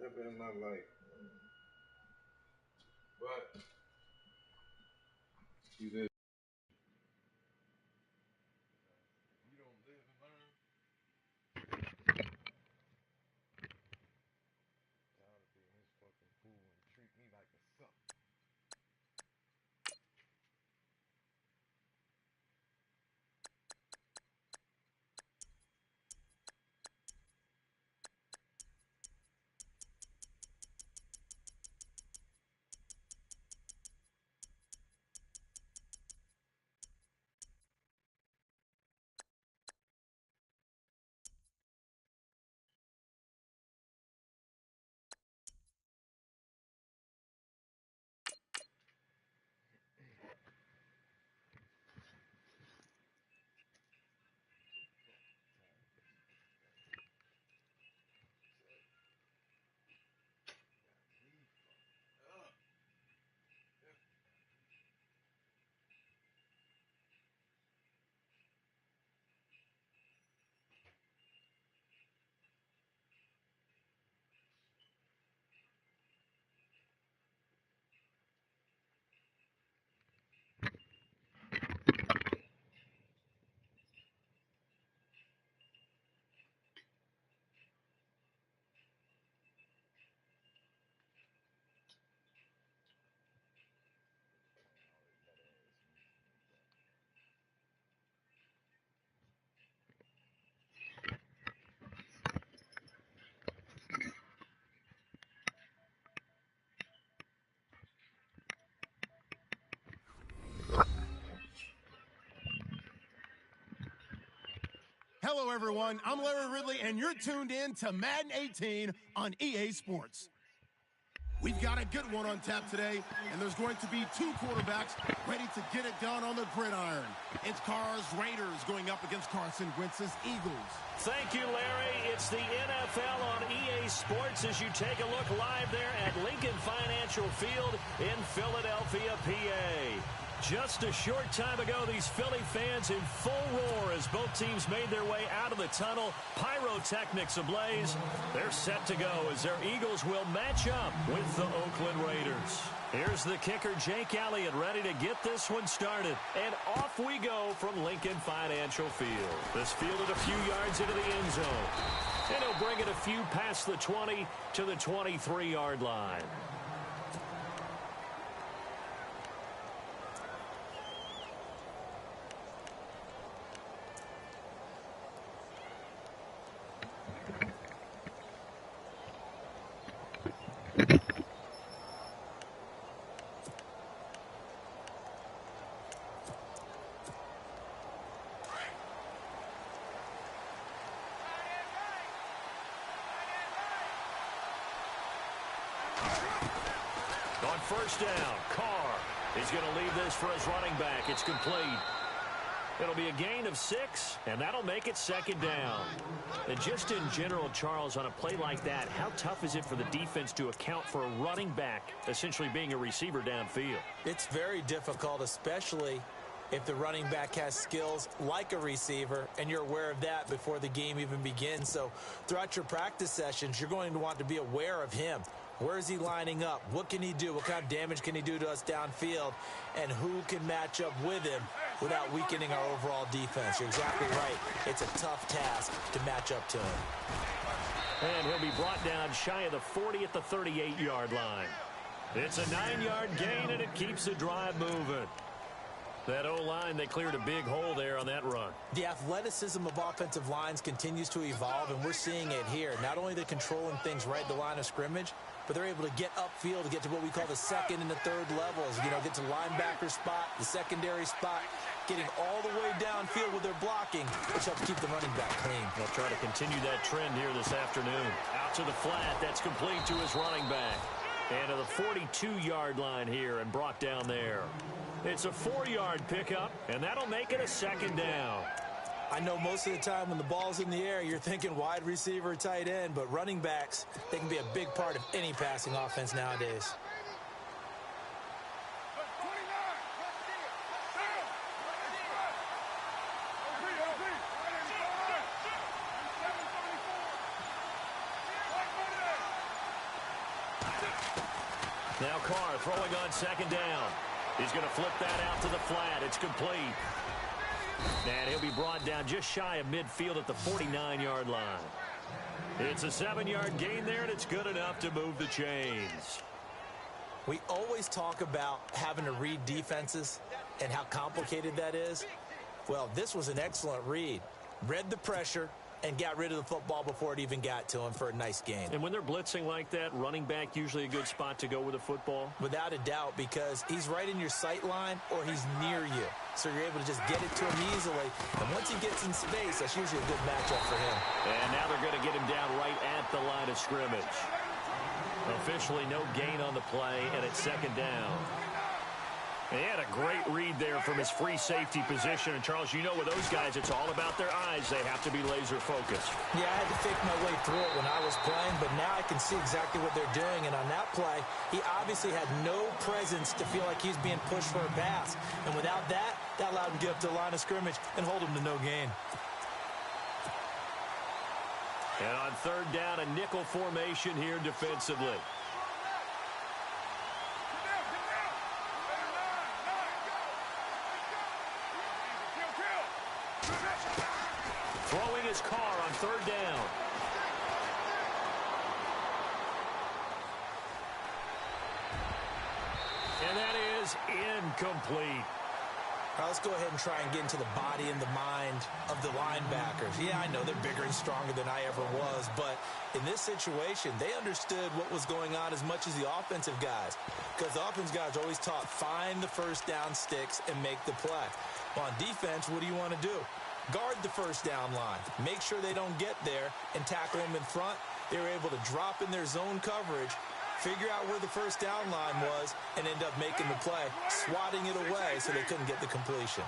Never in my life. But you did. You don't live and learn. Tired of being this fucking fool and treat me like a suck. Hello, everyone. I'm Larry Ridley, and you're tuned in to Madden 18 on EA Sports. We've got a good one on tap today, and there's going to be two quarterbacks ready to get it done on the gridiron. It's Carr's Raiders going up against Carson Wentz's Eagles. Thank you, Larry. It's the NFL on EA Sports as you take a look live there at Lincoln Financial Field in Philadelphia, PA. Just a short time ago, these Philly fans in full roar as both teams made their way out of the tunnel. Pyrotechnics ablaze. They're set to go as their Eagles will match up with the Oakland Raiders. Here's the kicker, Jake Elliott, ready to get this one started. And off we go from Lincoln Financial Field. This fielded a few yards into the end zone. And he'll bring it a few past the 20 to the 23-yard line. On first down, Carr is going to leave this for his running back. It's complete. It'll be a gain of 6, and that'll make it second down. And just in general, Charles, on a play like that, how tough is it for the defense to account for a running back essentially being a receiver downfield? It's very difficult, especially if the running back has skills like a receiver, and you're aware of that before the game even begins. So throughout your practice sessions, you're going to want to be aware of him. Where is he lining up? What can he do? What kind of damage can he do to us downfield? And who can match up with him without weakening our overall defense? You're exactly right. It's a tough task to match up to him. And he'll be brought down shy of the 40 at the 38-yard line. It's a 9-yard gain, and it keeps the drive moving. That O-line, they cleared a big hole there on that run. The athleticism of offensive lines continues to evolve, and we're seeing it here. Not only they're controlling things right at the line of scrimmage, but they're able to get upfield to get to what we call the second and the third levels. You know, get to linebacker spot, the secondary spot, getting all the way downfield with their blocking, which helps keep the running back clean. They'll try to continue that trend here this afternoon. Out to the flat, that's complete to his running back. And to the 42-yard line here and brought down there. It's a 4-yard pickup, and that'll make it a second down. I know most of the time when the ball's in the air, you're thinking wide receiver, tight end, but running backs, they can be a big part of any passing offense nowadays. Now Carr throwing on second down. He's going to flip that out to the flat. It's complete. And he'll be brought down just shy of midfield at the 49-yard line. It's a 7-yard gain there, and it's good enough to move the chains. We always talk about having to read defenses and how complicated that is. Well, this was an excellent read. Read the pressure and got rid of the football before it even got to him for a nice gain. And when they're blitzing like that, running back usually a good spot to go with the football? Without a doubt, because he's right in your sight line or he's near you. So you're able to just get it to him easily. And once he gets in space, that's usually a good matchup for him. And now they're going to get him down right at the line of scrimmage. Officially no gain on the play, and it's second down. And he had a great read there from his free safety position. And, Charles, you know with those guys, it's all about their eyes. They have to be laser focused. Yeah, I had to fake my way through it when I was playing, but now I can see exactly what they're doing. And on that play, he obviously had no presence to feel like he's being pushed for a pass. And without that, that allowed him to get up to the line of scrimmage and hold him to no gain. And on third down, a nickel formation here defensively. Throwing his Carr on third down. And that is incomplete. All right, let's go ahead and try and get into the body and the mind of the linebackers. Yeah, I know they're bigger and stronger than I ever was, but in this situation, they understood what was going on as much as the offensive guys, because the offensive guys are always taught, find the first down sticks and make the play. Well, on defense, what do you want to do? Guard the first down line. Make sure they don't get there and tackle them in front. They were able to drop in their zone coverage, figure out where the first down line was, and end up making the play, swatting it away so they couldn't get the completion.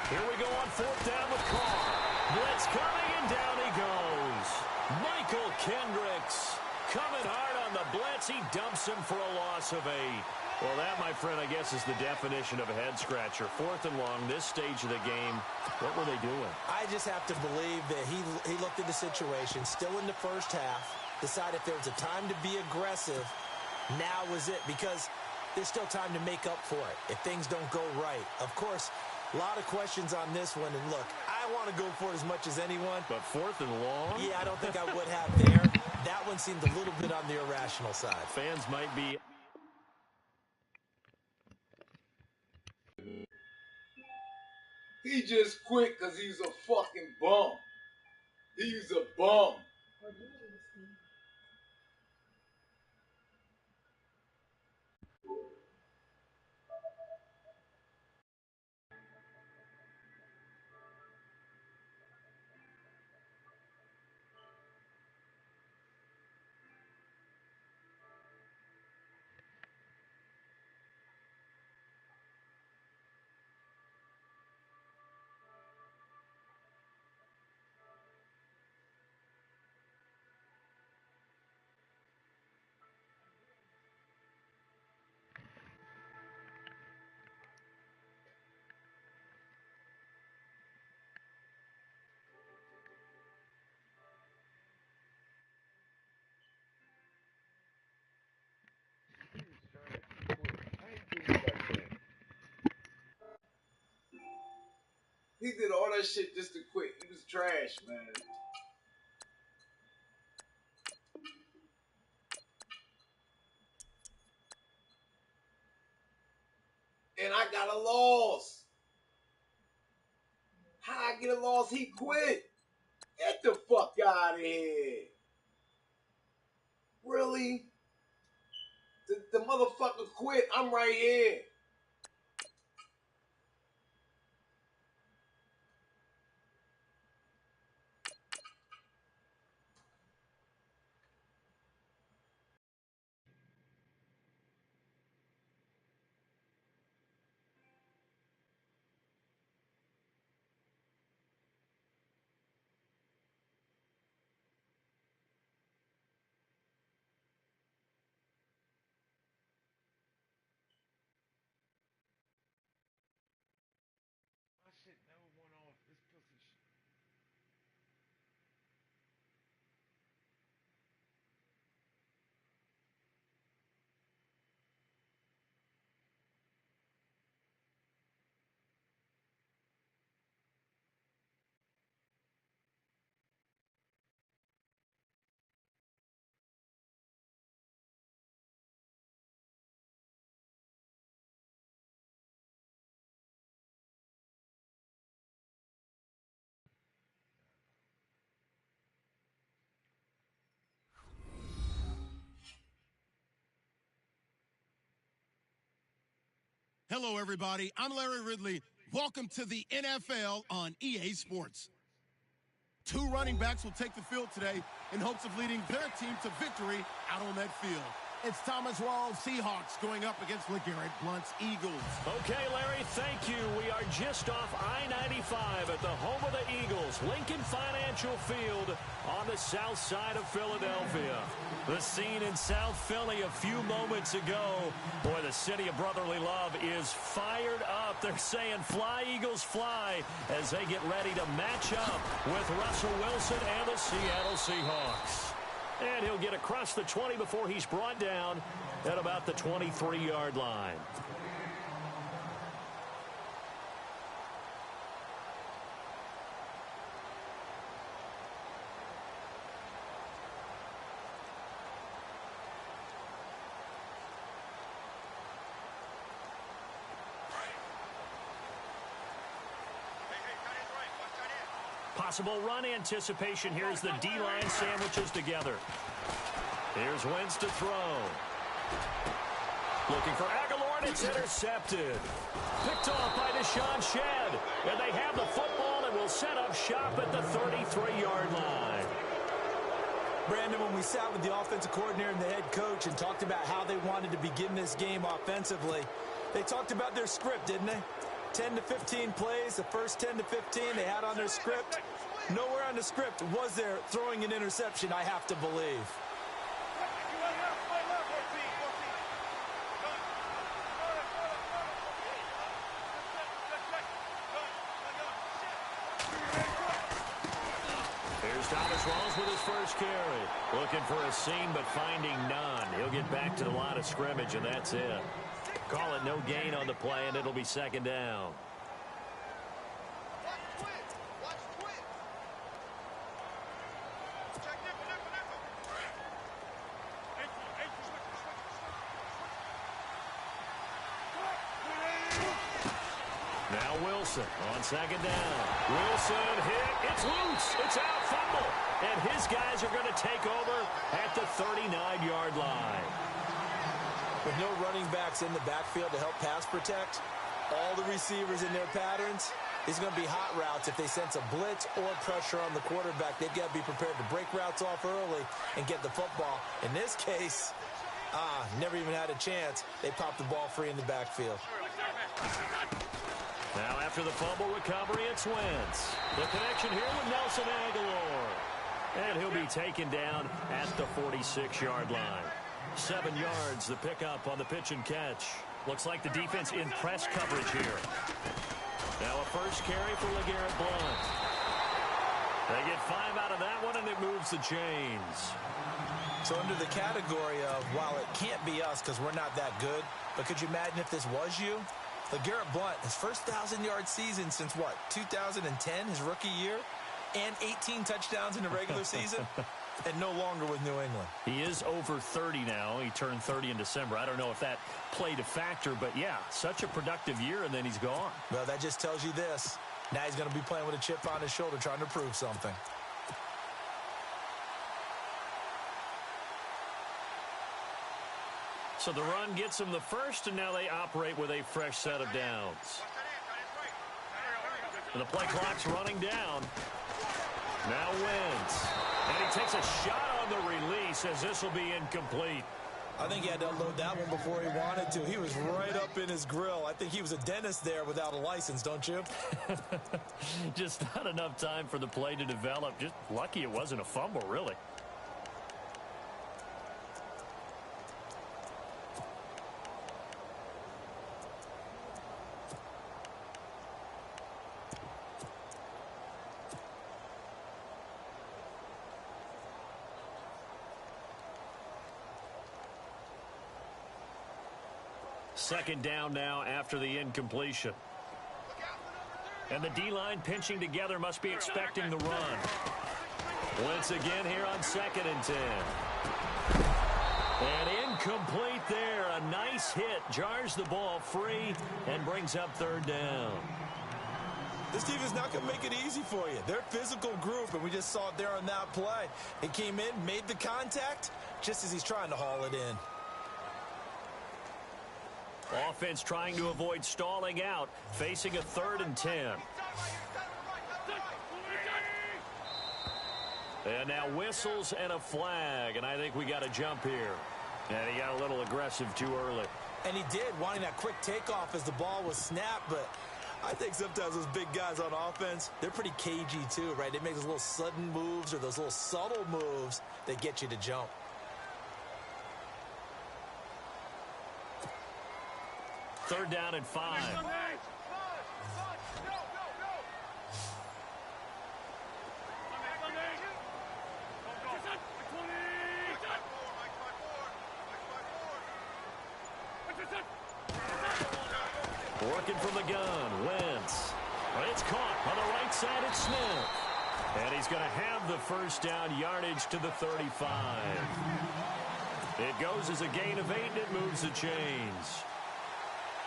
Here we go on fourth down with Carr. Blitz coming, and down he goes. Michael Kendricks coming hard on the blitz. He dumps him for a loss of 8. Well, that, my friend, I guess is the definition of a head-scratcher. Fourth and long, this stage of the game, what were they doing? I just have to believe that he looked at the situation, still in the first half, decided if there was a time to be aggressive, now was it, because there's still time to make up for it if things don't go right. Of course, a lot of questions on this one, and look, I want to go for it as much as anyone. But fourth and long? Yeah, I don't think I would have there. That one seemed a little bit on the irrational side. Fans might be... He just quit because he's a fucking bum. He's a bum. He did all that shit just to quit. He was trash, man. And I got a loss. How I get a loss? He quit. Get the fuck out of here. Really? The motherfucker quit. I'm right here. Hello, everybody. I'm Larry Ridley. Welcome to the NFL on EA Sports. Two running backs will take the field today in hopes of leading their team to victory out on that field. It's Thomas Rawls' Seahawks going up against LeGarrette Blount's Eagles. Okay, Larry, thank you. We are just off I-95 at the home of the Eagles, Lincoln Financial Field on the south side of Philadelphia. The scene in South Philly a few moments ago. Boy, the city of brotherly love is fired up. They're saying, fly, Eagles, fly, as they get ready to match up with Russell Wilson and the Seattle Seahawks. And he'll get across the 20 before he's brought down at about the 23-yard line. Possible run anticipation here as the D-line sandwiches together. Here's Wentz to throw. Looking for Aguilar, and it's intercepted. Picked off by Deshaun Shedd. And they have the football and will set up shop at the 33-yard line. Brandon, when we sat with the offensive coordinator and the head coach and talked about how they wanted to begin this game offensively, they talked about their script, didn't they? 10 to 15 plays, the first 10 to 15 they had on their script. Nowhere on the script was there throwing an interception, I have to believe. Here's Thomas Rawls with his first carry. Looking for a seam, but finding none. He'll get back to the line of scrimmage, and that's it. Call it no gain on the play, and it'll be second down. Now Wilson on second down. Wilson hit. It's loose. It's out. Fumble. And his guys are going to take over at the 39-yard line. With no running backs in the backfield to help pass protect, all the receivers in their patterns, it's going to be hot routes. If they sense a blitz or pressure on the quarterback, they've got to be prepared to break routes off early and get the football. In this case, never even had a chance. They popped the ball free in the backfield. Now after the fumble recovery, it's Wentz. The connection here with Nelson Aguilar. And he'll be taken down at the 46-yard line. 7 yards, the pickup on the pitch and catch. Looks like the defense in press coverage here. Now a first carry for LeGarrette Blount. They get 5 out of that one, and it moves the chains. So under the category of, while it can't be us because we're not that good, but could you imagine if this was you? LeGarrette Blount, his first 1,000-yard season since what, 2010, his rookie year? And 18 touchdowns in the regular season? And no longer with New England. He is over 30 now. He turned 30 in December. I don't know if that played a factor, but yeah, such a productive year, and then he's gone. Well, that just tells you this. Now he's going to be playing with a chip on his shoulder trying to prove something. So the run gets him the first, and now they operate with a fresh set of downs. And the play clock's running down. Now Wentz. And he takes a shot on the release as this will be incomplete. I think he had to unload that one before he wanted to. He was right up in his grill. I think he was a dentist there without a license, don't you? Just not enough time for the play to develop. Just lucky it wasn't a fumble, really. Second down now after the incompletion. And the D-line pinching together must be expecting the run. Once again here on 2nd and 10. And incomplete there. A nice hit. Jars the ball free and brings up 3rd down. This team is not going to make it easy for you. They're a physical group, and we just saw it there on that play. He came in, made the contact, just as he's trying to haul it in. offense trying to avoid stalling out, facing a 3rd and 10. And now whistles and a flag, and I think we got a jump here. And he got a little aggressive too early. And he did, wanting that quick takeoff as the ball was snapped, but I think sometimes those big guys on offense, they're pretty cagey too, right? They make those little sudden moves or those little subtle moves that get you to jump. Third down and 5. Working from the gun, Wentz. But it's caught on the right side at Smith. And he's going to have the first down, yardage to the 35. It goes as a gain of 8, and it moves the chains.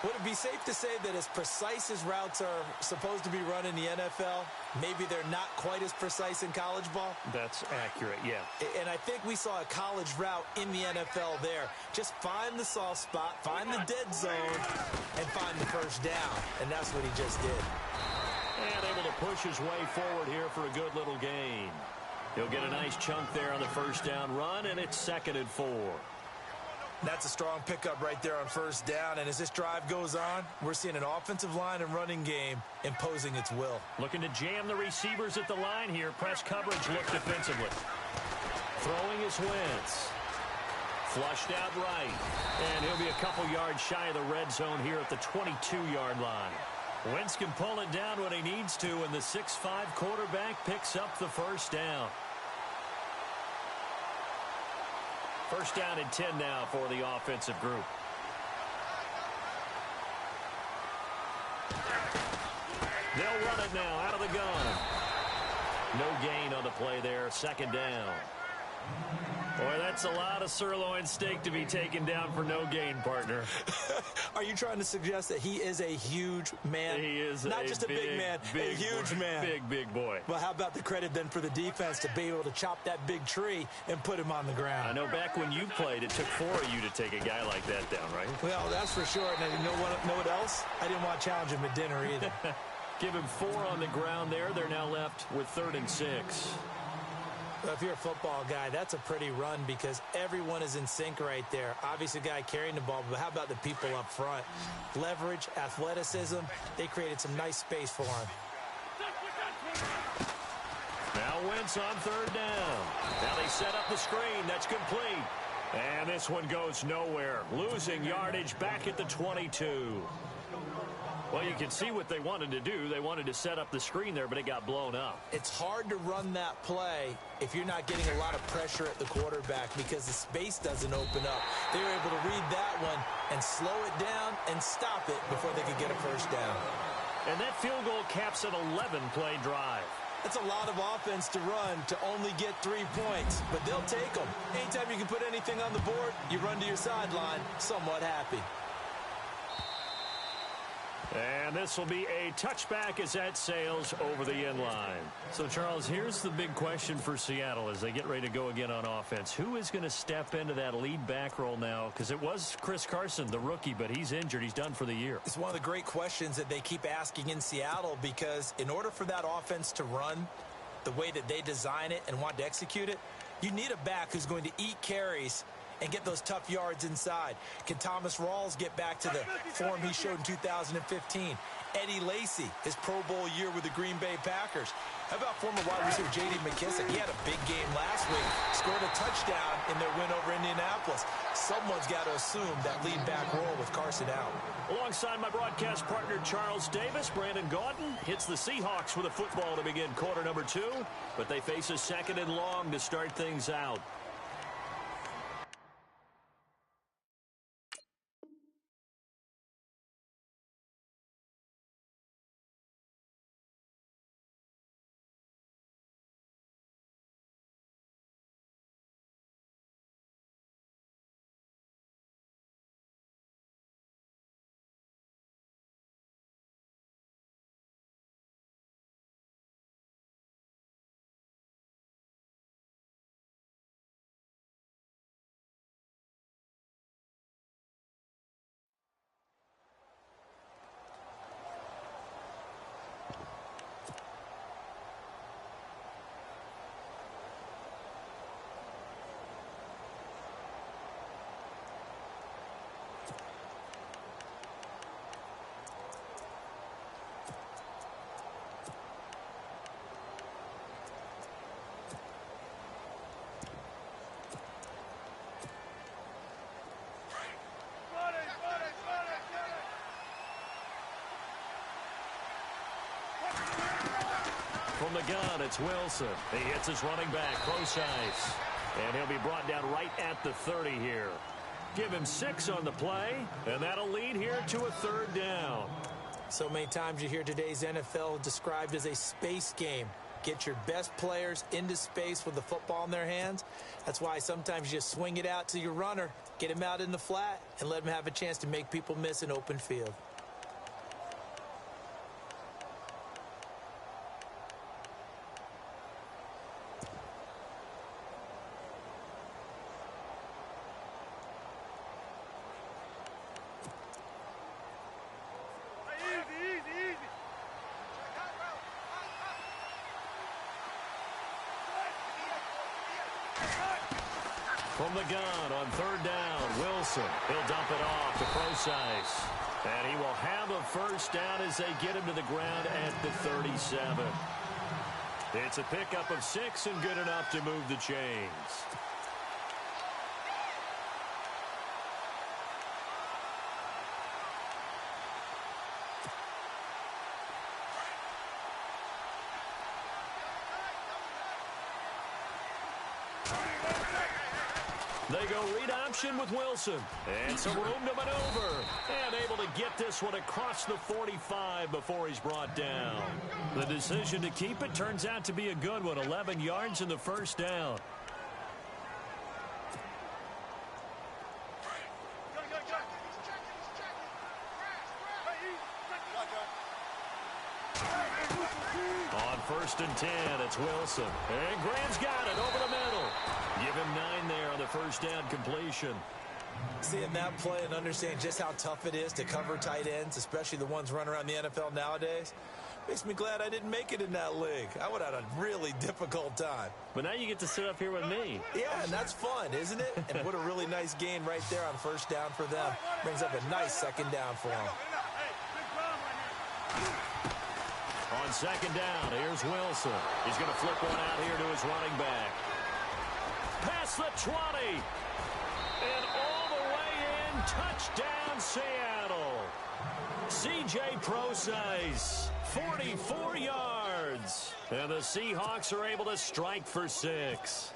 Would it be safe to say that as precise as routes are supposed to be run in the NFL, maybe they're not quite as precise in college ball? That's accurate, yeah. And I think we saw a college route in the NFL there. Just find the soft spot, find the dead zone, and find the first down. And that's what he just did. And able to push his way forward here for a good little gain. He'll get a nice chunk there on the first down run, and it's 2nd and 4. That's a strong pickup right there on first down. And as this drive goes on, we're seeing an offensive line and running game imposing its will. Looking to jam the receivers at the line here. Press coverage look defensively. Throwing his Wentz. Flushed out right. And he'll be a couple yards shy of the red zone here at the 22-yard line. Wentz can pull it down when he needs to, and the 6'5 quarterback picks up the first down. First down and 10 now for the offensive group. They'll run it now out of the gun. No gain on the play there. 2nd down. Boy, that's a lot of sirloin steak to be taken down for no gain, partner. Are you trying to suggest that he is a huge man? He is not just a big man, a huge boy, man. Big boy. Well, how about the credit then for the defense to be able to chop that big tree and put him on the ground? I know back when you played, it took 4 of you to take a guy like that down, right? Well, that's for sure. And you know what else? I didn't want to challenge him at dinner either. Give him 4 on the ground there. They're now left with 3rd and 6. Well, if you're a football guy, that's a pretty run because everyone is in sync right there. Obviously, the guy carrying the ball, but how about the people up front? Leverage, athleticism, they created some nice space for him. Now Wentz on 3rd down. Now they set up the screen. That's complete. And this one goes nowhere. Losing yardage back at the 22. Well, you can see what they wanted to do. They wanted to set up the screen there, but it got blown up. It's hard to run that play if you're not getting a lot of pressure at the quarterback because the space doesn't open up. They were able to read that one and slow it down and stop it before they could get a first down. And that field goal caps an 11-play drive. That's a lot of offense to run to only get 3 points, but they'll take them. Anytime you can put anything on the board, you run to your sideline somewhat happy. And this will be a touchback as that sails over the end line. So, Charles, here's the big question for Seattle as they get ready to go again on offense. Who is going to step into that lead back role now? Because it was Chris Carson, the rookie, but he's injured. He's done for the year. It's one of the great questions that they keep asking in Seattle because in order for that offense to run the way that they design it and want to execute it, you need a back who's going to eat carries and get those tough yards inside. Can Thomas Rawls get back to the form he showed in 2015? Eddie Lacy, his Pro Bowl year with the Green Bay Packers. How about former wide receiver J.D. McKissick? He had a big game last week, scored a touchdown in their win over Indianapolis. Someone's got to assume that lead back role with Carson out. Alongside my broadcast partner Charles Davis, Brandon Gaudin hits the Seahawks with a football to begin quarter number 2, but they face a 2nd and long to start things out. From the gun, it's Wilson. He hits his running back, Procise. And he'll be brought down right at the 30 here. Give him 6 on the play, and that'll lead here to a 3rd down. So many times you hear today's NFL described as a space game. Get your best players into space with the football in their hands. That's why sometimes you just swing it out to your runner, get him out in the flat, and let him have a chance to make people miss an open field. From the gun on 3rd down, Wilson. He'll dump it off to Procise. And he will have a 1st down as they get him to the ground at the 37. It's a pickup of 6 and good enough to move the chains. They go read option with Wilson. And some room to maneuver. And able to get this one across the 45 before he's brought down. The decision to keep it turns out to be a good one. 11 yards in the 1st down. On 1st and 10, it's Wilson. And Graham's got it over the middle. Give him 9 there on the 1st down completion. Seeing that play and understanding just how tough it is to cover tight ends, especially the ones running around the NFL nowadays, makes me glad I didn't make it in that league. I would have had a really difficult time. But now you get to sit up here with me. Yeah, and that's fun, isn't it? And what a really nice gain right there on 1st down for them. Brings up a nice 2nd down for them. On 2nd down, here's Wilson. He's going to flip one out here to his running back. Past the 20. And all the way in. Touchdown, Seattle. C.J. Procise, 44 yards. And the Seahawks are able to strike for 6.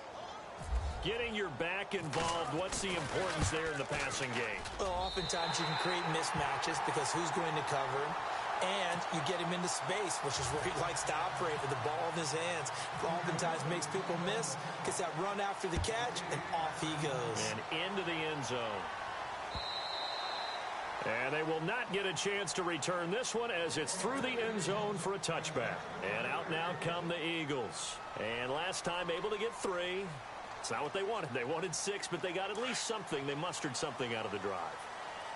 Getting your back involved, what's the importance there in the passing game? Well, oftentimes you can create mismatches because who's going to cover him? And you get him into space, which is where he likes to operate with the ball in his hands. Oftentimes makes people miss, gets that run after the catch, and off he goes. And into the end zone. And they will not get a chance to return this one as it's through the end zone for a touchback. And out now come the Eagles. And last time able to get 3. It's not what they wanted. They wanted 6, but they got at least something. They mustered something out of the drive.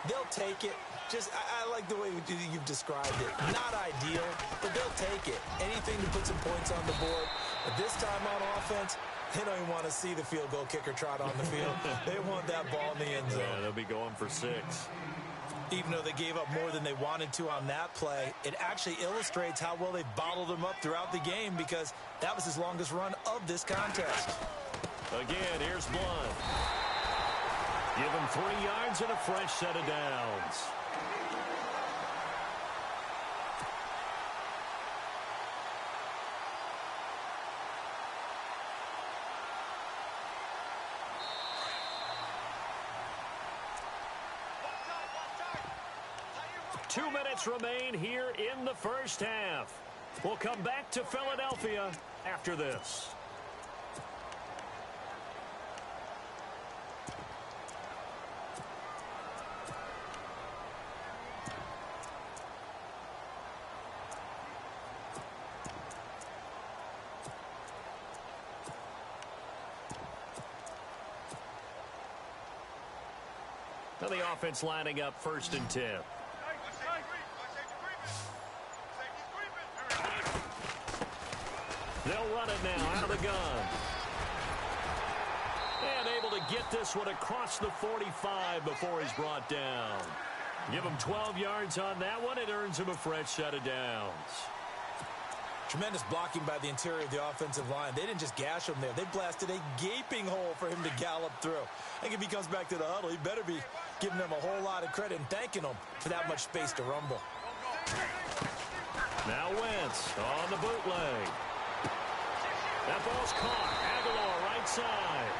They'll take it. I like the way you've described it. Not ideal, but they'll take it. Anything to put some points on the board. But this time on offense, they don't even want to see the field goal kicker trot on the field. They want that ball in the end zone. Yeah, they'll be going for 6. Even though they gave up more than they wanted to on that play, it actually illustrates how well they bottled them up throughout the game because that was his longest run of this contest. Again, here's Blunt. Give him 3 yards and a fresh set of downs. Two minutes remain here in the 1st half. We'll come back to Philadelphia after this. Now the offense lining up 1st and 10. They'll run it now out of the gun. And able to get this one across the 45 before he's brought down. Give him 12 yards on that one. It earns him a fresh set of downs. Tremendous blocking by the interior of the offensive line. They didn't just gash him there. They blasted a gaping hole for him to gallop through. I think if he comes back to the huddle, he better be giving them a whole lot of credit and thanking them for that much space to rumble. Now Wentz on the bootleg. That ball's caught. Aguilar right side.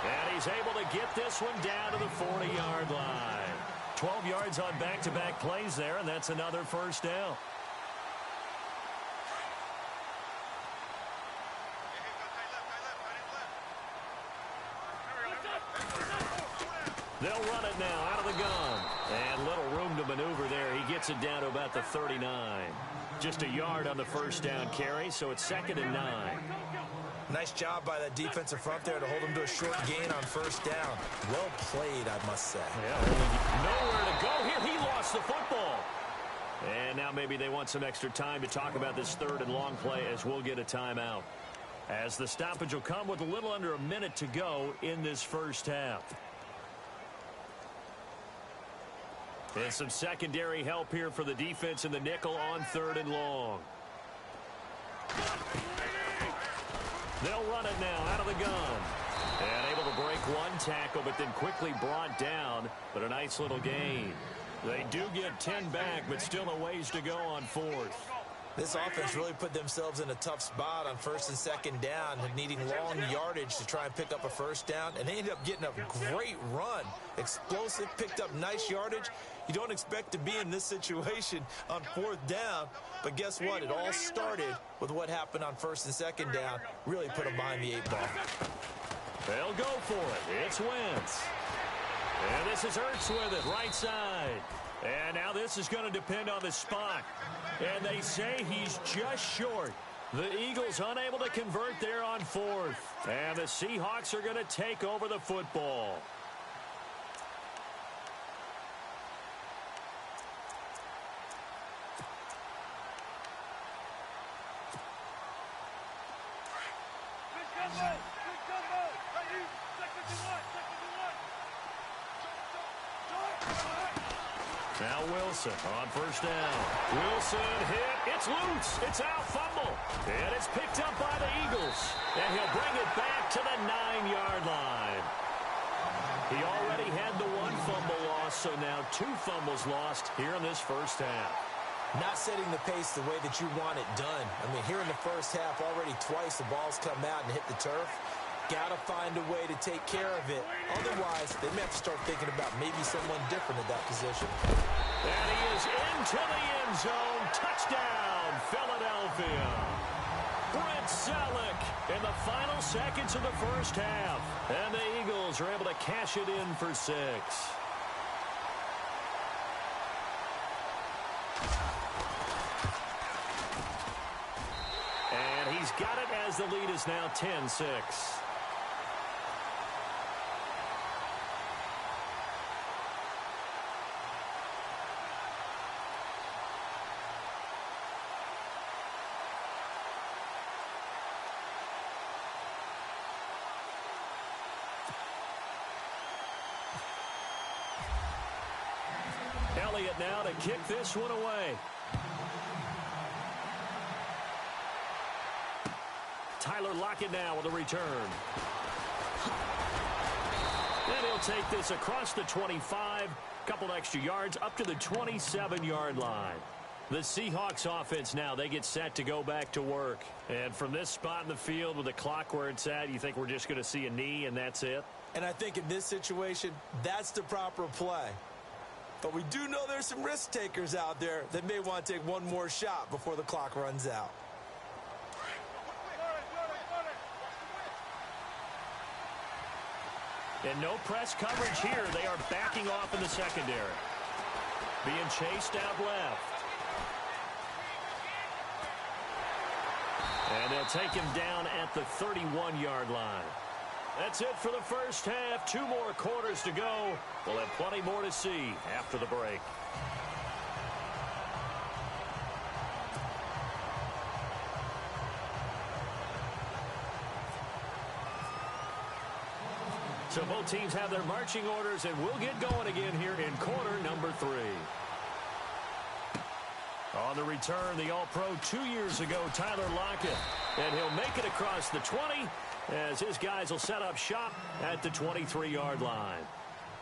And he's able to get this one down to the 40-yard line. 12 yards on back-to-back plays there, and that's another first down. They'll run it now out of the gun. And little room to maneuver there. He gets it down to about the 39. Just a yard on the first down carry, so it's 2nd and 9. Nice job by that defensive front there to hold him to a short gain on first down. Well played, I must say. Yeah, nowhere to go here. He lost the football. And now maybe they want some extra time to talk about this 3rd and long play as we'll get a timeout. As the stoppage will come with a little under a minute to go in this first half. And some secondary help here for the defense in the nickel on 3rd and long. They'll run it now out of the gun. And able to break one tackle, but then quickly brought down. But a nice little gain. They do get 10 back, but still a ways to go on 4th. This offense really put themselves in a tough spot on 1st and 2nd down, needing long yardage to try and pick up a first down, and they ended up getting a great run. Explosive, picked up nice yardage. You don't expect to be in this situation on 4th down, but guess what? It all started with what happened on 1st and 2nd down. Really put them behind the 8 ball. They'll go for it. It's Wentz. And this is Ertz with it, right side. And now this is going to depend on the spot. And they say he's just short. The Eagles unable to convert there on 4th. And the Seahawks are going to take over the football. Now Wilson on first down. Wilson hit. It's loose. It's out. Fumble. And it's picked up by the Eagles. And he'll bring it back to the 9-yard line. He already had the 1 fumble loss, so now 2 fumbles lost here in this first half. Not setting the pace the way that you want it done. I mean, here in the first half, already twice the ball's come out and hit the turf. Got to find a way to take care of it. Otherwise, they may have to start thinking about maybe someone different at that position. And he is into the end zone. Touchdown, Philadelphia. Brent Selleck in the final seconds of the first half. And the Eagles are able to cash it in for 6. And he's got it as the lead is now 10-6. Elliott now to kick this one away. Tyler Lockett now with a return. And he'll take this across the 25, couple extra yards up to the 27-yard line. The Seahawks offense now, they get set to go back to work. And from this spot in the field with the clock where it's at, you think we're just going to see a knee and that's it? And I think in this situation, that's the proper play. But we do know there's some risk takers out there that may want to take one more shot before the clock runs out. And no press coverage here. They are backing off in the secondary. Being chased out left. And they'll take him down at the 31-yard line. That's it for the first half. 2 more quarters to go. We'll have plenty more to see after the break. So both teams have their marching orders, and we'll get going again here in quarter number 3. On the return, the All-Pro 2 years ago, Tyler Lockett. And he'll make it across the 20 as his guys will set up shop at the 23-yard line.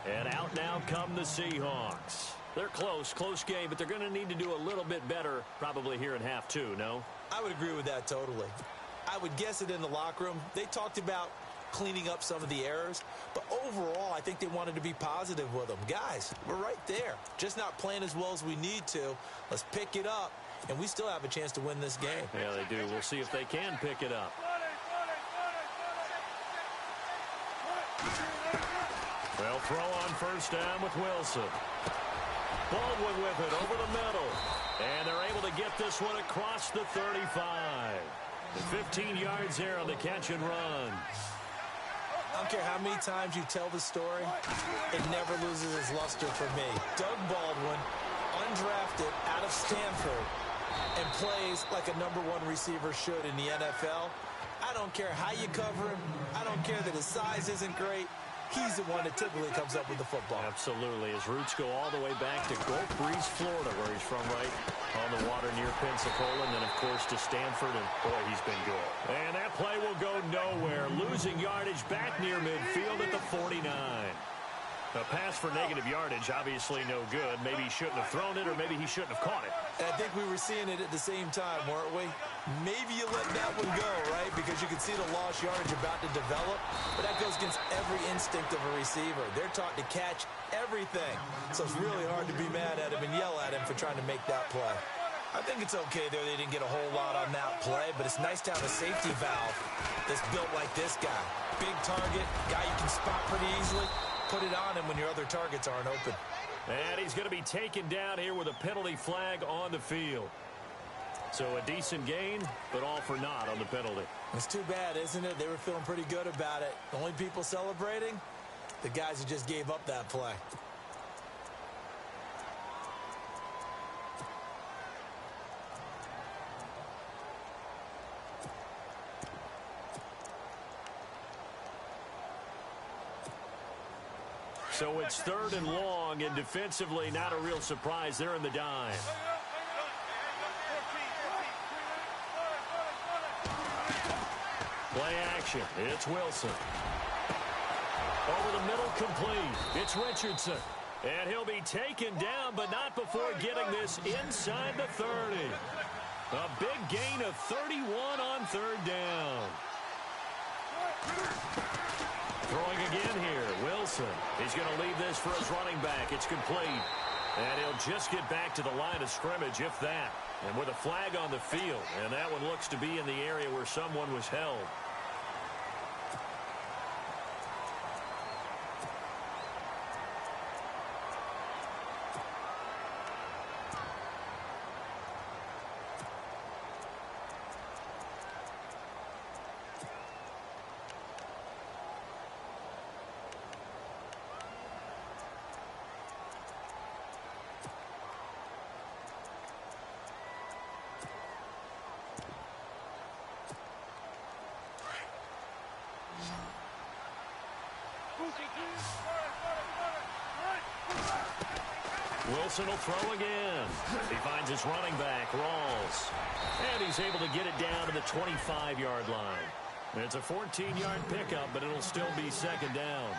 And out now come the Seahawks. They're close game, but they're going to need to do a little bit better probably here in half 2, no? I would agree with that totally. I would guess it in the locker room. They talked about cleaning up some of the errors, but overall, I think they wanted to be positive with them. Guys, we're right there. Just not playing as well as we need to. Let's pick it up, and we still have a chance to win this game. Yeah, they do. We'll see if they can pick it up. They'll throw on first down with Wilson. Baldwin with it over the middle. And they're able to get this one across the 35. 15 yards there on the catch and run. I don't care how many times you tell the story, it never loses its luster for me. Doug Baldwin, undrafted out of Stanford, and plays like a #1 receiver should in the NFL. I don't care how you cover him. I don't care that his size isn't great. He's the one that typically comes up with the football. Absolutely. His roots go all the way back to Gulf Breeze, Florida, where he's from, right on the water near Pensacola, and then, of course, to Stanford, and, boy, he's been good. And that play will go nowhere. Losing yardage back near midfield at the 49. A pass for negative yardage, obviously no good. Maybe he shouldn't have thrown it, or maybe he shouldn't have caught it. I think we were seeing it at the same time, weren't we? Maybe you let that one go, right? Because you can see the lost yardage about to develop. But that goes against every instinct of a receiver. They're taught to catch everything. So it's really hard to be mad at him and yell at him for trying to make that play. I think it's okay there. They didn't get a whole lot on that play, but it's nice to have a safety valve that's built like this guy. Big target, guy you can spot pretty easily. Put it on him when your other targets aren't open. And he's going to be taken down here with a penalty flag on the field. So a decent gain, but all for naught on the penalty. It's too bad, isn't it? They were feeling pretty good about it. The only people celebrating, the guys who just gave up that play. So it's 3rd and long, and defensively, not a real surprise. They're in the dime. Play action. It's Wilson. Over the middle, complete. It's Richardson. And he'll be taken down, but not before getting this inside the 30. A big gain of 31 on 3rd down. Throwing again here, Wilson. He's going to leave this for his running back. It's complete. And he'll just get back to the line of scrimmage, if that. And with a flag on the field. And that one looks to be in the area where someone was held. Wilson will throw again. He finds his running back, Rawls. And he's able to get it down to the 25-yard line. It's a 14-yard pickup, but it'll still be 2nd down.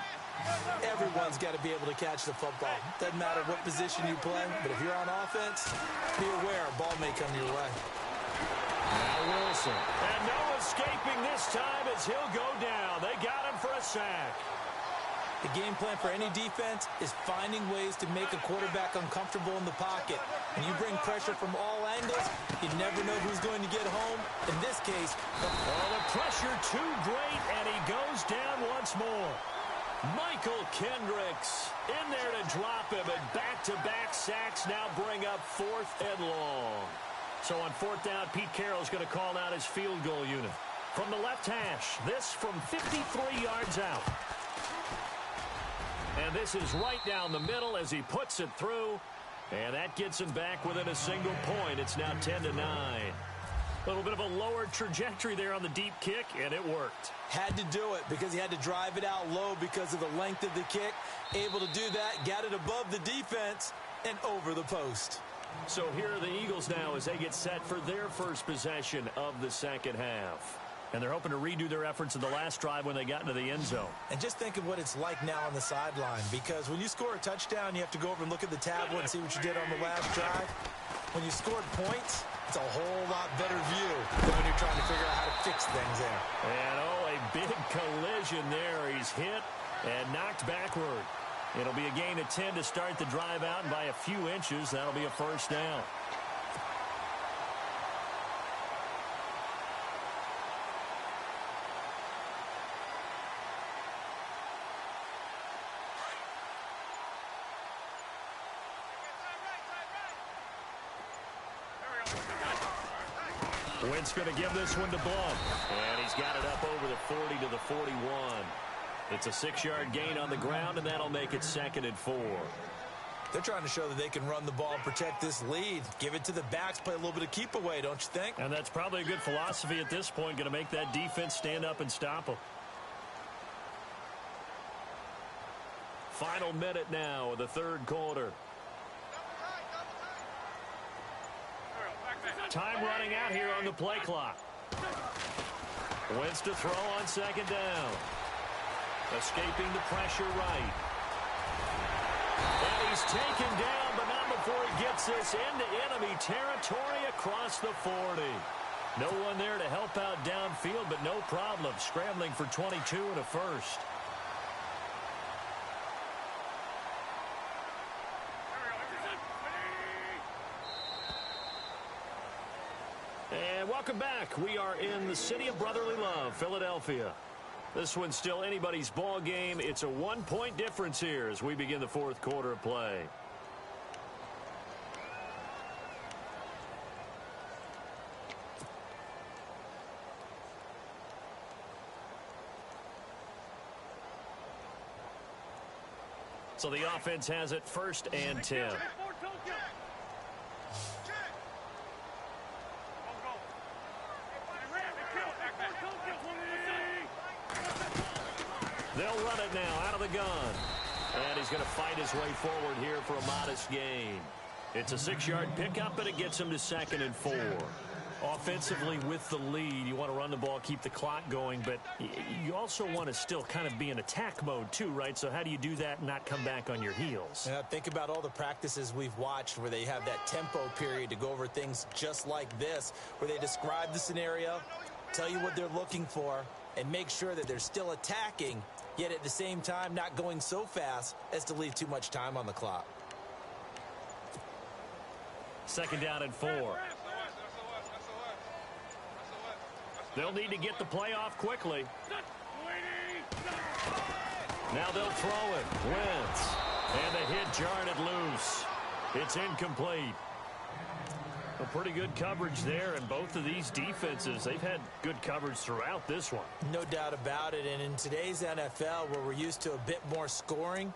Everyone's got to be able to catch the football. Doesn't matter what position you play, but if you're on offense, be aware a ball may come your way. Now Wilson. And no escaping this time as he'll go down. They got him for a sack. The game plan for any defense is finding ways to make a quarterback uncomfortable in the pocket. When you bring pressure from all angles, you never know who's going to get home. In this case, the pressure too great, and he goes down once more. Michael Kendricks in there to drop him, and back-to-back sacks now bring up 4th and long. So on 4th down, Pete Carroll's going to call out his field goal unit. From the left hash, this from 53 yards out. And this is right down the middle as he puts it through. And that gets him back within a single point. It's now 10-9. A little bit of a lower trajectory there on the deep kick, and it worked. Had to do it because he had to drive it out low because of the length of the kick. Able to do that, got it above the defense, and over the post. So here are the Eagles now as they get set for their first possession of the second half. And they're hoping to redo their efforts in the last drive when they got into the end zone. And just think of what it's like now on the sideline, because when you score a touchdown, you have to go over and look at the tablet and see what you did on the last drive. When you scored points, It's a whole lot better view than when you're trying to figure out how to fix things there. And, a big collision there. He's hit and knocked backward. It'll be a gain of 10 to start the drive out, and by a few inches, that'll be a first down. Wentz going to give this one to Blunt. And he's got it up over the 40 to the 41. It's a 6-yard gain on the ground, and that'll make it 2nd and 4. They're trying to show that they can run the ball and protect this lead. Give it to the backs, play a little bit of keep away, don't you think? And that's probably a good philosophy at this point, going to make that defense stand up and stop them. Final minute now of the third quarter. Time running out here on the play clock. Wentz to throw on 2nd down. Escaping the pressure right. And he's taken down, but not before he gets this into enemy territory across the 40. No one there to help out downfield, but no problem. Scrambling for 22 and a first. And welcome back. We are in the city of brotherly love, Philadelphia. This one's still anybody's ball game. It's a 1-point difference here as we begin the fourth quarter of play. So the offense has it 1st and 10. They'll run it now out of the gun. And he's going to fight his way forward here for a modest gain. It's a 6-yard pickup, but it gets him to 2nd and 4. Offensively with the lead, you want to run the ball, keep the clock going, but you also want to still kind of be in attack mode too, right? So how do you do that and not come back on your heels? Yeah, think about all the practices we've watched where they have that tempo period to go over things just like this, where they describe the scenario, tell you what they're looking for, and make sure that they're still attacking, yet at the same time not going so fast as to leave too much time on the clock. 2nd down and 4. They'll need to get the play off quickly. Now they'll throw it. Wentz. And the hit jarred it loose. It's incomplete. A pretty good coverage there, and both of these defenses, they've had good coverage throughout this one. No doubt about it, and in today's NFL, where we're used to a bit more scoring,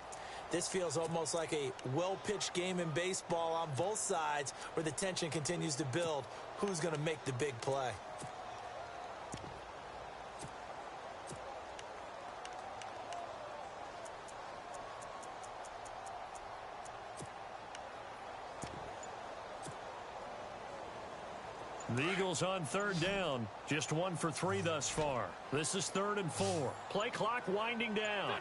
this feels almost like a well-pitched game in baseball on both sides, where the tension continues to build. Who's going to make the big play? The Eagles on 3rd down. Just 1 for 3 thus far. This is 3rd and 4. Play clock winding down.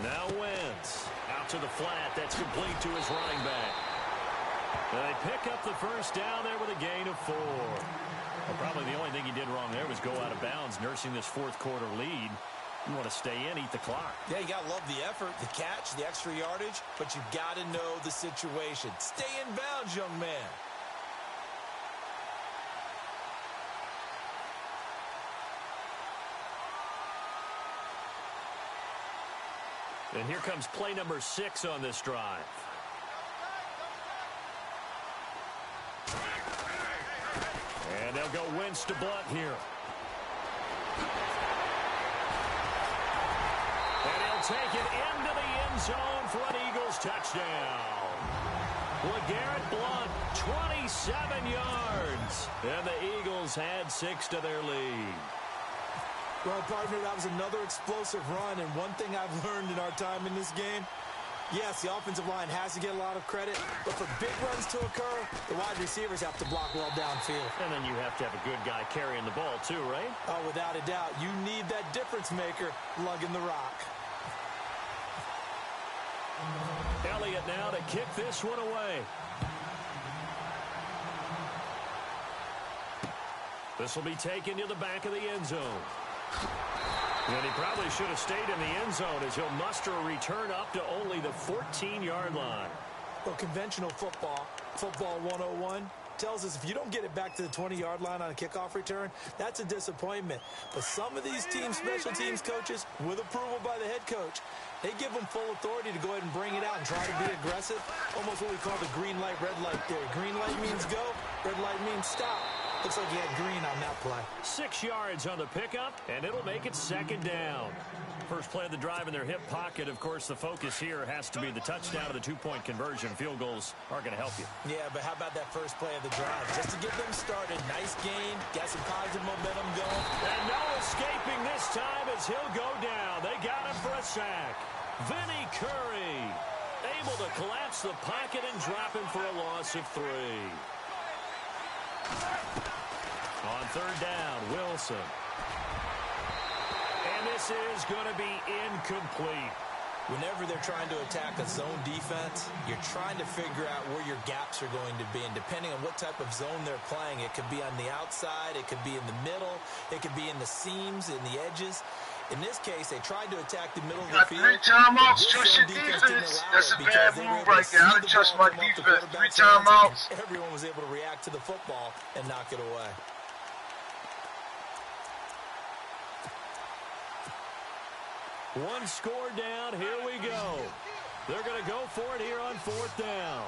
Now Wentz. Out to the flat. That's complete to his running back. They pick up the first down there with a gain of 4. Well, probably the only thing he did wrong there was go out of bounds, nursing this fourth quarter lead. You want to stay in, eat the clock. Yeah, you got to love the effort, the catch, the extra yardage, but you got to know the situation. Stay in bounds, young man. And here comes play number 6 on this drive. And they'll go Wentz to Blunt here. And he'll take it into the end zone for an Eagles touchdown. LeGarrette Blunt, 27 yards. And the Eagles had 6 to their lead. Well, partner, that was another explosive run, and one thing I've learned in our time in this game, yes, the offensive line has to get a lot of credit, but for big runs to occur, the wide receivers have to block well downfield. And then you have to have a good guy carrying the ball too, right? Oh, without a doubt. You need that difference maker lugging the rock. Elliott now to kick this one away. This will be taken to the back of the end zone. And he probably should have stayed in the end zone as he'll muster a return up to only the 14-yard line. Well, conventional football 101, tells us if you don't get it back to the 20-yard line on a kickoff return, that's a disappointment. But some of these teams, special teams coaches, with approval by the head coach, they give them full authority to go ahead and bring it out and try to be aggressive. Almost what we call the green light, red light theory. Green light means go, red light means stop. Looks like he had green on that play. 6 yards on the pickup, and it'll make it second down. First play of the drive in their hip pocket. Of course, the focus here has to be the touchdown of the two-point conversion. Field goals are going to help you. Yeah, but how about that first play of the drive? Just to get them started. Nice gain. Got some positive momentum going. And no escaping this time as he'll go down. They got him for a sack. Vinny Curry able to collapse the pocket and drop him for a loss of 3. On third down, Wilson. And this is going to be incomplete. Whenever they're trying to attack a zone defense, you're trying to figure out where your gaps are going to be. And depending on what type of zone they're playing, it could be on the outside, it could be in the middle, it could be in the seams, in the edges. In this case, they tried to attack the middle of the field. 3 timeouts, trust your defense. That's a bad move right there. I trust my defense. 3 timeouts. Everyone was able to react to the football and knock it away. One score down. Here we go. They're going to go for it here on fourth down.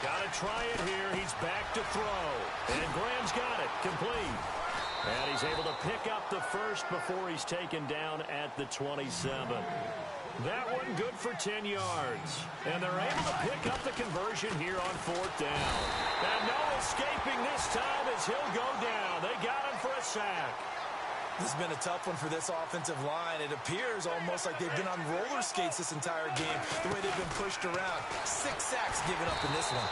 Got to try it here. He's back to throw. And Graham's got it. Complete. And he's able to pick up the first before he's taken down at the 27. That one good for 10 yards. And they're able to pick up the conversion here on fourth down. And no escaping this time as he'll go down. They got him for a sack. This has been a tough one for this offensive line. It appears almost like they've been on roller skates this entire game, the way they've been pushed around. 6 sacks given up in this one.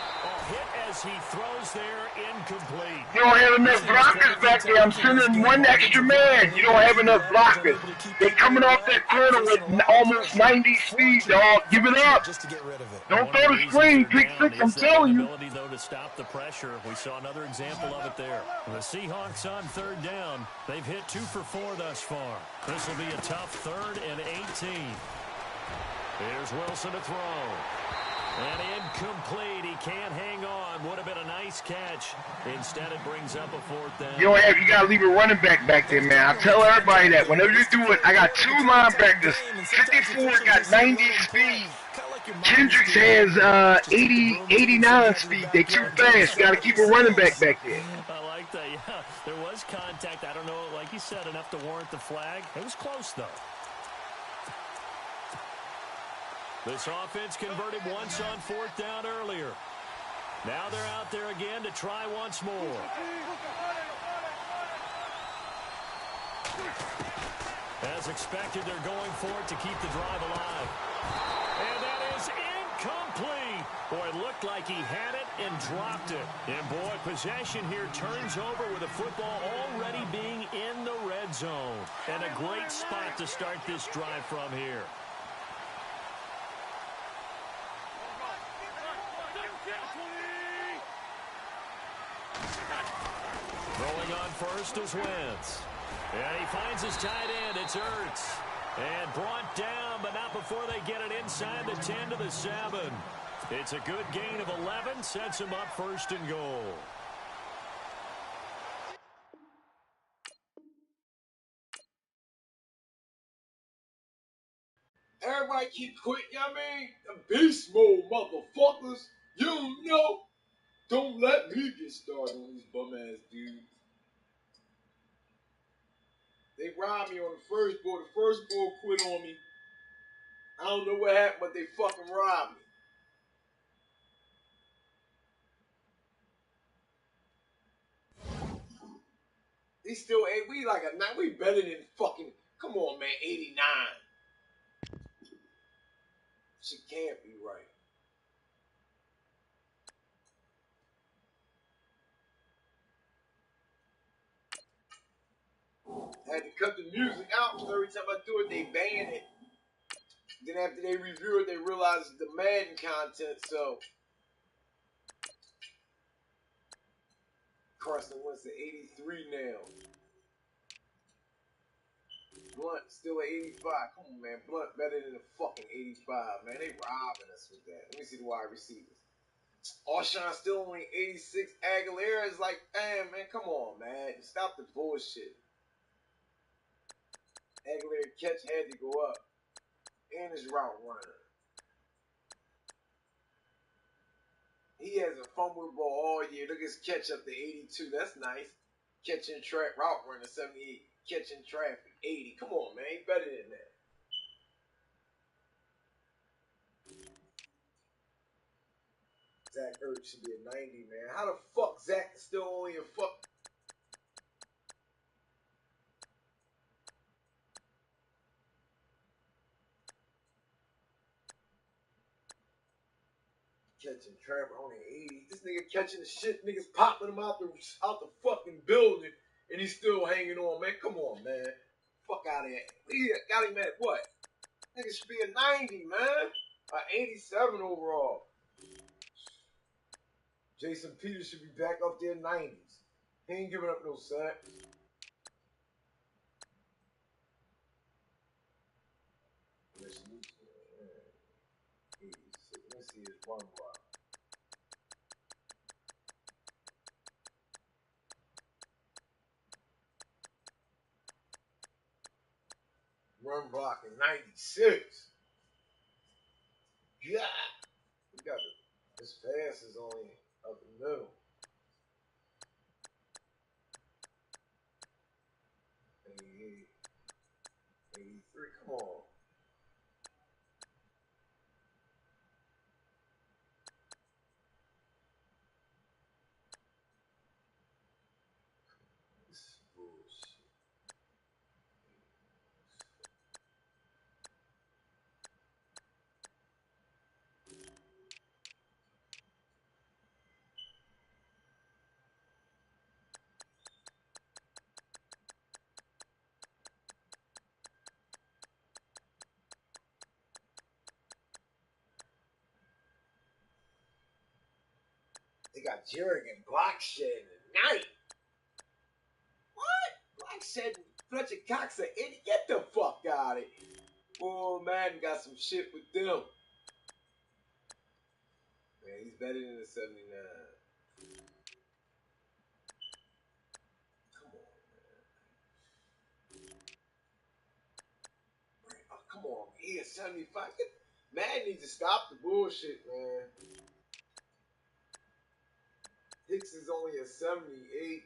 Hit as he throws there, incomplete. You don't have enough blockers back there. I'm sending one extra man. You don't have enough blockers. They're coming off that corner with almost 90 speed, dog. Give it up. Just to get rid of it. Don't throw the screen. Pick 6, I'm telling you. Ability, though, to stop the pressure. We saw another example of it there. The Seahawks on third down. They've hit 2 for 4 thus far. This will be a tough 3rd and 18. Here's Wilson to throw. And incomplete. He can't hang on. Would have been a nice catch. Instead, it brings up a 4th down. You got to leave a running back there, man. I tell everybody that. Whenever you do it, I got 2 linebackers. 54 got 90 speed. Kendricks has 89 speed. They too fast. You got to keep a running back there. I like that. Yeah, there was contact. I don't know, like you said, enough to warrant the flag. It was close, though. This offense converted once on 4th down earlier. Now they're out there again to try once more. As expected, they're going for it to keep the drive alive. And that is incomplete. Boy, it looked like he had it and dropped it. And boy, possession here turns over with the football already being in the red zone. And a great spot to start this drive from here. Rolling on first is Wentz. And he finds his tight end. It's Ertz. And brought down, but not before they get it inside the 10 to the 7. It's a good gain of 11. Sets him up 1st and goal. Everybody keep quitting, you know what I mean? The beast mode, motherfuckers. You don't know. Don't let me get started on these bum-ass dudes. They robbed me on the first ball. The first ball quit on me. I don't know what happened, but they fucking robbed me. They still, we like a 9. We better than fucking, come on, man, 89. Shit can't be right. I had to cut the music out because every time I do it, they ban it. Then after they review it, they realize it's the Madden content, so. Carson Wentz at 83 now. Blunt still at 85. Come on, man. Blunt better than the fucking 85, man. They robbing us with that. Let me see the wide receivers. Alshon still only 86. Aguilera is like, damn, man, come on, man. Stop the bullshit. Aguilera catch had to go up. And his route runner. He hasn't fumbled the ball all year. Look at his catch up to 82. That's nice. Catching track, route runner 78. Catching traffic 80. Come on, man. He better than that. Zach Ertz should be a 90, man. How the fuck Zach is still only a fuck? Catching traffic only 80. This nigga catching the shit. Niggas popping him out the fucking building. And he's still hanging on, man. Come on, man. Fuck out of here. We got him at what? Nigga should be a 90, man. 87 overall. Jason Peters should be back up there 90s. He ain't giving up no sacks. Let me see his run block. Run block in 96. Yeah. We got his pass is only up the middle. 88. 83. Come on. This is bullshit. They got Jerrigan block shedding tonight. What? Block shedding Fletcher Cox at 80? Get the fuck out of here. Oh, man, got some shit with them. Man, he's better than the 79. Come on, man. Oh, come on. He is 75. Man needs to stop the bullshit, man. Hicks is only a 78.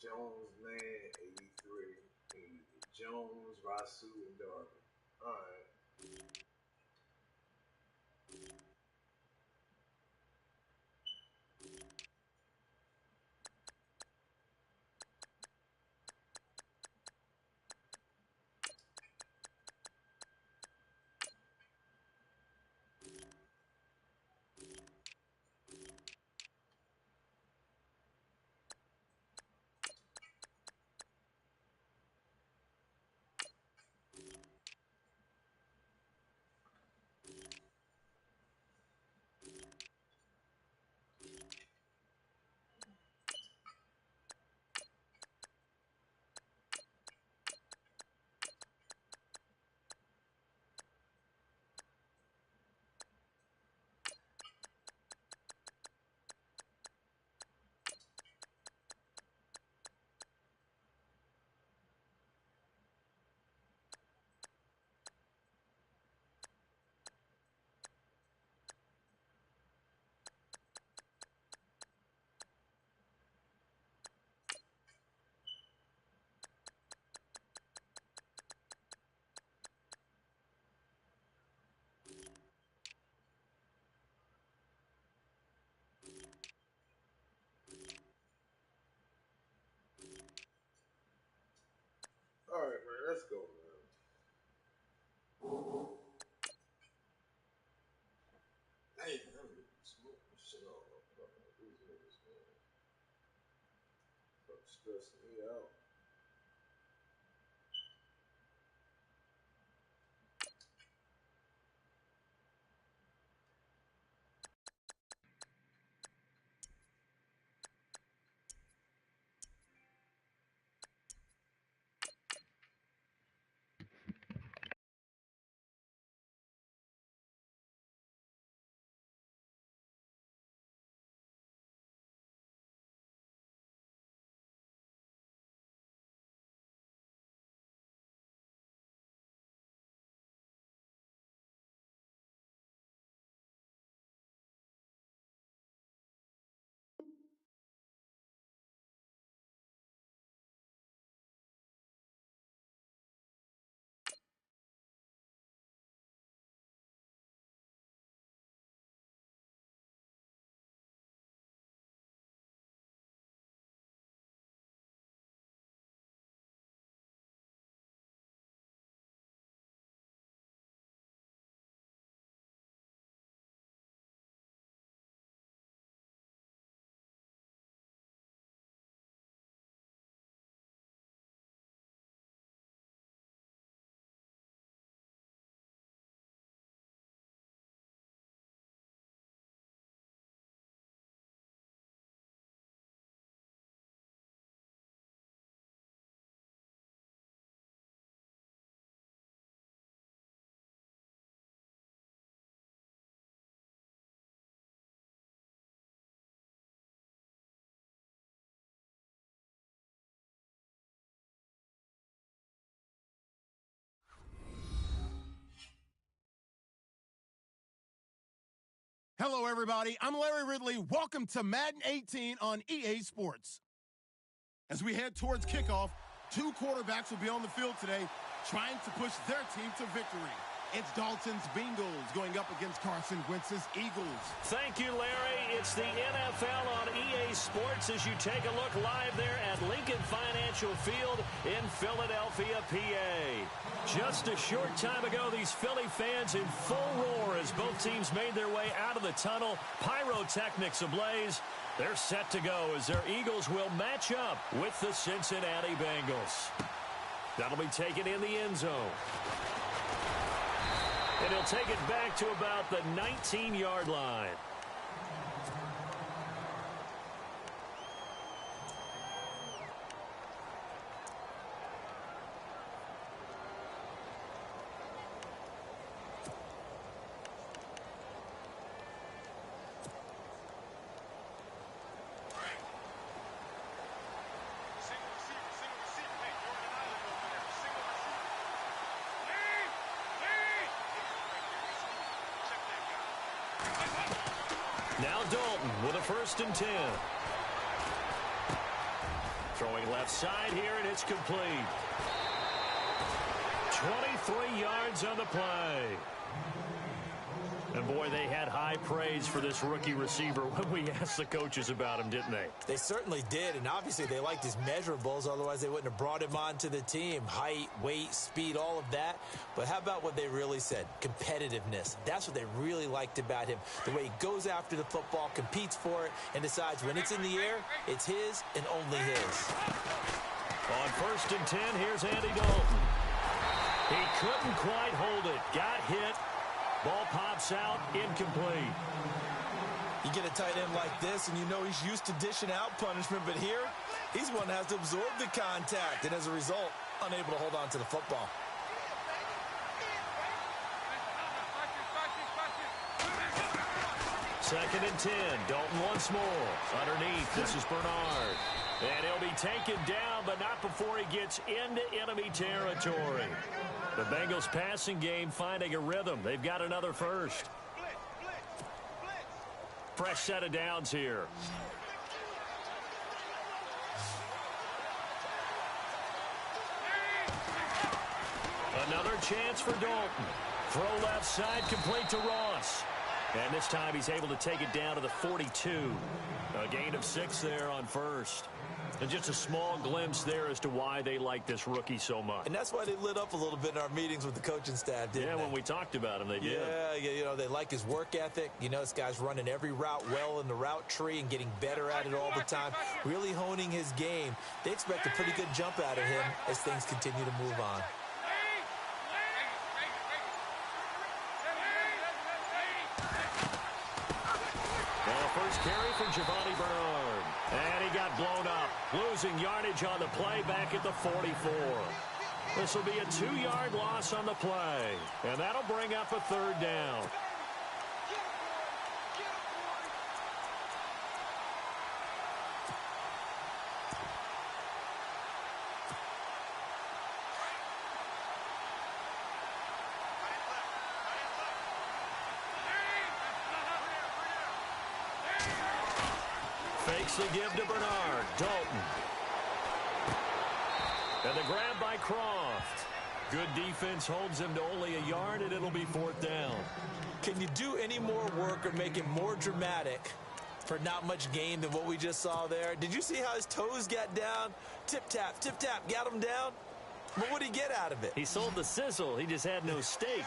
Jones, man, 83. 80. Jones, Rasu, and Darvin. All right. Stressing me out. Hello, everybody. I'm Larry Ridley. Welcome to Madden 18 on EA Sports. As we head towards kickoff, two quarterbacks will be on the field today trying to push their team to victory. It's Dalton's Bengals going up against Carson Wentz's Eagles. Thank you, Larry. It's the NFL on EA Sports as you take a look live there at Lincoln Financial Field in Philadelphia, PA. Just a short time ago, these Philly fans in full roar as both teams made their way out of the tunnel. Pyrotechnics ablaze. They're set to go as their Eagles will match up with the Cincinnati Bengals. That'll be taken in the end zone. And he'll take it back to about the 19-yard line. Now Dalton with a 1st and 10. Throwing left side here, and it's complete. 23 yards on the play. And, boy, they had high praise for this rookie receiver when we asked the coaches about him, didn't they? They certainly did, and obviously they liked his measurables. Otherwise, they wouldn't have brought him onto the team. Height, weight, speed, all of that. But how about what they really said? Competitiveness. That's what they really liked about him. The way he goes after the football, competes for it, and decides when it's in the air, it's his and only his. On 1st and 10, here's Andy Dalton. He couldn't quite hold it. Got hit. Ball pops out, incomplete. You get a tight end like this, and you know he's used to dishing out punishment, but here, he's one that has to absorb the contact, and as a result, unable to hold on to the football. Second and 10. Dalton once more. Underneath, this is Bernard. And he'll be taken down, but not before he gets into enemy territory. The Bengals passing game finding a rhythm. They've got another first. Fresh set of downs here. Another chance for Dalton. Throw left side complete to Ross. And this time he's able to take it down to the 42. A gain of 6 there on first. And just a small glimpse there as to why they like this rookie so much. And that's why they lit up a little bit in our meetings with the coaching staff, didn't they? Yeah, when we talked about him, they did. Yeah, you know, they like his work ethic. You know, this guy's running every route well in the route tree and getting better at it all the time, really honing his game. They expect a pretty good jump out of him as things continue to move on. First carry for Giovanni Bernard. And he got blown up. Losing yardage on the play back at the 44. This will be a 2-yard loss on the play. And that'll bring up a 3rd down. Fakes the give to Bernard. Dalton. And the grab by Croft. Good defense holds him to only a yard, and it'll be 4th down. Can you do any more work or make it more dramatic for not much gain than what we just saw there? Did you see how his toes got down? Tip-tap, got him down. But what did he get out of it? He sold the sizzle. He just had no steak.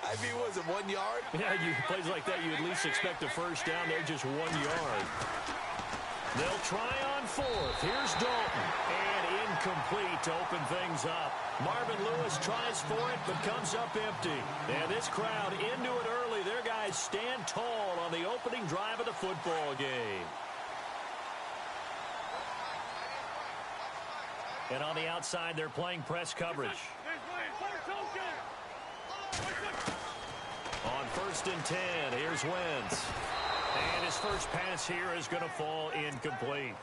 I mean, was it 1 yard? Yeah, plays like that, you at least expect a first down. They're just 1 yard. They'll try on 4th. Here's Dalton. And incomplete to open things up. Marvin Lewis tries for it, but comes up empty. And this crowd into it early. Their guys stand tall on the opening drive of the football game. And on the outside, they're playing press coverage. On 1st and 10, here's Wentz. And his first pass here is going to fall incomplete.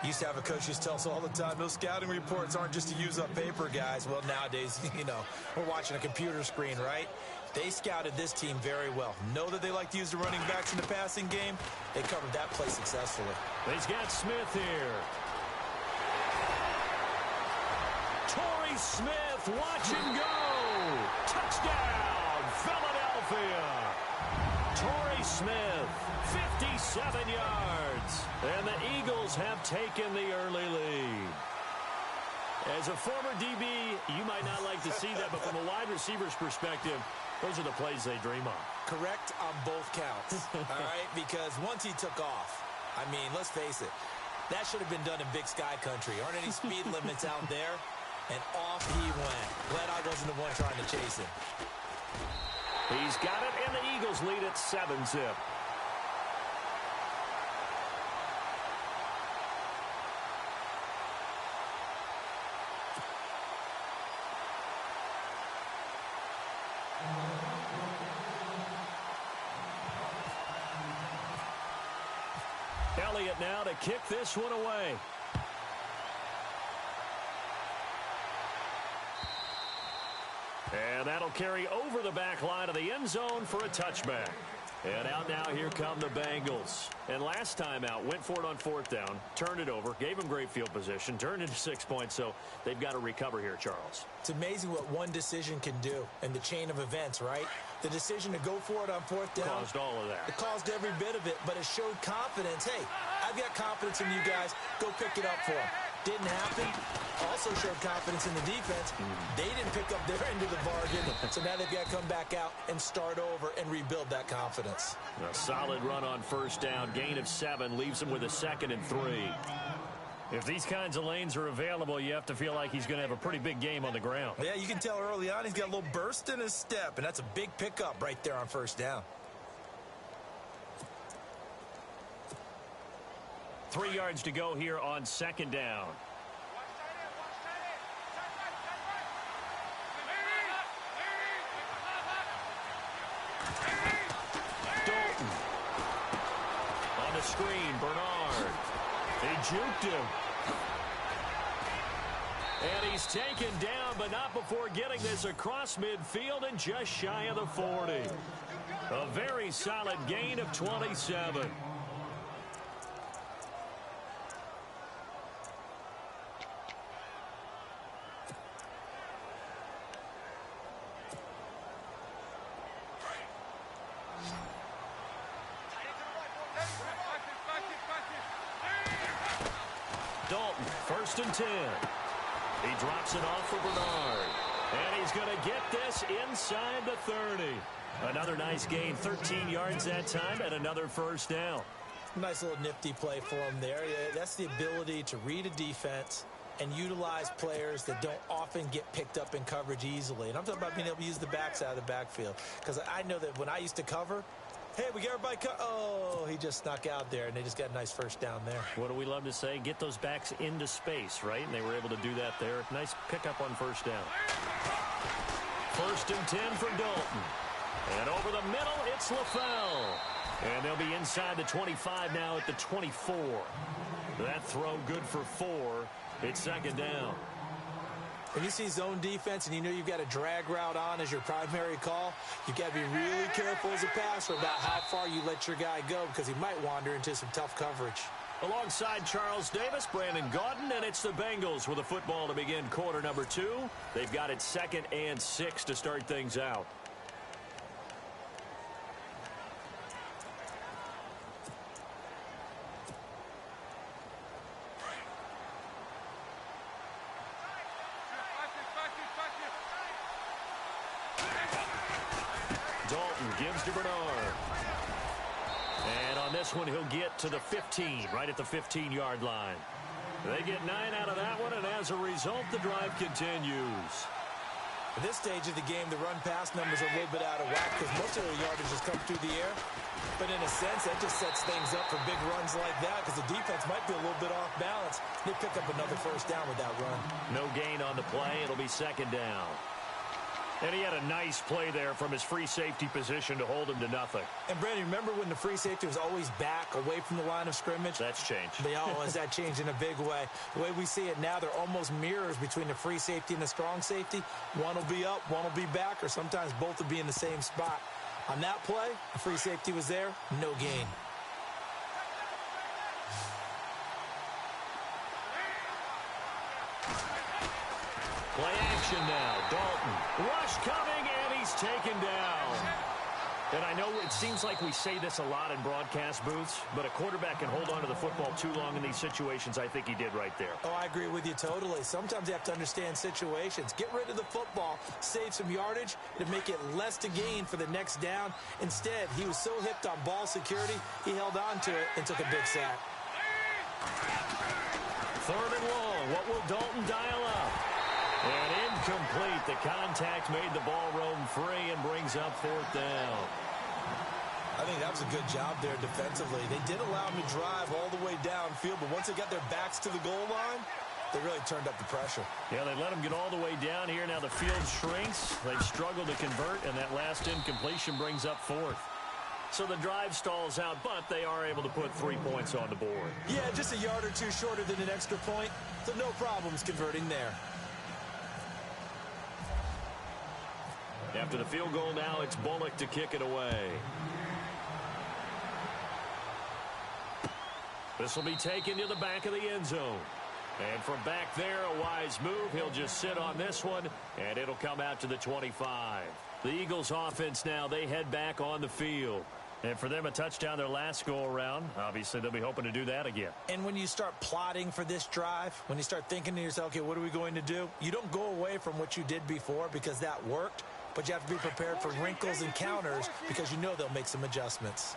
Used to have a coach just tell us all the time, those scouting reports aren't just to use up paper, guys. Well, nowadays, you know, we're watching a computer screen, right? They scouted this team very well. Know that they like to use the running backs in the passing game. They covered that play successfully. He's got Smith here. Torrey Smith, watch and go. Touchdown, Philadelphia. Torrey Smith, 57 yards. And the Eagles have taken the early lead. As a former DB, you might not like to see that, but from a wide receiver's perspective, those are the plays they dream of. Correct on both counts, all right? Because once he took off, I mean, let's face it, that should have been done in Big Sky country. Aren't any speed limits out there? And off he went. Glad I wasn't the one trying to chase him. He's got it, and the Eagles lead at 7-zip. Elliott now to kick this one away. And that'll carry over the back line of the end zone for a touchback. And out now, here come the Bengals. And last time out, went for it on 4th down, turned it over, gave them great field position, turned into 6 points, so they've got to recover here, Charles. It's amazing what one decision can do in the chain of events, right? The decision to go for it on 4th down. Caused all of that. It caused every bit of it, but it showed confidence. Hey, I've got confidence in you guys. Go pick it up for them. Didn't happen. Also showed confidence in the defense. They didn't pick up their end of the bargain, so now they've got to come back out and start over and rebuild that confidence. A solid run on 1st down. Gain of 7 leaves him with a 2nd and 3. If these kinds of lanes are available, you have to feel like he's going to have a pretty big game on the ground. Yeah, you can tell early on he's got a little burst in his step, and that's a big pickup right there on 1st down. 3 yards to go here on 2nd down. Dalton. On the screen, Bernard. They juked him. And he's taken down, but not before getting this across midfield and just shy of the 40. A very solid gain of 27. first and 10. He drops it off for Bernard. And he's going to get this inside the 30. Another nice gain, 13 yards that time, and another first down. Nice little nifty play for him there. Yeah, that's the ability to read a defense and utilize players that don't often get picked up in coverage easily. And I'm talking about being able to use the backside of the backfield. Because I know that when I used to cover, hey, we got everybody oh, he just snuck out there, and they just got a nice first down there. What do we love to say? Get those backs into space, right? And they were able to do that there. Nice pickup on first down. First and 10 for Dalton. And over the middle, it's LaFell. And they'll be inside the 25 now at the 24. That throw good for 4. It's second down. When you see zone defense and you know you've got a drag route on as your primary call, you've got to be really careful as a passer about how far you let your guy go because he might wander into some tough coverage. Alongside Charles Davis, Brandon Gaudin, and it's the Bengals with a football to begin quarter number 2. They've got it 2nd and 6 to start things out. Dalton gives to Bernard. And on this one, he'll get to the 15, right at the 15-yard line. They get 9 out of that one, and as a result, the drive continues. At this stage of the game, the run-pass numbers are a little bit out of whack because most of their yardage has come through the air. But in a sense, that just sets things up for big runs like that because the defense might be a little bit off balance. They pick up another first down with that run. No gain on the play. It'll be second down. And he had a nice play there from his free safety position to hold him to nothing. And, Brandon, remember when the free safety was always back away from the line of scrimmage? That's changed. That changed in a big way. The way we see it now, they're almost mirrors between the free safety and the strong safety. One will be up, one will be back, or sometimes both will be in the same spot. On that play, the free safety was there, no gain. Play action now. Dalton. Rush coming, and he's taken down. And I know it seems like we say this a lot in broadcast booths, but a quarterback can hold on to the football too long in these situations. I think he did right there. Oh, I agree with you totally. Sometimes you have to understand situations. Get rid of the football, save some yardage, to make it less to gain for the next down. Instead, he was so hipped on ball security, he held on to it and took a big sack. 3rd and long. What will Dalton dial up? And incomplete. The contact made the ball roam free and brings up 4th down. I think that was a good job there defensively. They did allow him to drive all the way downfield, but once they got their backs to the goal line, they really turned up the pressure. Yeah, they let him get all the way down here. Now the field shrinks. They've struggled to convert, and that last incompletion brings up 4th. So the drive stalls out, but they are able to put 3 points on the board. Yeah, just a yard or two shorter than an extra point, so no problems converting there. After the field goal now, it's Bullock to kick it away. This will be taken to the back of the end zone. And from back there, a wise move. He'll just sit on this one, and it'll come out to the 25. The Eagles offense now, they head back on the field. And for them, a touchdown their last go-around. Obviously, they'll be hoping to do that again. And when you start plotting for this drive, when you start thinking to yourself, okay, what are we going to do? You don't go away from what you did before because that worked, but you have to be prepared for wrinkles and counters because you know they'll make some adjustments.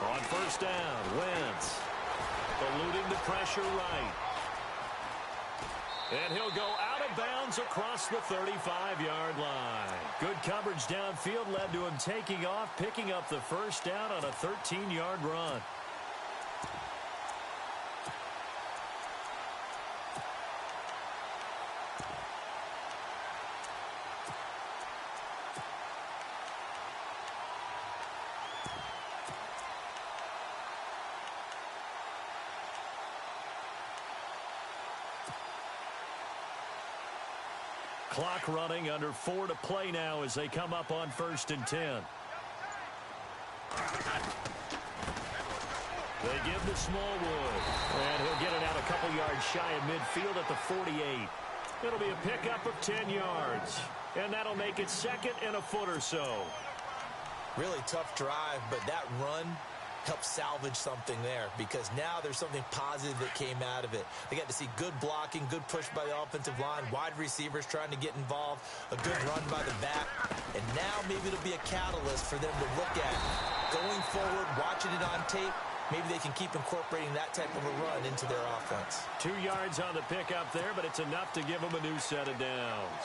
On first down, Wentz eluding the pressure right. And he'll go out of bounds across the 35-yard line. Good coverage downfield led to him taking off, picking up the first down on a 13-yard run. Clock running, under 4 to play now as they come up on 1st and 10. They give to Smallwood, and he'll get it out a couple yards shy of midfield at the 48. It'll be a pickup of 10 yards. And that'll make it 2nd and a foot or so. Really tough drive, but that run helped salvage something there because now there's something positive that came out of it. They got to see good blocking, good push by the offensive line, wide receivers trying to get involved, a good run by the back, and now maybe it'll be a catalyst for them to look at going forward, watching it on tape. Maybe they can keep incorporating that type of a run into their offense. 2 yards on the pickup there, but it's enough to give them a new set of downs.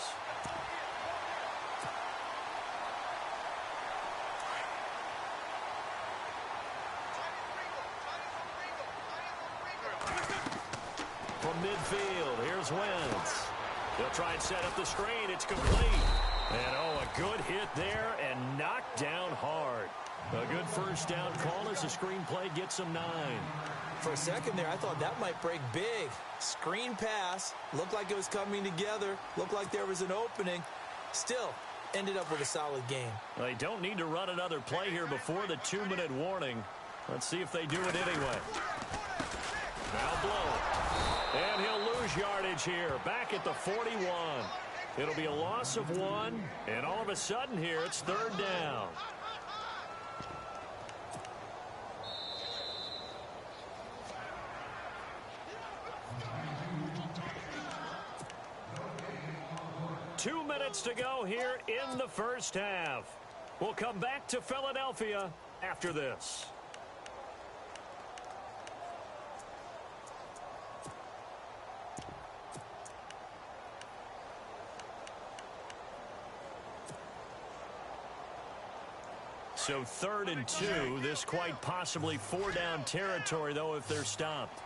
From midfield, here's Wentz. They'll try and set up the screen. It's complete. And, a good hit there and knocked down hard. A good first down call as the screen play gets them 9. For a second there, I thought that might break big. Screen pass. Looked like it was coming together. Looked like there was an opening. Still, ended up with a solid game. They don't need to run another play here before the 2-minute warning. Let's see if they do it anyway. Now blow. And he'll lose yardage here. Back at the 41. It'll be a loss of 1. And all of a sudden here, it's 3rd down. Two minutes to go here in the first half. We'll come back to Philadelphia after this. So 3rd and 2. This quite possibly 4-down territory, though, if they're stopped.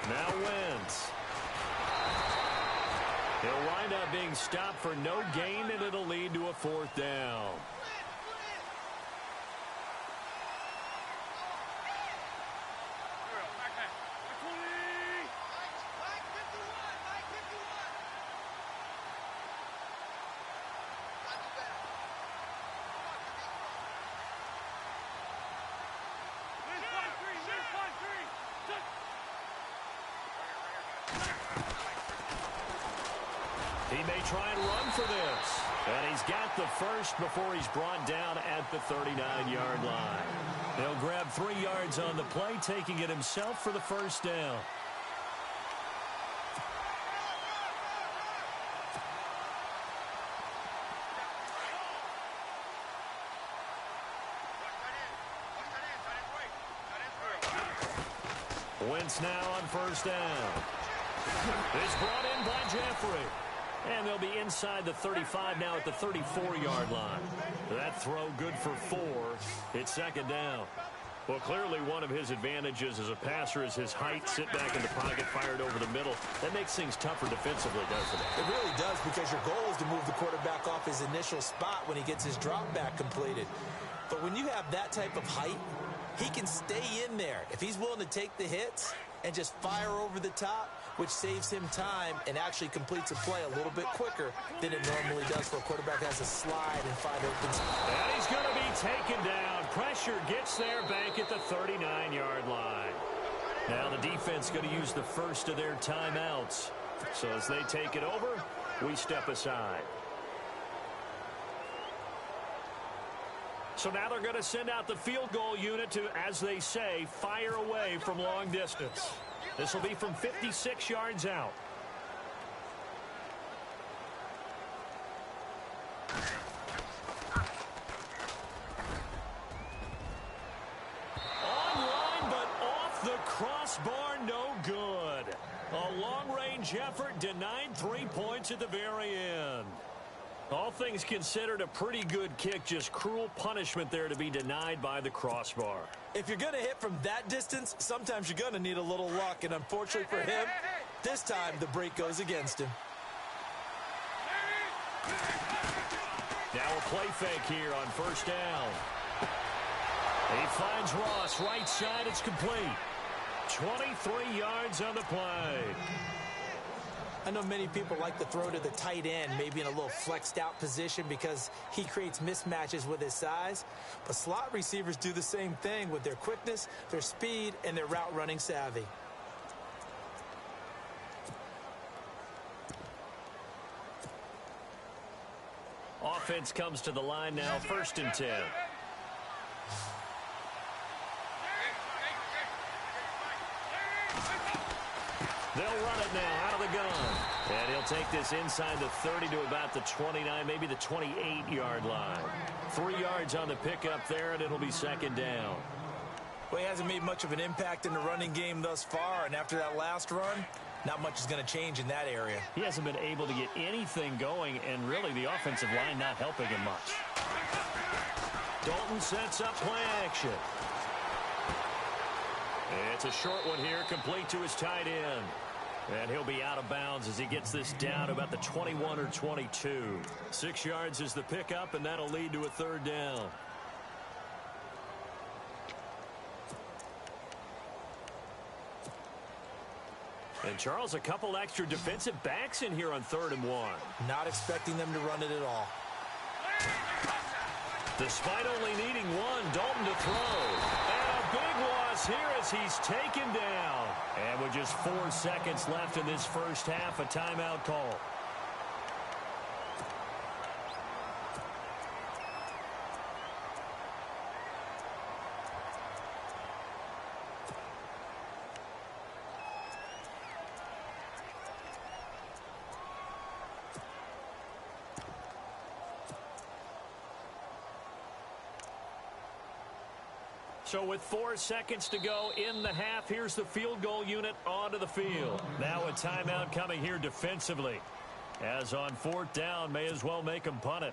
Now Wentz. He'll wind up being stopped for no gain, and it'll lead to a 4th down. He may try and run for this. And he's got the first before he's brought down at the 39-yard line. He'll grab 3 yards on the play, taking it himself for the first down. Wentz now on first down. It's brought in by Jeffrey. And they'll be inside the 35 now at the 34-yard line. That throw good for 4. It's 2nd down. Well, clearly one of his advantages as a passer is his height. Sit back in the pocket, fired over the middle. That makes things tougher defensively, doesn't it? It really does, because your goal is to move the quarterback off his initial spot when he gets his drop back completed. But when you have that type of height, he can stay in there. If he's willing to take the hits and just fire over the top, which saves him time and actually completes a play a little bit quicker than it normally does for a quarterback that has to slide and find open spots. And he's going to be taken down. Pressure gets there back at the 39-yard line. Now the defense going to use the first of their timeouts. So as they take it over, we step aside. So now they're going to send out the field goal unit to, as they say, fire away from long distance. This will be from 56 yards out. Online, but off the crossbar, no good. A long-range effort denied 3 points at the very end. All things considered, a pretty good kick, just cruel punishment there to be denied by the crossbar. If you're going to hit from that distance, sometimes you're going to need a little luck, and unfortunately for him, this time the break goes against him. Now a play fake here on first down. He finds Ross right side. It's complete. 23 yards on the play. I know many people like to throw to the tight end, maybe in a little flexed out position because he creates mismatches with his size. But slot receivers do the same thing with their quickness, their speed, and their route running savvy. Offense comes to the line now, 1st and 10. They'll run it now out of the gun. And he'll take this inside the 30 to about the 29, maybe the 28-yard line. 3 yards on the pickup there, and it'll be 2nd down. Well, he hasn't made much of an impact in the running game thus far, and after that last run, not much is going to change in that area. He hasn't been able to get anything going, and really the offensive line not helping him much. Dalton sets up play action. It's a short one here, complete to his tight end. And he'll be out of bounds as he gets this down about the 21 or 22. 6 yards is the pickup, and that'll lead to a 3rd down. And Charles, a couple extra defensive backs in here on 3rd and 1. Not expecting them to run it at all. Despite only needing one, Dalton to throw. And a big loss here as he's taken down. And with just 4 seconds left in this first half, a timeout call. So with 4 seconds to go in the half, here's the field goal unit onto the field. Now a timeout coming here defensively. As on 4th down, may as well make him punt it.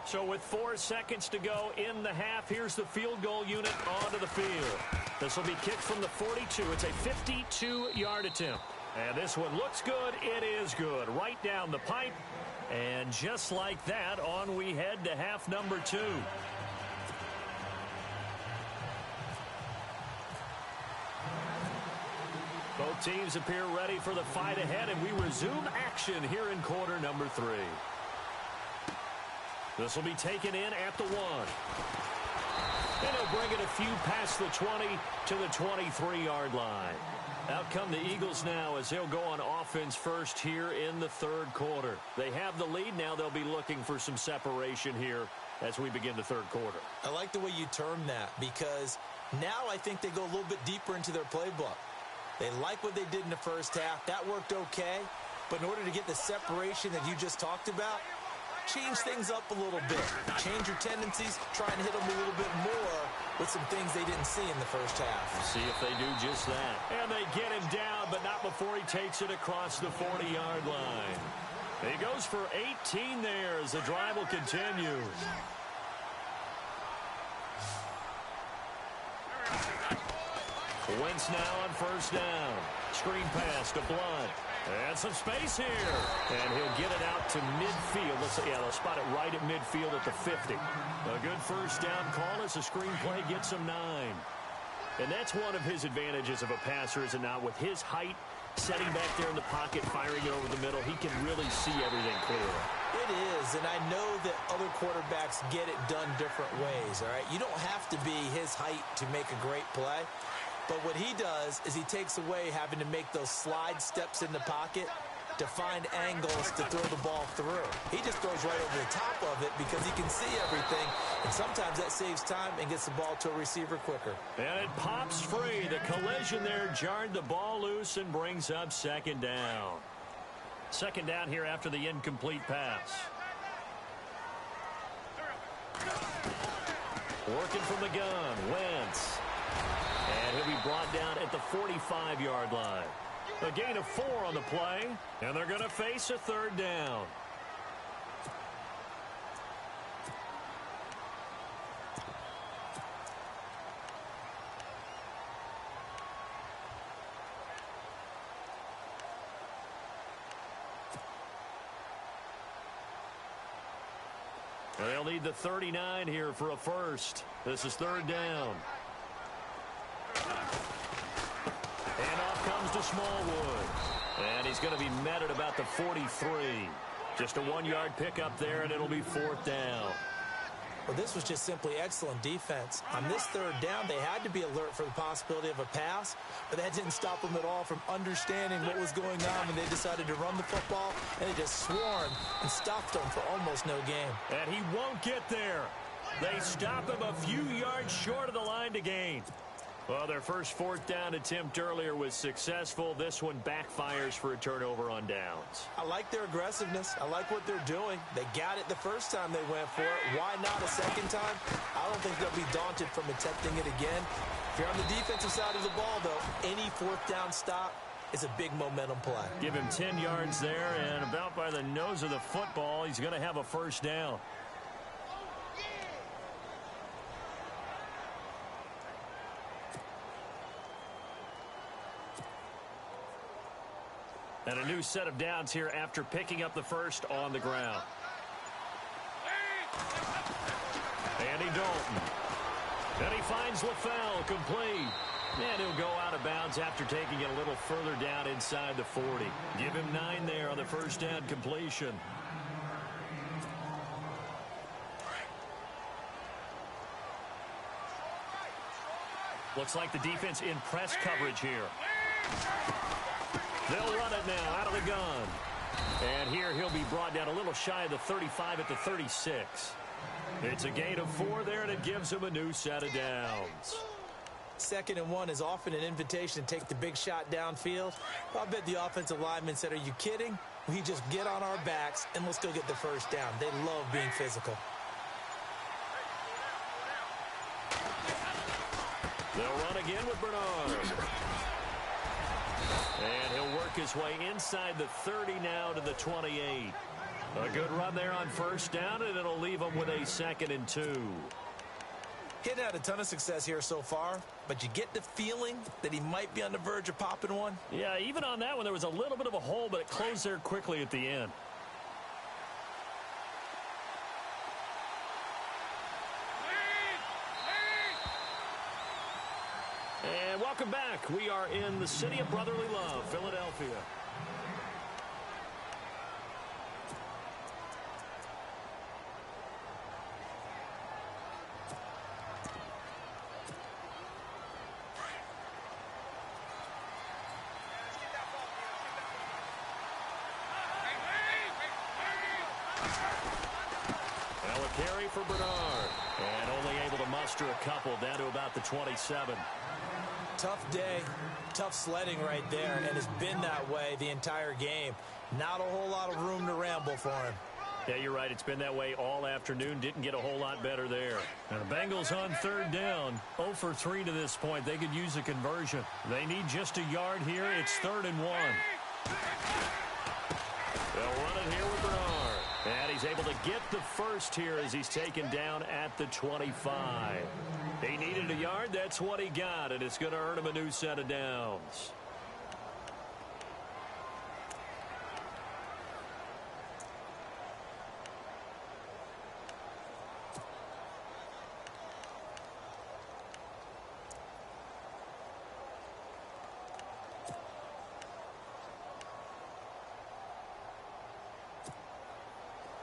So with 4 seconds to go in the half, here's the field goal unit onto the field. This will be kicked from the 42. It's a 52-yard attempt. And this one looks good. It is good. Right down the pipe. And just like that, on we head to half number 2. Both teams appear ready for the fight ahead, and we resume action here in quarter number 3. This will be taken in at the 1. And he'll bring it a few past the 20 to the 23-yard line. Out come the Eagles now as they'll go on offense first here in the 3rd quarter. They have the lead now. They'll be looking for some separation here as we begin the 3rd quarter. I like the way you term that because now I think they go a little bit deeper into their playbook. They like what they did in the first half. That worked okay. But in order to get the separation that you just talked about, change things up a little bit. Change your tendencies. Try and hit them a little bit more with some things they didn't see in the first half. See if they do just that. And they get him down, but not before he takes it across the 40-yard line. He goes for 18 there as the drive will continue. Wentz now on 1st down. Screen pass to Blunt. And some space here. And he'll get it out to midfield. They'll spot it right at midfield at the 50. A good 1st down call as the screen play gets him 9. And that's one of his advantages of a passer, is it not? With his height, setting back there in the pocket, firing it over the middle, he can really see everything clearly. It is, and I know that other quarterbacks get it done different ways, all right? You don't have to be his height to make a great play. But what he does is he takes away having to make those slide steps in the pocket to find angles to throw the ball through. He just throws right over the top of it because he can see everything, and sometimes that saves time and gets the ball to a receiver quicker. And it pops free. The collision there jarred the ball loose and brings up 2nd down. 2nd down here after the incomplete pass. Working from the gun, Wentz. And he'll be brought down at the 45-yard line. A gain of 4 on the play, and they're going to face a 3rd down. They'll need the 39 here for a first. This is 3rd down. Smallwood. And he's going to be met at about the 43. Just a 1-yard pickup there, and it'll be 4th down. Well, this was just simply excellent defense. On this 3rd down, they had to be alert for the possibility of a pass, but that didn't stop them at all from understanding what was going on when they decided to run the football, and they just swarmed and stopped them for almost no gain. And he won't get there. They stop him a few yards short of the line to gain. Well, their first 4th down attempt earlier was successful. This one backfires for a turnover on downs. I like their aggressiveness. I like what they're doing. They got it the first time they went for it. Why not a second time? I don't think they'll be daunted from attempting it again. If you're on the defensive side of the ball, though, any 4th down stop is a big momentum play. Give him 10 yards there, and about by the nose of the football, he's going to have a 1st down. And a new set of downs here after picking up the first on the ground. Andy Dalton. And he finds LaFell complete. And he'll go out of bounds after taking it a little further down inside the 40. Give him 9 there on the 1st down completion. Looks like the defense in press coverage here. They'll run it now out of the gun. And here he'll be brought down a little shy of the 35 at the 36. It's a gain of 4 there, and it gives him a new set of downs. 2nd and 1 is often an invitation to take the big shot downfield. I bet the offensive lineman said, "Are you kidding? We just get on our backs and let's go get the 1st down." They love being physical. They'll run again with Bernard. And he'll work his way inside the 30 now to the 28. A good run there on 1st down, and it'll leave him with a 2nd and 2. He hadn't had a ton of success here so far, but you get the feeling that he might be on the verge of popping one. Yeah, even on that one, there was a little bit of a hole, but it closed there quickly at the end. And welcome back. We are in the city of brotherly love, Philadelphia. Now a carry for Bernard. And only able to muster a couple down to about the 27. Tough day, tough sledding right there, and it's been that way the entire game. Not a whole lot of room to ramble for him. Yeah, you're right. It's been that way all afternoon. Didn't get a whole lot better there. And the Bengals on 3rd down. 0 for 3 to this point. They could use a conversion. They need just a yard here. It's 3rd and 1. They'll run it here with Bernard. And he's able to get the first here as he's taken down at the 25. He needed a yard. That's what he got, and it's going to earn him a new set of downs.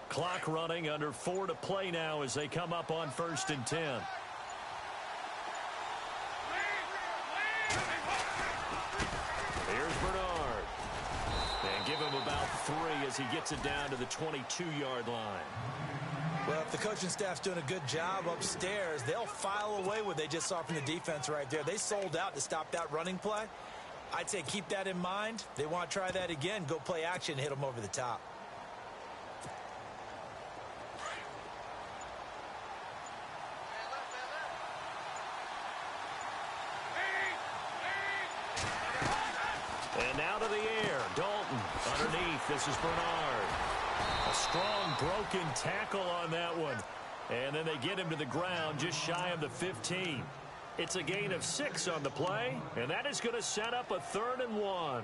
Clock running, under 4 to play now as they come up on 1st and 10. Here's Bernard. And give him about 3 as he gets it down to the 22-yard line. Well, if the coaching staff's doing a good job upstairs, they'll file away what they just saw from the defense right there. They sold out to stop that running play. I'd say keep that in mind. They want to try that again. Go play action, hit them over the top. And now to the air. Dalton underneath. This is Bernard. A strong broken tackle on that one. And then they get him to the ground just shy of the 15. It's a gain of 6 on the play, and that is going to set up a 3rd and 1.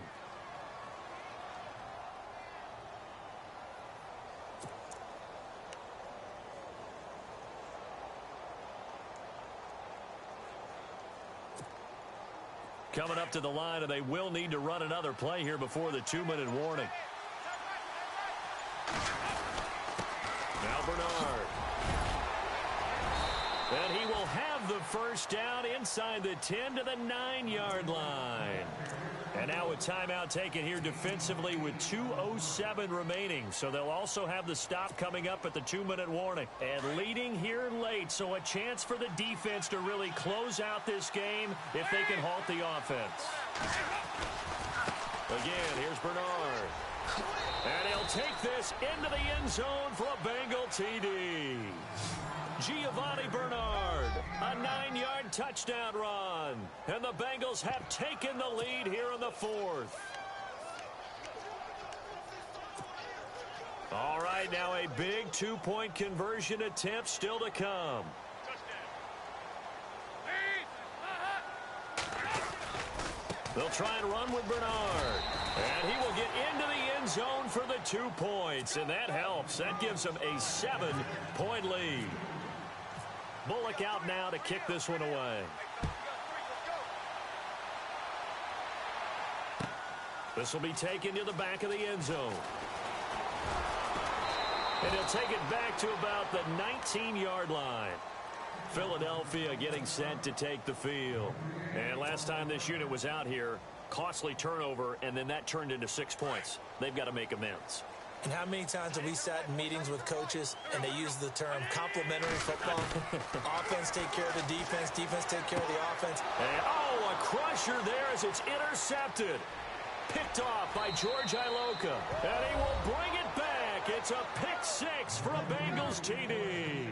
coming up to the line, and they will need to run another play here before the 2-minute warning. Now Bernard. And he will have the first down inside the 10 to the 9-yard line. And now a timeout taken here defensively with 2:07 remaining. So they'll also have the stop coming up at the 2-minute warning. And leading here late, so a chance for the defense to really close out this game if they can halt the offense. Again, here's Bernard. And he'll take this into the end zone for a Bengal TD. Giovanni Bernard, a 9-yard touchdown run. And the Bengals have taken the lead here in the 4th. All right, now a big 2-point conversion attempt still to come. They'll try and run with Bernard. And he will get into the end zone for the 2 points. And that helps. That gives them a 7-point lead. Bullock out now to kick this one away. This will be taken to the back of the end zone. And he'll take it back to about the 19-yard line. Philadelphia getting set to take the field. And last time this unit was out here, costly turnover, and then that turned into 6 points. They've got to make amends. And how many times have we sat in meetings with coaches and they use the term complementary football? Offense take care of the defense, defense take care of the offense. And, oh, a crusher there as it's intercepted. Picked off by George Iloka. And he will bring it back. It's a pick 6 for a Bengals TD.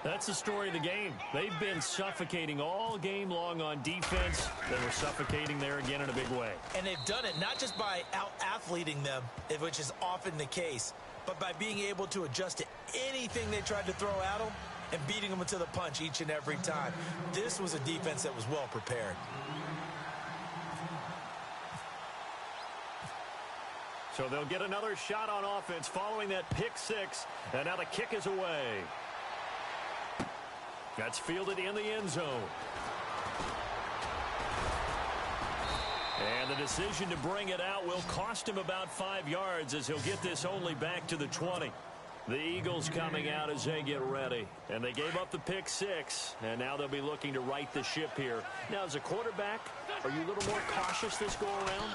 That's the story of the game. They've been suffocating all game long on defense. They were suffocating there again in a big way. And they've done it not just by out-athleting them, which is often the case, but by being able to adjust to anything they tried to throw at them and beating them to the punch each and every time. This was a defense that was well prepared. So they'll get another shot on offense following that pick 6. And now the kick is away. That's fielded in the end zone. And the decision to bring it out will cost him about 5 yards as he'll get this only back to the 20. The Eagles coming out as they get ready. And they gave up the pick 6. And now they'll be looking to right the ship here. Now, as a quarterback, are you a little more cautious this go around?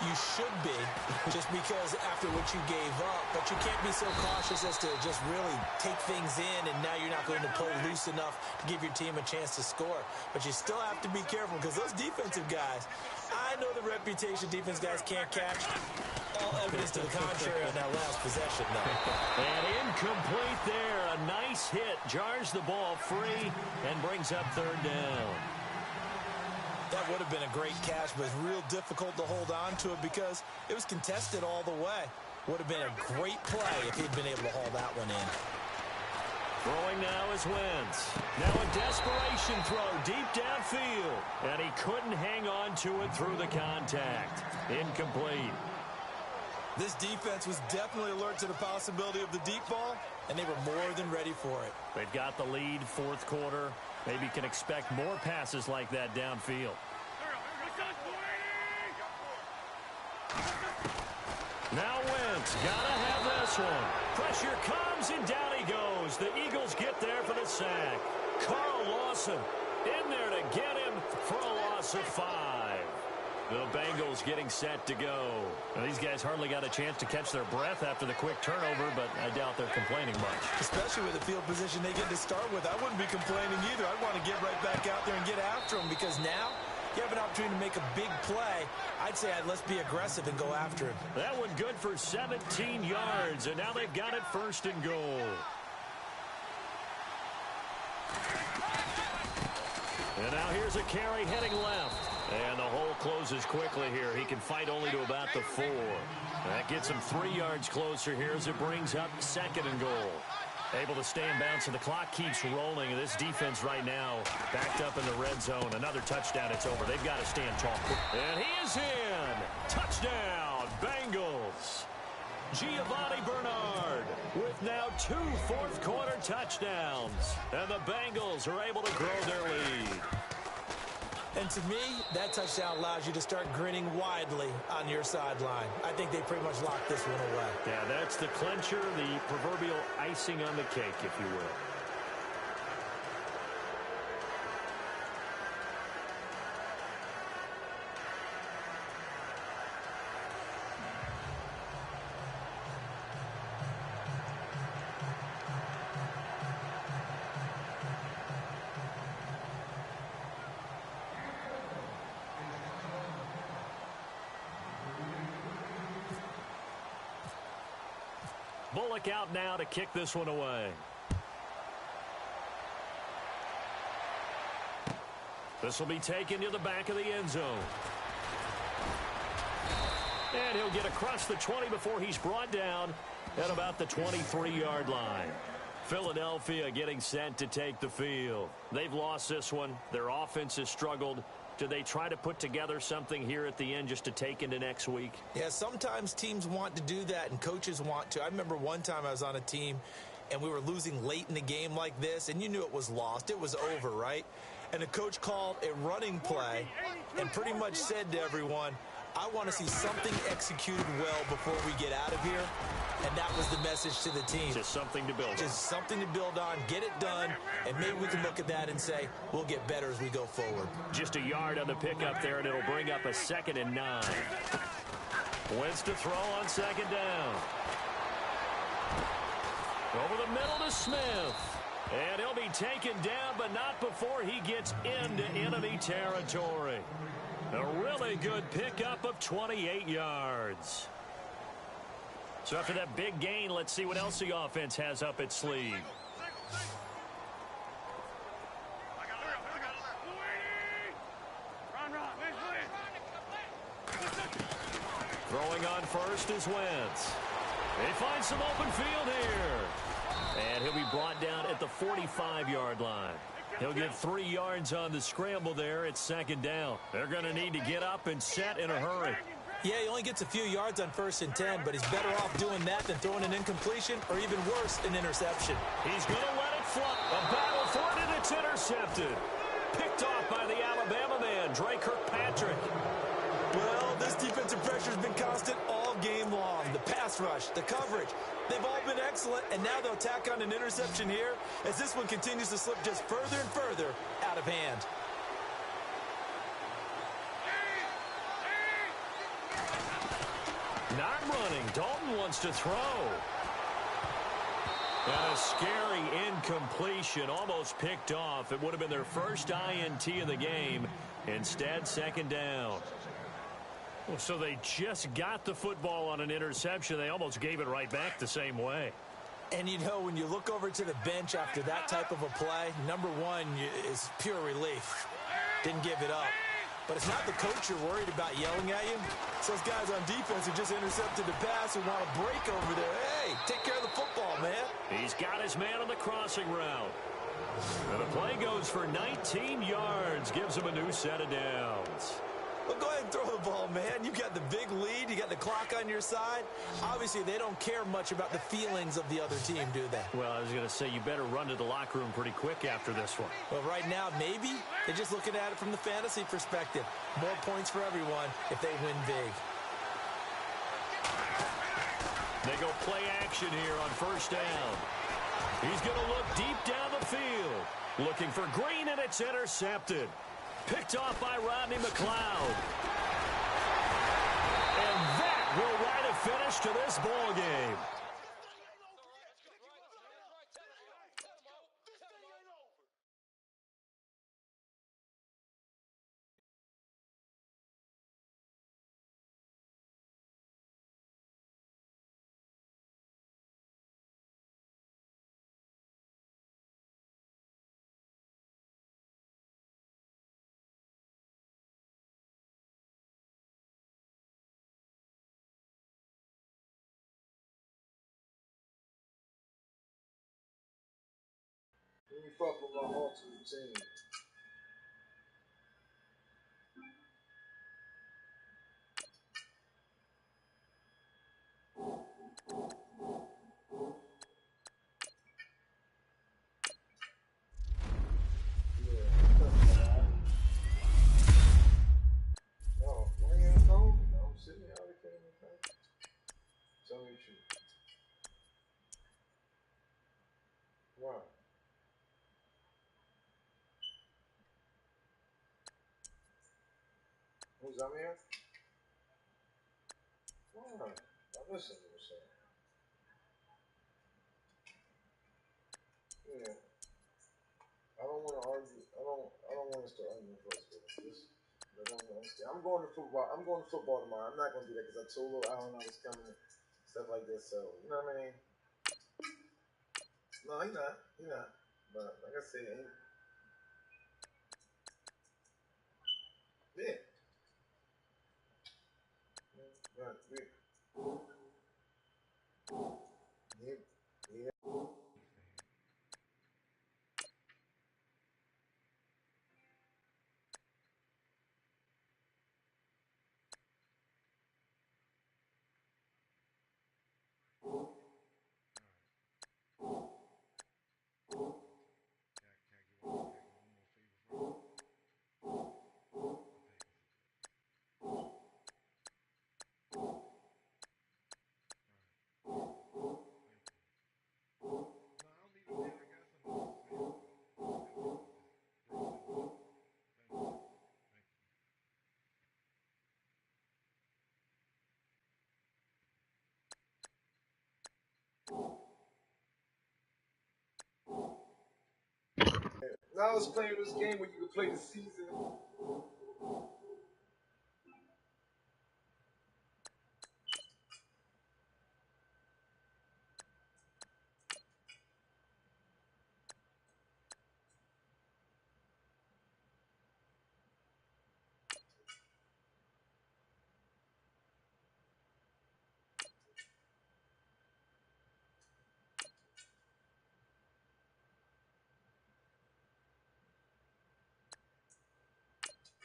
You should be, just because after what you gave up, but you can't be so cautious as to just really take things in, and now you're not going to play loose enough to give your team a chance to score. But you still have to be careful because those defensive guys, I know the reputation defense guys can't catch. All evidence to the contrary on that last possession, though. And incomplete there. A nice hit, jars the ball free, and brings up 3rd down. That would have been a great catch, but it's real difficult to hold on to it because it was contested all the way. Would have been a great play if he'd been able to haul that one in. Throwing now is Wentz. Now a desperation throw deep downfield. And he couldn't hang on to it through the contact. Incomplete. This defense was definitely alert to the possibility of the deep ball, and they were more than ready for it. They've got the lead 4th quarter. Maybe can expect more passes like that downfield. Now Wentz, gotta have this one. Pressure comes and down he goes. The Eagles get there for the sack. Carl Lawson in there to get him for a loss of 5. The Bengals getting set to go. Now, these guys hardly got a chance to catch their breath after the quick turnover, but I doubt they're complaining much. Especially with the field position they get to start with. I wouldn't be complaining either. I'd want to get right back out there and get after them because now you have an opportunity to make a big play. I'd say let's be aggressive and go after him. That one good for 17 yards, and now they've got it 1st and goal. And now here's a carry heading left. And the hole closes quickly here. He can fight only to about the 4. That gets him 3 yards closer here as it brings up 2nd and goal. Able to stay in bounds, and the clock keeps rolling. This defense right now backed up in the red zone. Another touchdown, it's over. They've got to stand tall. And he is in. Touchdown, Bengals. Giovanni Bernard with now 2 4th quarter touchdowns. And the Bengals are able to grow their lead. And to me, that touchdown allows you to start grinning widely on your sideline. I think they pretty much locked this one away. Yeah, that's the clincher, the proverbial icing on the cake, if you will. Bullock out now to kick this one away. This will be taken to the back of the end zone. And he'll get across the 20 before he's brought down at about the 23-yard line. Philadelphia getting set to take the field. They've lost this one. Their offense has struggled. Do they try to put together something here at the end just to take into next week? Yeah, sometimes teams want to do that and coaches want to. I remember one time I was on a team and we were losing late in the game like this, and you knew it was lost. It was over, right? And the coach called a running play and pretty much said to everyone, I want to see something executed well before we get out of here. And that was the message to the team. Just something to build on. Just something to build on, get it done, and maybe we can look at that and say, we'll get better as we go forward. Just a yard on the pickup there, and it'll bring up a 2nd and 9. Wentz to throw on 2nd down. Over the middle to Smith. And he'll be taken down, but not before he gets into enemy territory. A really good pickup of 28 yards. So after that big gain, let's see what else the offense has up its sleeve. Throwing on first is Wentz. They find some open field here. And he'll be brought down at the 45-yard line. He'll get 3 yards on the scramble there. It's 2nd down. They're going to need to get up and set in a hurry. Yeah, he only gets a few yards on 1st and 10, but he's better off doing that than throwing an incompletion or even worse, an interception. He's going to let it fly. A battle for it, and it's intercepted. Picked off by the Alabama man, Dre Kirkpatrick. Well, this defensive pressure has been constant all game long. The pass rush, the coverage, they've all been excellent, and now they'll tack on an interception here as this one continues to slip just further and further out of hand. Not running. Dalton wants to throw. And a scary incompletion, almost picked off. It would have been their first INT of the game. Instead, 2nd down. Well, so they just got the football on an interception. They almost gave it right back the same way. And, you know, when you look over to the bench after that type of a play, number one is pure relief. Didn't give it up. But it's not the coach you're worried about yelling at you. It's those guys on defense who just intercepted the pass who want to break over there. Hey, take care of the football, man. He's got his man on the crossing route. And the play goes for 19 yards. Gives him a new set of downs. Well, go ahead and throw the ball, man. You got the big lead. You got the clock on your side. Obviously, they don't care much about the feelings of the other team, do they? Well, I was going to say you better run to the locker room pretty quick after this one. Well, right now, maybe they're just looking at it from the fantasy perspective. More points for everyone if they win big. They go play action here on 1st down. He's going to look deep down the field. Looking for Green, and it's intercepted. Picked off by Rodney McLeod. And that will write a finish to this ball game. Let me fuck with my ultimate team. Who's on here? Oh, I'm listening to what you're saying. Yeah. I don't want to argue. I don't want to start arguing first. I'm going to football. I'm going to football tomorrow. I'm not going to do that because I told Lil Allen I was coming and stuff like this. So, you know what I mean? No, he's not. He's not. But like I said, yeah. But yeah. Now let's play this game where you can play the season.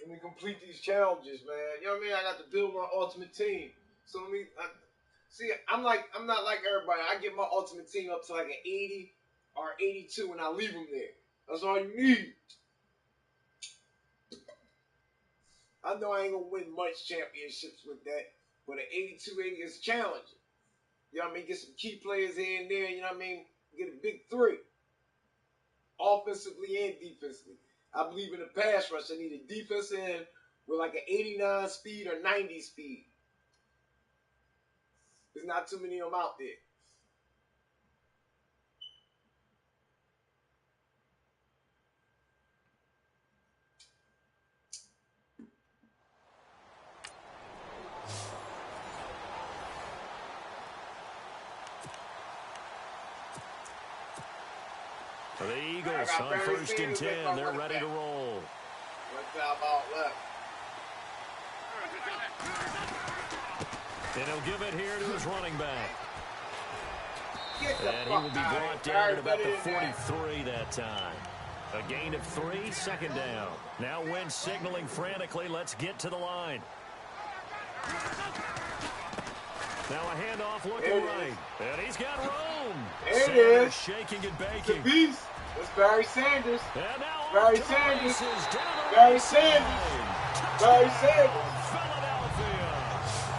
Let me complete these challenges, man. You know what I mean? I got to build my ultimate team. So I'm not like everybody. I get my ultimate team up to like an 80 or 82 and I leave them there. That's all you need. I know I ain't gonna win much championships with that, but an 82, 80 is challenging. You know what I mean? Get some key players here and there, you know what I mean? Get a big three. Offensively and defensively. I believe in the pass rush. I need a defense end with like an 89 speed or 90 speed. There's not too many of them out there. The Eagles on 1st and 10. They're ready to roll. One time out left. And he'll give it here to his running back. And he will be brought down at about the 43 that time. A gain of 3, 2nd down. Now Wentz signaling frantically, let's get to the line. Now a handoff looking right. And he's got room. There it is. Shaking and baking. It's a beast. It's Barry Sanders. And now Barry Sanders. Barry Sanders. Barry Sanders. Philadelphia.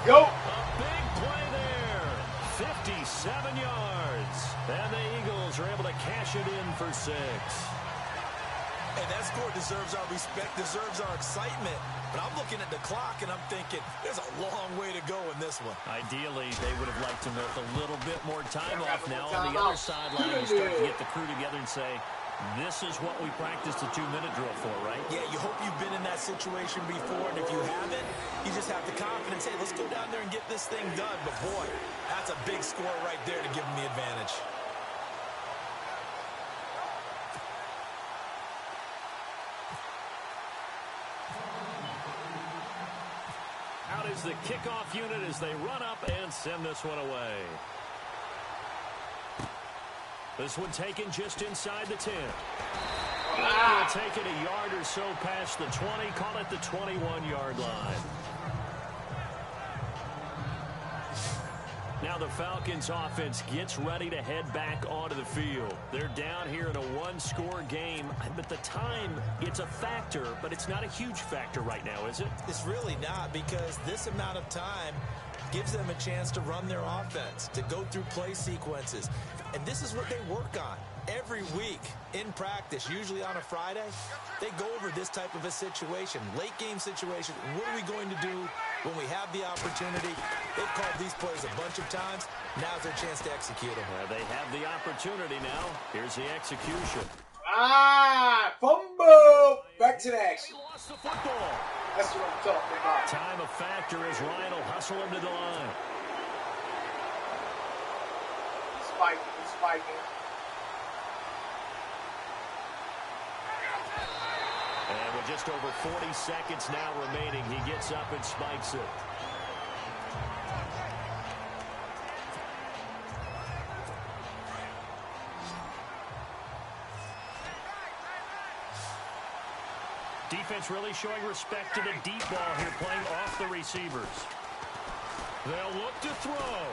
Go. A big play there. 57 yards. And the Eagles are able to cash it in for 6. Hey, that score deserves our respect, deserves our excitement. But I'm looking at the clock, and I'm thinking there's a long way to go in this one. Ideally, they would have liked to milk a little bit more time off now. On the other sideline, you start to get the crew together and say, this is what we practiced a 2-minute drill for, right? Yeah, you hope you've been in that situation before, and if you haven't, you just have the confidence, hey, let's go down there and get this thing done. But, boy, that's a big score right there to give them the advantage. Out is the kickoff unit as they run up and send this one away. This one taken just inside the 10. Wow. They'll take it a yard or so past the 20, call it the 21-yard line. Now the Falcons offense gets ready to head back onto the field. They're down here in a 1-score game, but the time, it's a factor, but it's not a huge factor right now, is it? It's really not, because this amount of time gives them a chance to run their offense, to go through play sequences. And this is what they work on. every week in practice, usually on a Friday, they go over this type of a situation, late game situation. What are we going to do when we have the opportunity? They've called these plays a bunch of times. Now's their chance to execute them. They have the opportunity now. Here's the execution. Fumble! Back to the action. He lost the football. That's what I'm talking about. Time a factor as Ryan will hustle him to the line. He's fighting. And with just over 40 seconds now remaining, he gets up and spikes it. Defense really showing respect to the deep ball here, playing off the receivers. They'll look to throw.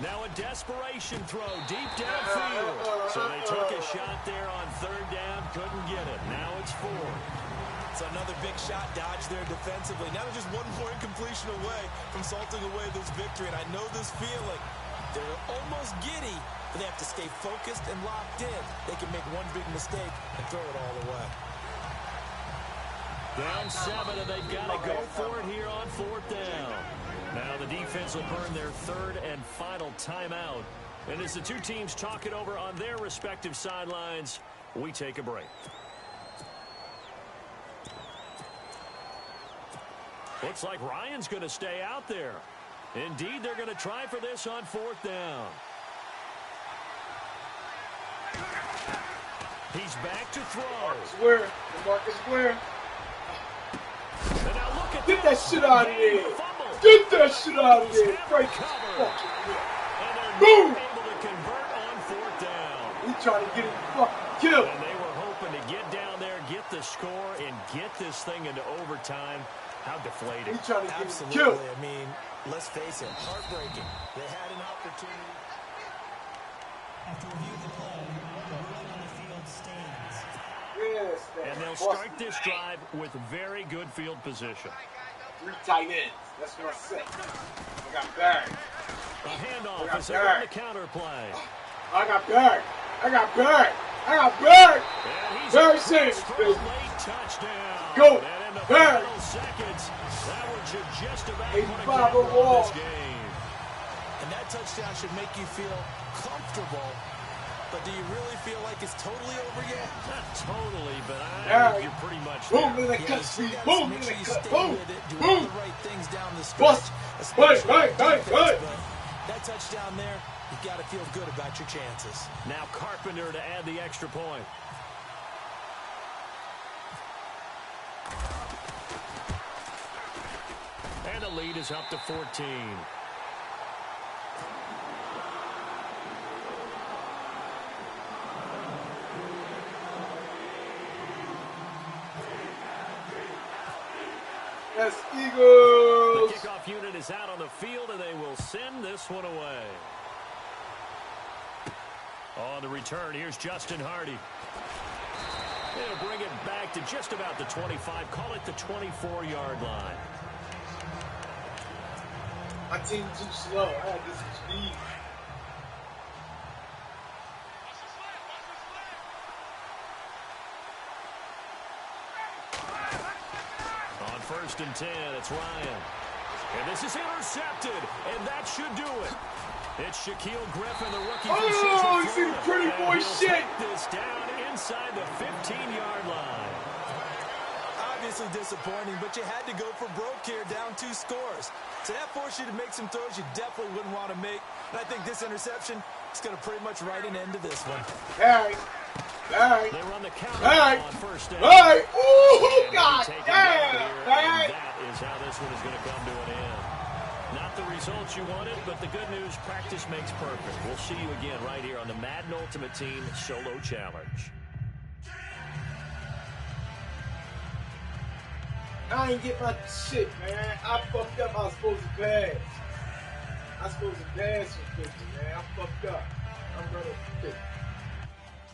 Now a desperation throw deep downfield. So they took a shot there on third down, couldn't get it. Now it's 4. It's another big shot dodge there defensively. Now they're just one more incompletion away from salting away this victory. And I know this feeling. They're almost giddy, but they have to stay focused and locked in. They can make one big mistake and throw it all away. Down 7, and they've got to go for it here on 4th down. Now the defense will burn their 3rd and final timeout. And as the two teams talk it over on their respective sidelines, we take a break. Looks like Ryan's going to stay out there. Indeed, they're going to try for this on 4th down. He's back to throw. Marcus Ware. And now look at Get that shit out of there. Fumble. Get that shit out of there. Break his fucking neck. And they're Boom. not able to convert on 4th down. He's trying to get him fucking killed. And they were hoping to get down there, get the score, and get this thing into overtime. How deflating. He's trying to get him Absolutely. killed. I mean, let's face it, heartbreaking. They had an opportunity. After review of the play, the ruling on the field stands. Yes, man. And they'll start this drive with very good field position. 3 tight ends. That's what I said. I got Barry. A handoff got as they run Barry. the counter play. I got Barry. I got Barry. I got Barry. And he's Barry Sanders, for a baby. late touchdown. Go. And in the Barry. final seconds, that one should just about Hey, put a Bob capper on Wall. this game. And that touchdown should make you feel comfortable. But do you really feel like it's totally over yet? Not totally, but Barry. you're pretty much Boom, there. in the cut you speed. gotta Boom, make in sure the you cut. stay Boom. with it, do all Boom. the right things down the Bust. stretch. Bang, especially bang, on bang, defense, bang. but that touchdown there, you got to feel good about your chances. Now Carpenter to add the extra point. And the lead is up to 14. Yes, The Eagles. kickoff unit is out on the field, and they will send this one away. On the return, here's Justin Hardy. They'll bring it back to just about the 25. Call it the 24-yard line. My team too slow. I had this speed. On 1st and 10, it's Ryan. And this is intercepted, and that should do it. It's Shaquille Griffin, the rookie from Central Oh, you see the Florida. pretty boy And he'll shit. take this down inside the 15-yard line. Obviously disappointing, but you had to go for broke here, down 2 scores. So that forced you to make some throws you definitely wouldn't want to make. And I think this interception is going to pretty much write an end to this one. Barry. Barry. They run the counter Hey! on 1st down. Barry. Ooh, And God he'll be taken damn. down here, Barry. and that is how this one is going to come to an end. Not the results you wanted, but the good news, practice makes perfect. We'll see you again right here on the Madden Ultimate Team Solo Challenge. I ain't get my shit, man. I fucked up. I was supposed to pass. I was supposed to pass for 50, man. I fucked up. I'm running for 50.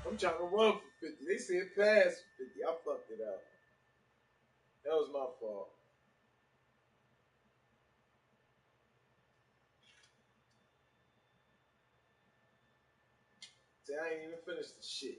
I'm trying to run for 50. They said pass for 50. I fucked it up. That was my fault. See, I ain't even finished the shit.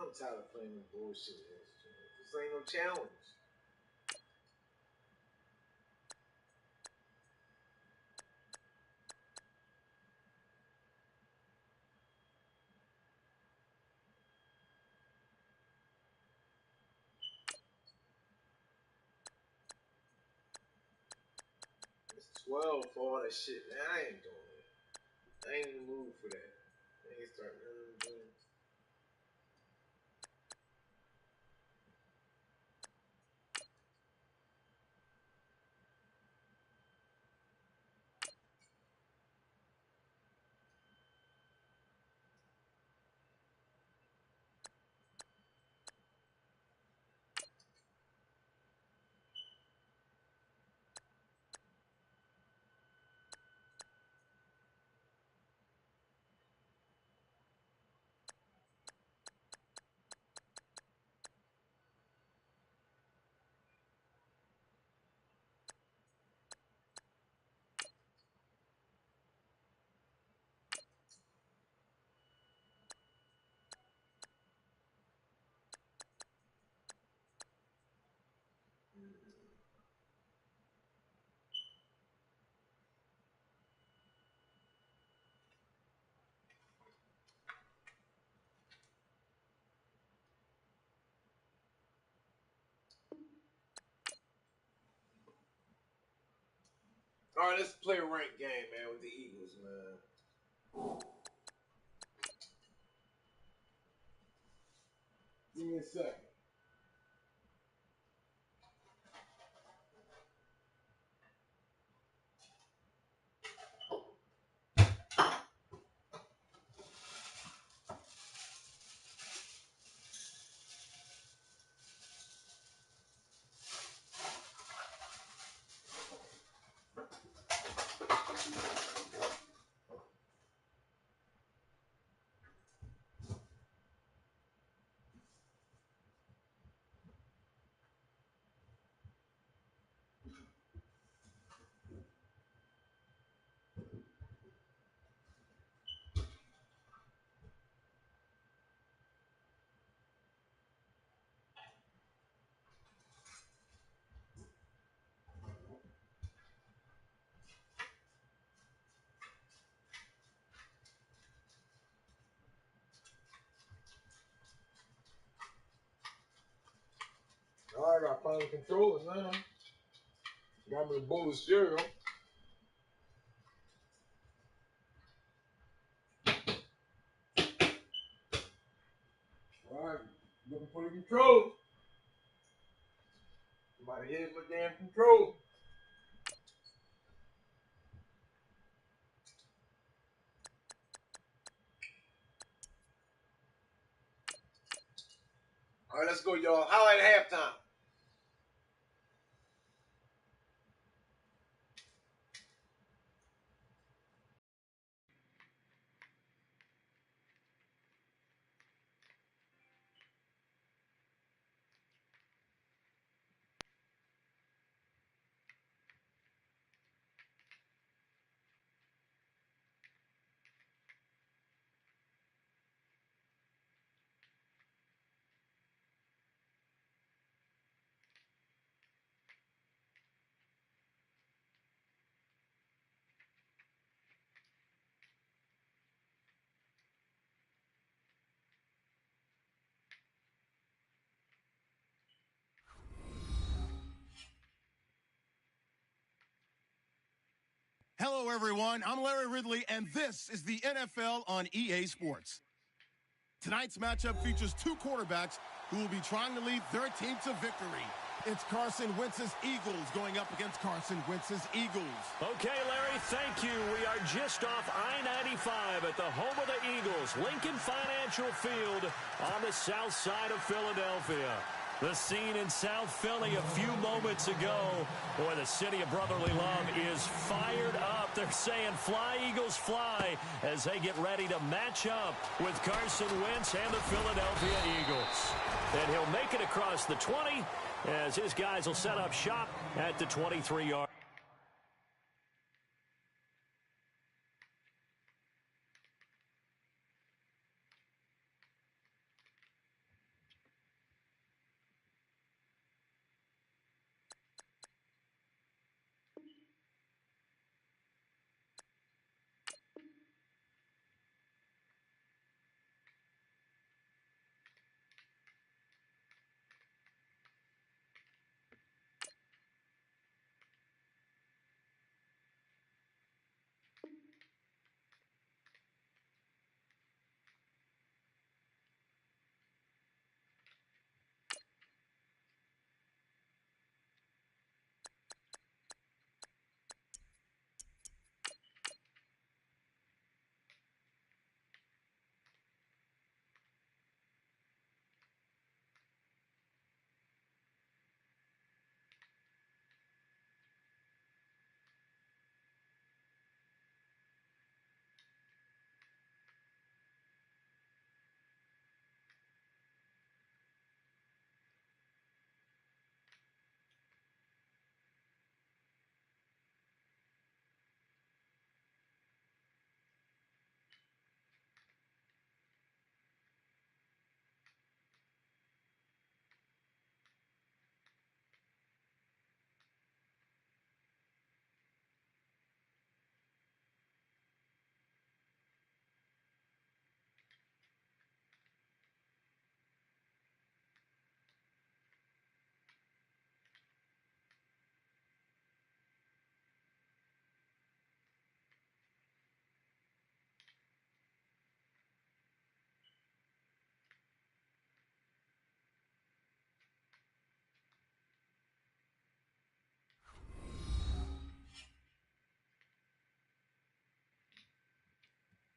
I'm tired of playing the bullshit. This ain't no challenge. It's 12 for all that shit. Man, I ain't doing it. I ain't in the mood for that. I ain't starting doing it. All right, let's play a ranked game, man, with the Eagles, man. Give me a second. All right, I found the controllers now. Got me a bowl of cereal. All right, looking for the controls. Somebody hit my damn control. All right, let's go, y'all. Highlight at halftime. Hello, everyone. I'm Larry Ridley, and this is the NFL on EA Sports. Tonight's matchup features two quarterbacks who will be trying to lead their team to victory. It's Carson Wentz's Eagles going up against Carson Wentz's Eagles. Okay, Larry, thank you. We are just off I-95 at the home of the Eagles, Lincoln Financial Field on the south side of Philadelphia. The scene in South Philly a few moments ago, where the city of brotherly love is fired up. They're saying, fly, Eagles, fly, as they get ready to match up with Carson Wentz and the Philadelphia Eagles. And he'll make it across the 20 as his guys will set up shop at the 23-yard.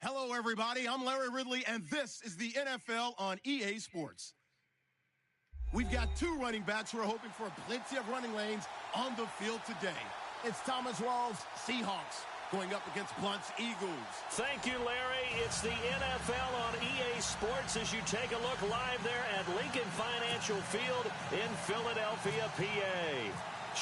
Hello, everybody. I'm Larry Ridley, and this is the NFL on EA Sports. We've got two running backs who are hoping for plenty of running lanes on the field today. It's Thomas Rawls' Seahawks going up against Blunt's Eagles. Thank you, Larry. It's the NFL on EA Sports as you take a look live there at Lincoln Financial Field in Philadelphia, PA.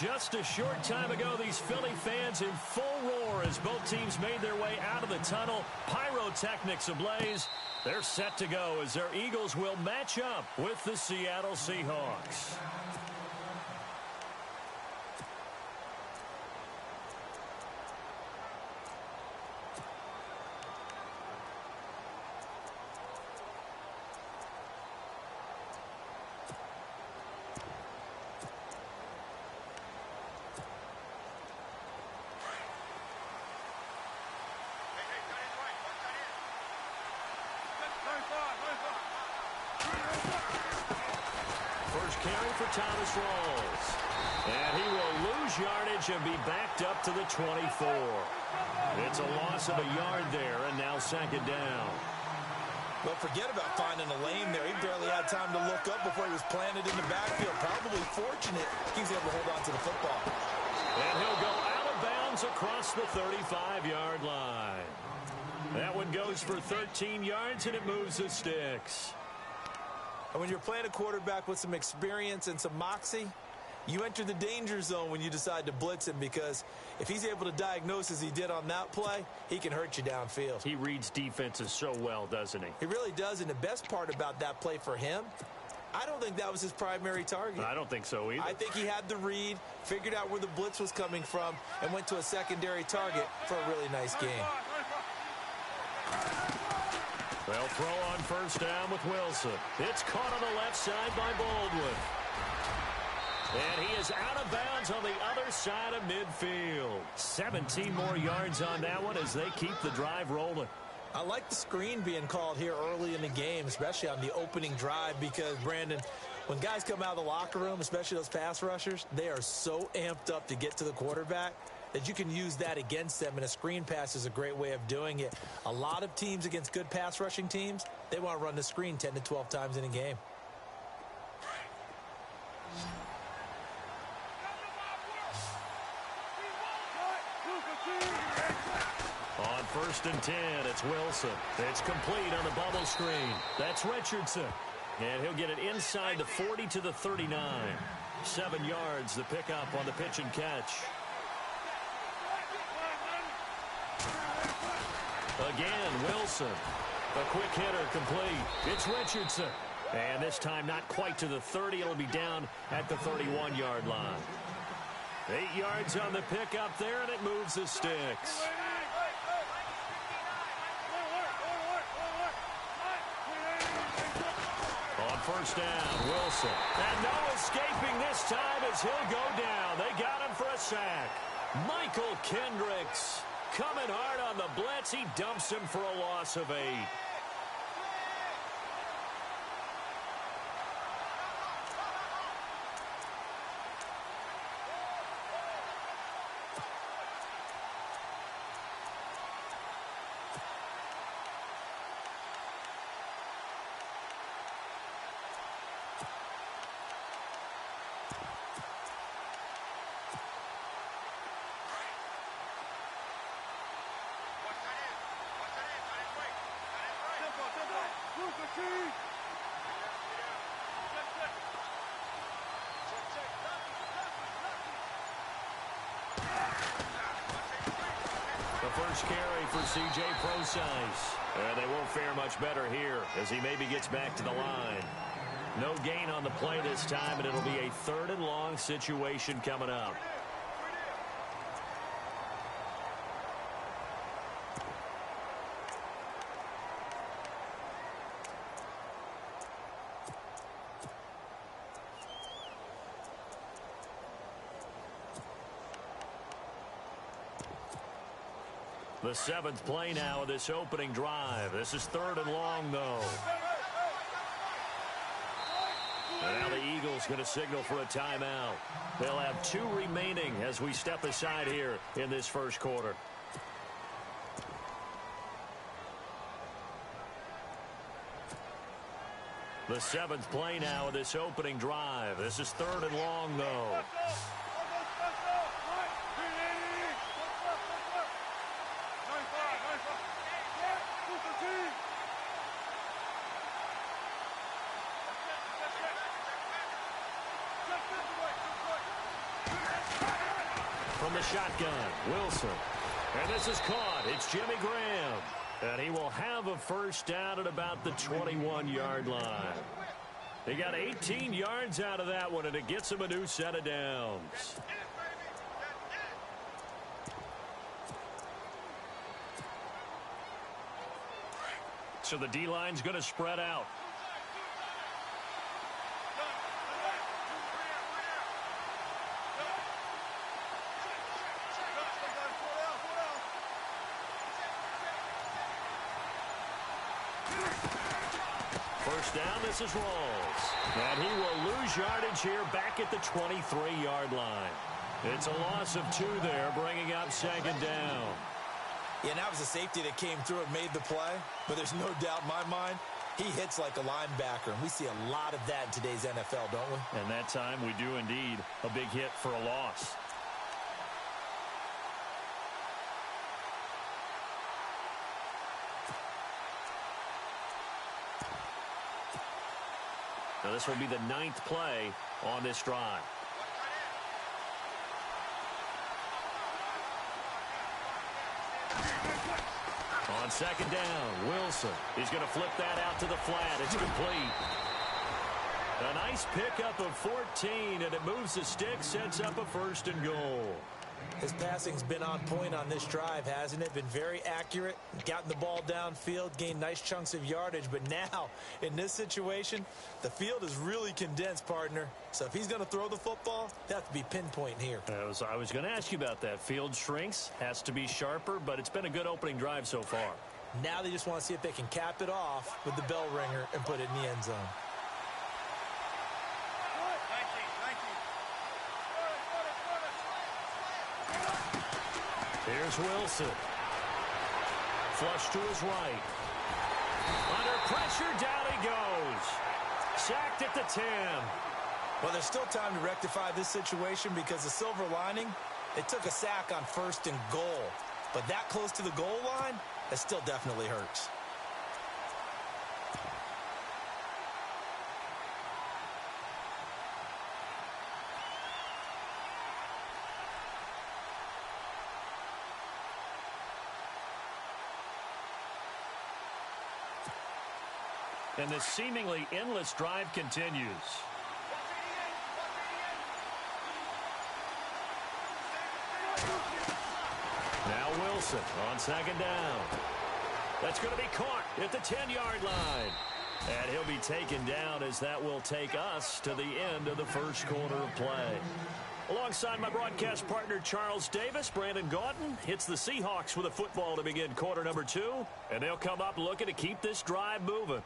Just a short time ago, these Philly fans in full roar as both teams made their way out of the tunnel. Pyrotechnics ablaze. They're set to go as their Eagles will match up with the Seattle Seahawks. For Thomas Rawls. And he will lose yardage and be backed up to the 24. It's a loss of a yard there, and now second down. Well, forget about finding a lane there. He barely had time to look up before he was planted in the backfield. Probably fortunate he was able to hold on to the football. And he'll go out of bounds across the 35-yard line. That one goes for 13 yards, and it moves the sticks. And when you're playing a quarterback with some experience and some moxie, you enter the danger zone when you decide to blitz him, because if he's able to diagnose as he did on that play, he can hurt you downfield. He reads defenses so well, doesn't he? He really does, and the best part about that play for him, I don't think that was his primary target. I don't think so either. I think he had the read, figured out where the blitz was coming from, and went to a secondary target for a really nice game. They'll throw on first down with Wilson. It's caught on the left side by Baldwin. And he is out of bounds on the other side of midfield. 17 more yards on that one as they keep the drive rolling. I like the screen being called here early in the game, especially on the opening drive, because, Brandon, When guys come out of the locker room, especially those pass rushers, they are so amped up to get to the quarterback that you can use that against them, and a screen pass is a great way of doing it. A lot of teams against good pass rushing teams, they want to run the screen 10 to 12 times in a game. On 1st and 10, it's Wilson. It's complete on the bubble screen. That's Richardson. And he'll get it inside the 40 to the 39. 7 yards, the pickup on the pitch and catch. Again, Wilson. A quick hitter complete. It's Richardson. And this time not quite to the 30. It'll be down at the 31-yard line. 8 yards on the pickup there, and it moves the sticks. On 1st down, Wilson. And no escaping this time as he'll go down. They got him for a sack. Michael Kendricks coming hard on the blitz. He dumps him for a loss of 8. The first carry for C.J. Procise. And they won't fare much better here as he maybe gets back to the line. No gain on the play this time, and it'll be a 3rd and long situation coming up. The 7th play now of this opening drive. This is 3rd and long, though. And now the Eagles going to signal for a timeout. They'll have 2 remaining as we step aside here in this first quarter. The 7th play now of this opening drive. This is 3rd and long, though. From the shotgun, Wilson. And this is caught. It's Jimmy Graham. And he will have a first down at about the 21-yard line. He got 18 yards out of that one, and it gets him a new set of downs. So the D-line's going to spread out. First down, this is Rawls. And he will lose yardage here back at the 23-yard line. It's a loss of 2 there, bringing up 2nd down. Yeah, that was a safety that came through and made the play. But there's no doubt in my mind, he hits like a linebacker. And we see a lot of that in today's NFL, don't we? And that time we do indeed a big hit for a loss. Now this will be the 9th play on this drive. On 2nd down, Wilson. He's going to flip that out to the flat. It's complete. A nice pickup of 14, and it moves the stick, sets up a 1st and goal. His passing's been on point on this drive, hasn't it? Been very accurate, gotten the ball downfield, gained nice chunks of yardage. But now, in this situation, the field is really condensed, partner. So if he's going to throw the football, they have to be pinpoint here. I was going to ask you about that. Field shrinks, has to be sharper, but it's been a good opening drive so far. Now they just want to see if they can cap it off with the bell ringer and put it in the end zone. Here's Wilson. Flush to his right. Under pressure, down he goes. Sacked at the 10. Well, there's still time to rectify this situation because the silver lining, it took a sack on 1st and goal. But that close to the goal line, that still definitely hurts. And this seemingly endless drive continues. Now Wilson on 2nd down. That's going to be caught at the 10-yard line. And he'll be taken down as that will take us to the end of the first quarter of play. Alongside my broadcast partner Charles Davis, Brandon Gaudin hits the Seahawks with a football to begin quarter number 2. And they'll come up looking to keep this drive moving.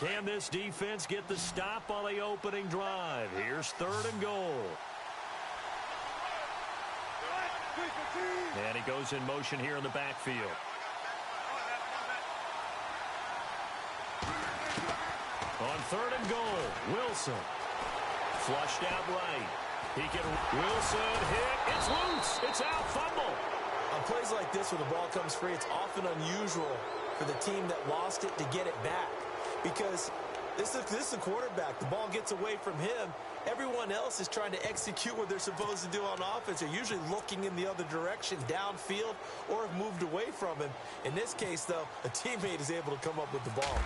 Can this defense get the stop on the opening drive? Here's 3rd and goal. And he goes in motion here in the backfield. On 3rd and goal, Wilson. Flushed out right. He can Wilson hit. It's loose. It's out. Fumble. On plays like this where the ball comes free, it's often unusual for the team that lost it to get it back. Because this is the quarterback. The ball gets away from him. Everyone else is trying to execute what they're supposed to do on offense. They're usually looking in the other direction, downfield, or have moved away from him. In this case, though, a teammate is able to come up with the ball.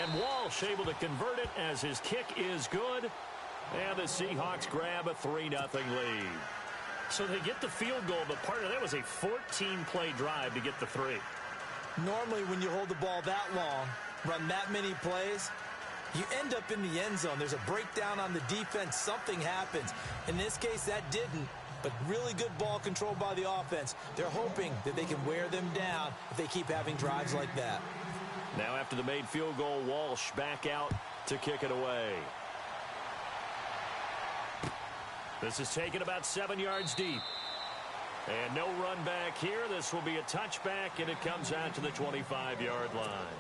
And Walsh able to convert it as his kick is good. And the Seahawks grab a 3-0 lead. So they get the field goal, but part of that was a 14-play drive to get the 3. Normally, when you hold the ball that long, run that many plays, you end up in the end zone. There's a breakdown on the defense. Something happens. In this case, that didn't. But really good ball control by the offense. They're hoping that they can wear them down if they keep having drives like that. Now after the made field goal, Walsh back out to kick it away. This is taken about 7 yards deep. And no run back here. This will be a touchback, and it comes out to the 25-yard line.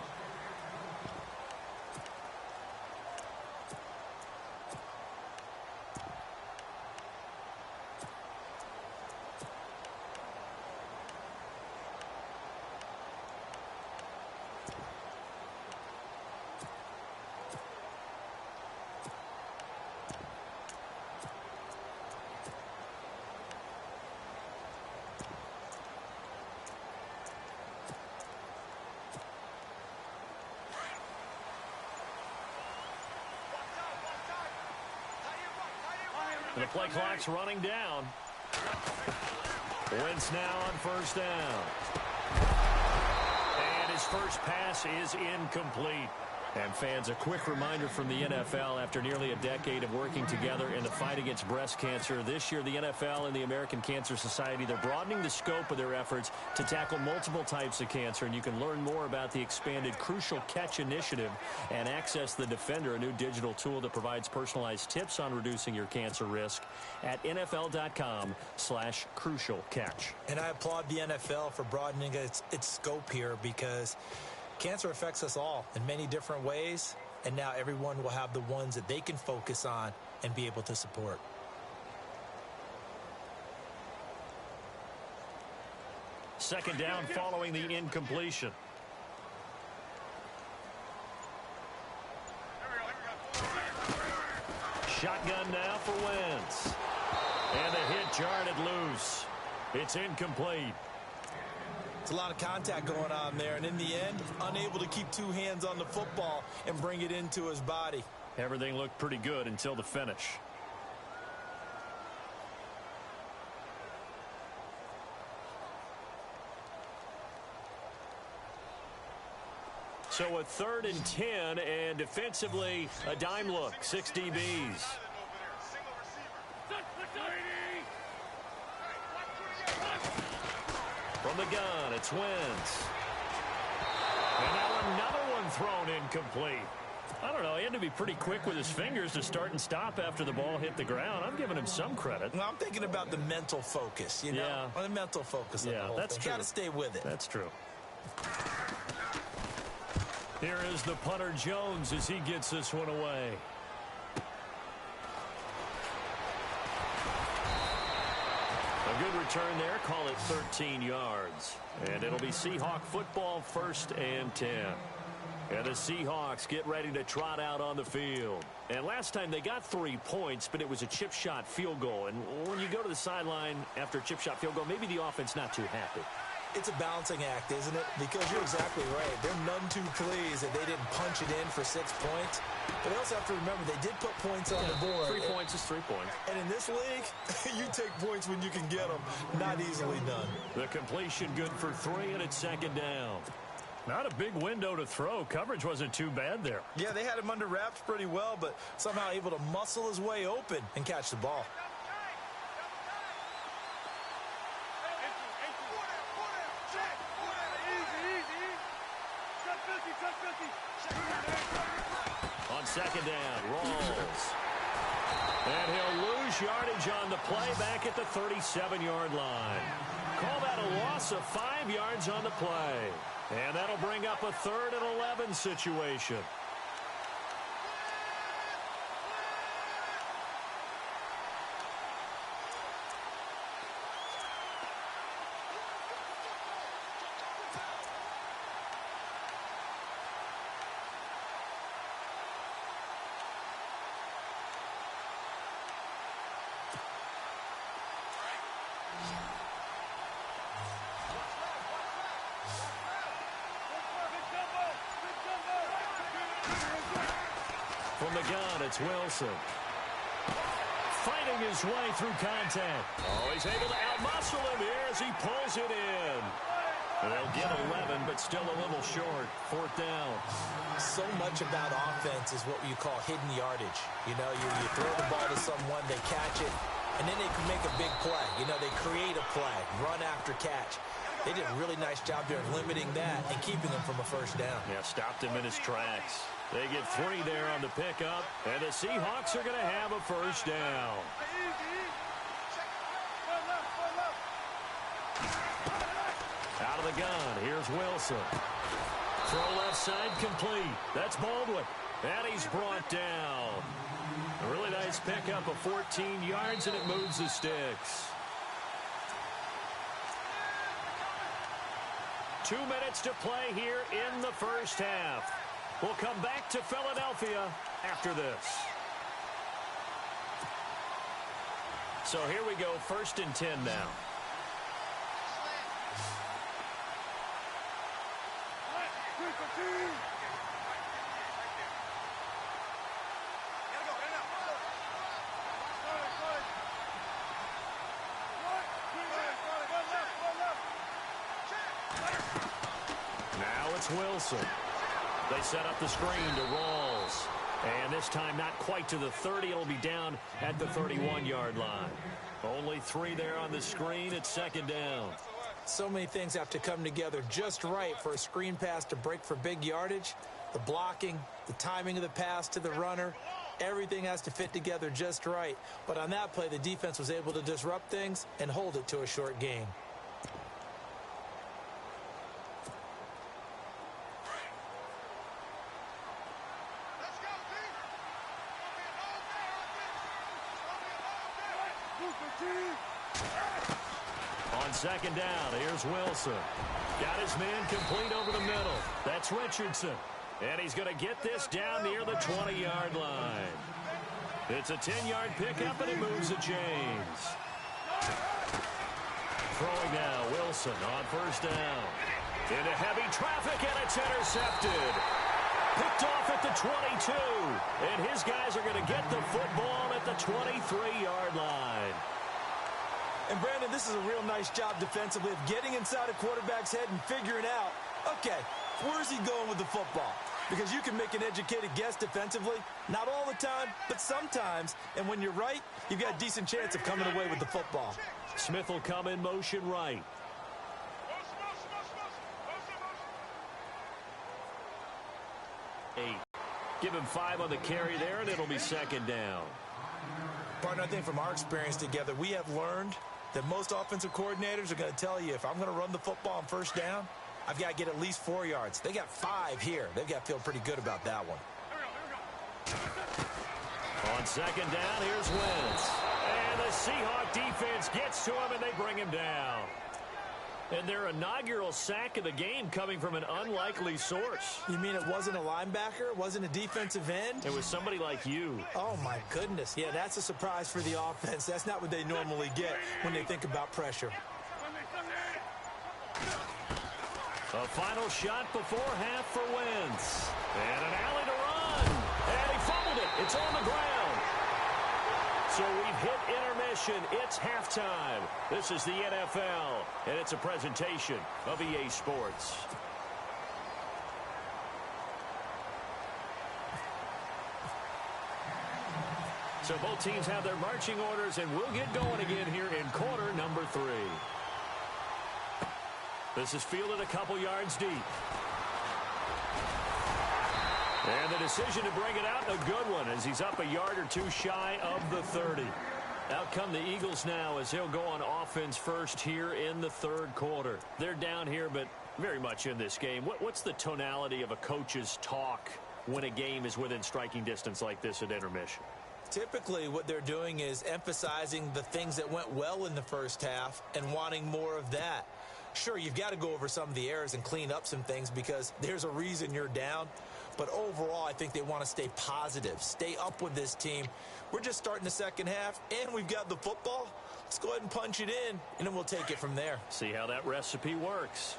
The play clock's running down. Wentz now on 1st down. And his first pass is incomplete. And fans, a quick reminder from the NFL, after nearly a decade of working together in the fight against breast cancer, this year the NFL and the American Cancer Society, they're broadening the scope of their efforts to tackle multiple types of cancer. And you can learn more about the expanded Crucial Catch initiative and access the Defender, a new digital tool that provides personalized tips on reducing your cancer risk at NFL.com/Crucial Catch. And I applaud the NFL for broadening its scope here, because cancer affects us all in many different ways, and now everyone will have the ones that they can focus on and be able to support. Second down following the incompletion. Shotgun now for Wentz. And the hit jarred it loose. It's incomplete. It's a lot of contact going on there, and in the end, unable to keep two hands on the football and bring it into his body. Everything looked pretty good until the finish. So a 3rd and 10, and defensively, a dime look, 6 DBs. From the gun, it's Wentz. And now another one thrown incomplete. I don't know, he had to be pretty quick with his fingers to start and stop after the ball hit the ground. I'm giving him some credit. Well, I'm thinking about the mental focus, you know? Yeah. The mental focus of the whole that's thing. true. Got to stay with it. That's true. Here is the punter Jones as he gets this one away. A good return there. Call it 13 yards. And it'll be Seahawk football, 1st and 10. And the Seahawks get ready to trot out on the field. And last time they got 3 points, but it was a chip shot field goal. And when you go to the sideline after a chip shot field goal, maybe the offense not too happy. It's a balancing act, isn't it? Because you're exactly right. They're none too pleased that they didn't punch it in for 6 points. But they also have to remember they did put points on the board. 3 points is 3 points. And in this league, you take points when you can get them. Not easily done. The completion good for 3, and it's 2nd down. Not a big window to throw. Coverage wasn't too bad there. Yeah, they had him under wraps pretty well, but somehow able to muscle his way open and catch the ball. On 2nd down, Rawls. And he'll lose yardage on the play back at the 37-yard line. Call that a loss of 5 yards on the play. And that'll bring up a 3rd and 11 situation. From the gun, it's Wilson. Fighting his way through contact. Oh, he's able to outmuscle him here as he pulls it in. They'll get 11, but still a little short. 4th down. So much about offense is what you call hidden yardage. You know, you throw the ball to someone, they catch it, and then they can make a big play. You know, they create a play, run after catch. They did a really nice job there of limiting that and keeping them from a 1st down. Yeah, stopped him in his tracks. They get 3 there on the pickup, and the Seahawks are going to have a 1st down. Out of the gun, here's Wilson. Throw left side complete. That's Baldwin. And he's brought down. A really nice pickup of 14 yards, and it moves the sticks. 2 minutes to play here in the 1st half. We'll come back to Philadelphia after this. So here we go, 1st and 10 now. Now it's Wilson. They set up the screen to Rawls. And this time not quite to the 30. It'll be down at the 31-yard line. Only 3 there on the screen. It's 2nd down. So many things have to come together just right for a screen pass to break for big yardage. The blocking, the timing of the pass to the runner, everything has to fit together just right. But on that play, the defense was able to disrupt things and hold it to a short gain. On 2nd down, here's Wilson. Got his man complete over the middle. That's Richardson. And he's going to get this down near the 20-yard line. It's a 10-yard pickup, and he moves the chains. Throwing now, Wilson on first down. Into heavy traffic, and it's intercepted. Picked off at the 22. And his guys are going to get the football at the 23-yard line. And, Brandon, this is a real nice job defensively of getting inside a quarterback's head and figuring out, okay, where's he going with the football? Because you can make an educated guess defensively. Not all the time, but sometimes. And when you're right, you've got a decent chance of coming away with the football. Smith will come in motion right. Give him 5 on the carry there, and it'll be second down. Partner, I think from our experience together, we have learned that most offensive coordinators are going to tell you, if I'm going to run the football on first down, I've got to get at least 4 yards. They got 5 here. They've got to feel pretty good about that one. On second down, here's Wentz. And the Seahawk defense gets to him, and they bring him down. And their inaugural sack of the game coming from an unlikely source. You mean it wasn't a linebacker? It wasn't a defensive end? It was somebody like you. Oh, my goodness. Yeah, that's a surprise for the offense. That's not what they normally get when they think about pressure. A final shot before half for Wentz. And an alley to run. And he fumbled it. It's on the ground. So we've hit intermission. It's halftime. This is the NFL, and it's a presentation of EA Sports. So both teams have their marching orders, and we'll get going again here in quarter number 3. This is fielded a couple yards deep. And the decision to bring it out, a good one, as he's up a yard or 2 shy of the 30. Out come the Eagles now as he'll go on offense first here in the third quarter. They're down here, but very much in this game. What's the tonality of a coach's talk when a game is within striking distance like this at intermission? Typically, what they're doing is emphasizing the things that went well in the first half and wanting more of that. Sure, you've got to go over some of the errors and clean up some things because there's a reason you're down. But overall, I think they want to stay positive, stay up with this team. We're just starting the second half, and we've got the football. Let's go ahead and punch it in, and then we'll take it from there. See how that recipe works.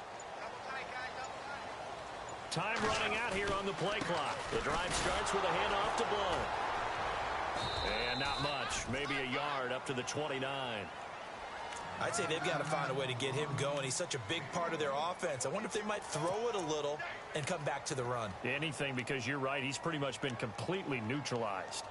Time running out here on the play clock. The drive starts with a handoff to Blount. And not much, maybe a yard up to the 29. I'd say they've got to find a way to get him going. He's such a big part of their offense. I wonder if they might throw it a little and come back to the run. Anything, because you're right. He's pretty much been completely neutralized.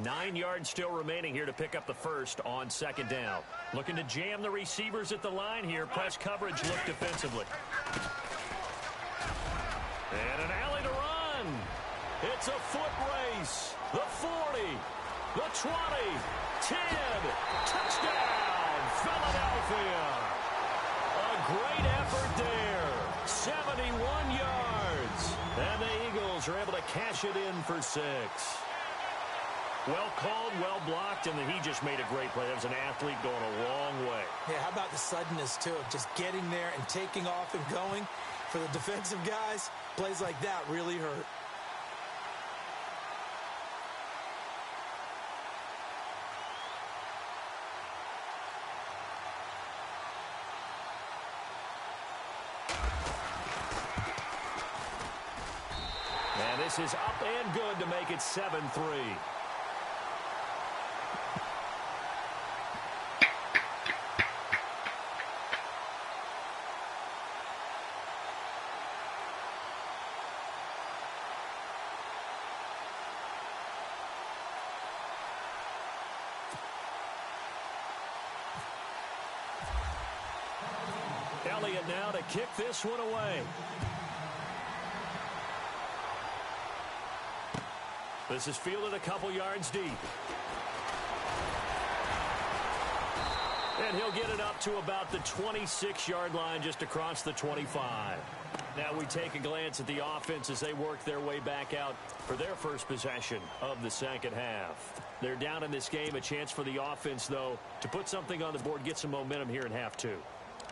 Nine yards still remaining here to pick up the first on second down. Looking to jam the receivers at the line here. Press coverage look defensively. And an alley to run. It's a foot race. The 40, the 20, 10. Touchdown, Philadelphia. A great effort there. 71 yards. And the Eagles are able to cash it in for 6. Well called, well blocked, and he just made a great play. That was an athlete going a long way. Yeah, how about the suddenness, too, of just getting there and taking off and going? For the defensive guys, plays like that really hurt. And this is up and good to make it 7-3. Elliott now to kick this one away. This is fielded a couple yards deep. And he'll get it up to about the 26-yard line just across the 25. Now we take a glance at the offense as they work their way back out for their first possession of the second half. They're down in this game. A chance for the offense, though, to put something on the board, get some momentum here in half two.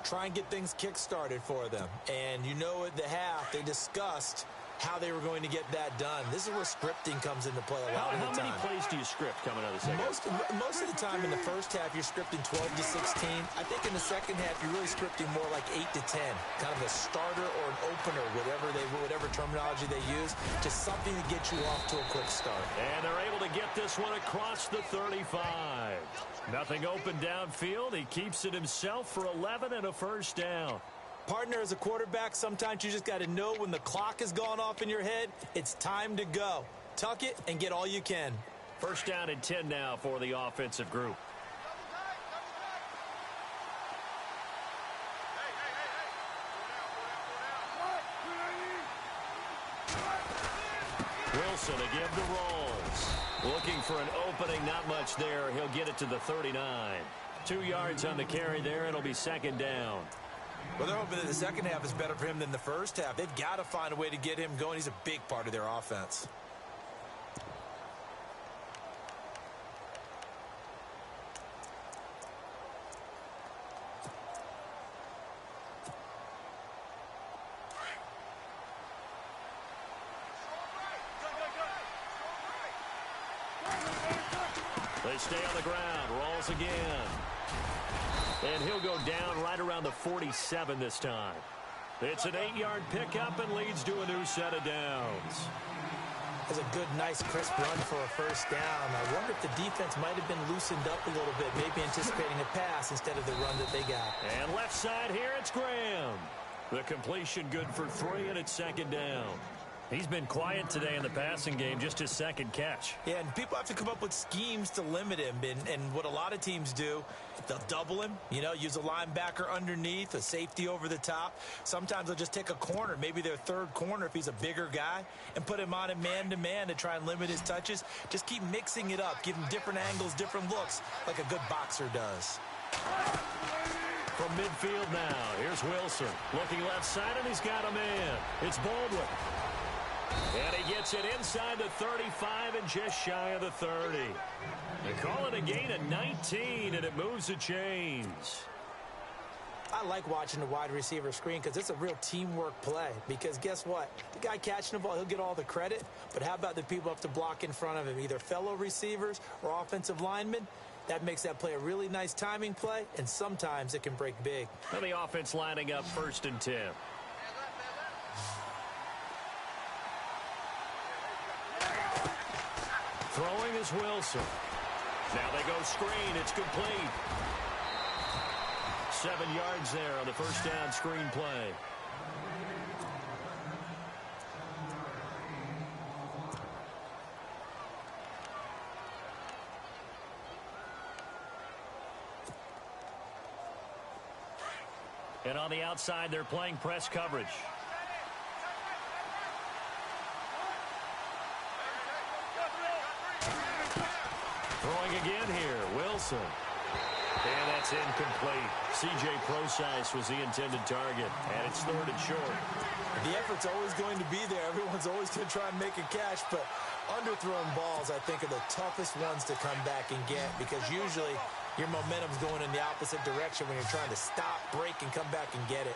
Try and get things kick-started for them. And you know at the half, they discussed how they were going to get that done. This is where scripting comes into play a lot of the time. How many plays do you script coming out of the second half? Most of the time in the first half, you're scripting 12 to 16. I think in the second half, you're really scripting more like 8 to 10. Kind of a starter or an opener, whatever terminology they use. Just something to get you off to a quick start. And they're able to get this one across the 35. Nothing open downfield. He keeps it himself for 11 and a first down. Partner, as a quarterback, sometimes you just got to know when the clock has gone off in your head, it's time to go. Tuck it and get all you can. First down and 10 now for the offensive group. Wilson again to Rolls. Looking for an opening, not much there. He'll get it to the 39. 2 yards on the carry there. It'll be second down. Well, they're hoping that the second half is better for him than the first half. They've got to find a way to get him going. He's a big part of their offense. They stay on the ground. Rolls again. And he'll go down right around the 47 this time. It's an 8-yard pickup and leads to a new set of downs. That's a good, nice, crisp run for a first down. I wonder if the defense might have been loosened up a little bit, maybe anticipating a pass instead of the run that they got. And left side here, it's Graham. The completion good for 3, and it's second down. He's been quiet today in the passing game, just his second catch. Yeah, and people have to come up with schemes to limit him. And what a lot of teams do, they'll double him, use a linebacker underneath, a safety over the top. Sometimes they'll just take a corner, maybe their third corner if he's a bigger guy, and put him on a man-to-man to try and limit his touches. Just keep mixing it up, give him different angles, different looks, like a good boxer does. From midfield now, here's Wilson. Looking left side, and he's got a man. It's Baldwin. And he gets it inside the 35 and just shy of the 30. They call it a gain of 19, and it moves the chains. I like watching the wide receiver screen because it's a real teamwork play. Because guess what? The guy catching the ball, he'll get all the credit. But how about the people up to block in front of him, either fellow receivers or offensive linemen? That makes that play a really nice timing play, and sometimes it can break big. And the offense lining up 1st and 10. Throwing is Wilson. Now they go screen. It's complete. 7 yards there on the first down screen play. And on the outside, they're playing press coverage. Throwing again here, Wilson. And that's incomplete. C.J. Procise was the intended target, and it's 3rd and short. The effort's always going to be there. Everyone's always going to try and make a catch, but underthrown balls, I think, are the toughest ones to come back and get because usually your momentum's going in the opposite direction when you're trying to stop, break, and come back and get it.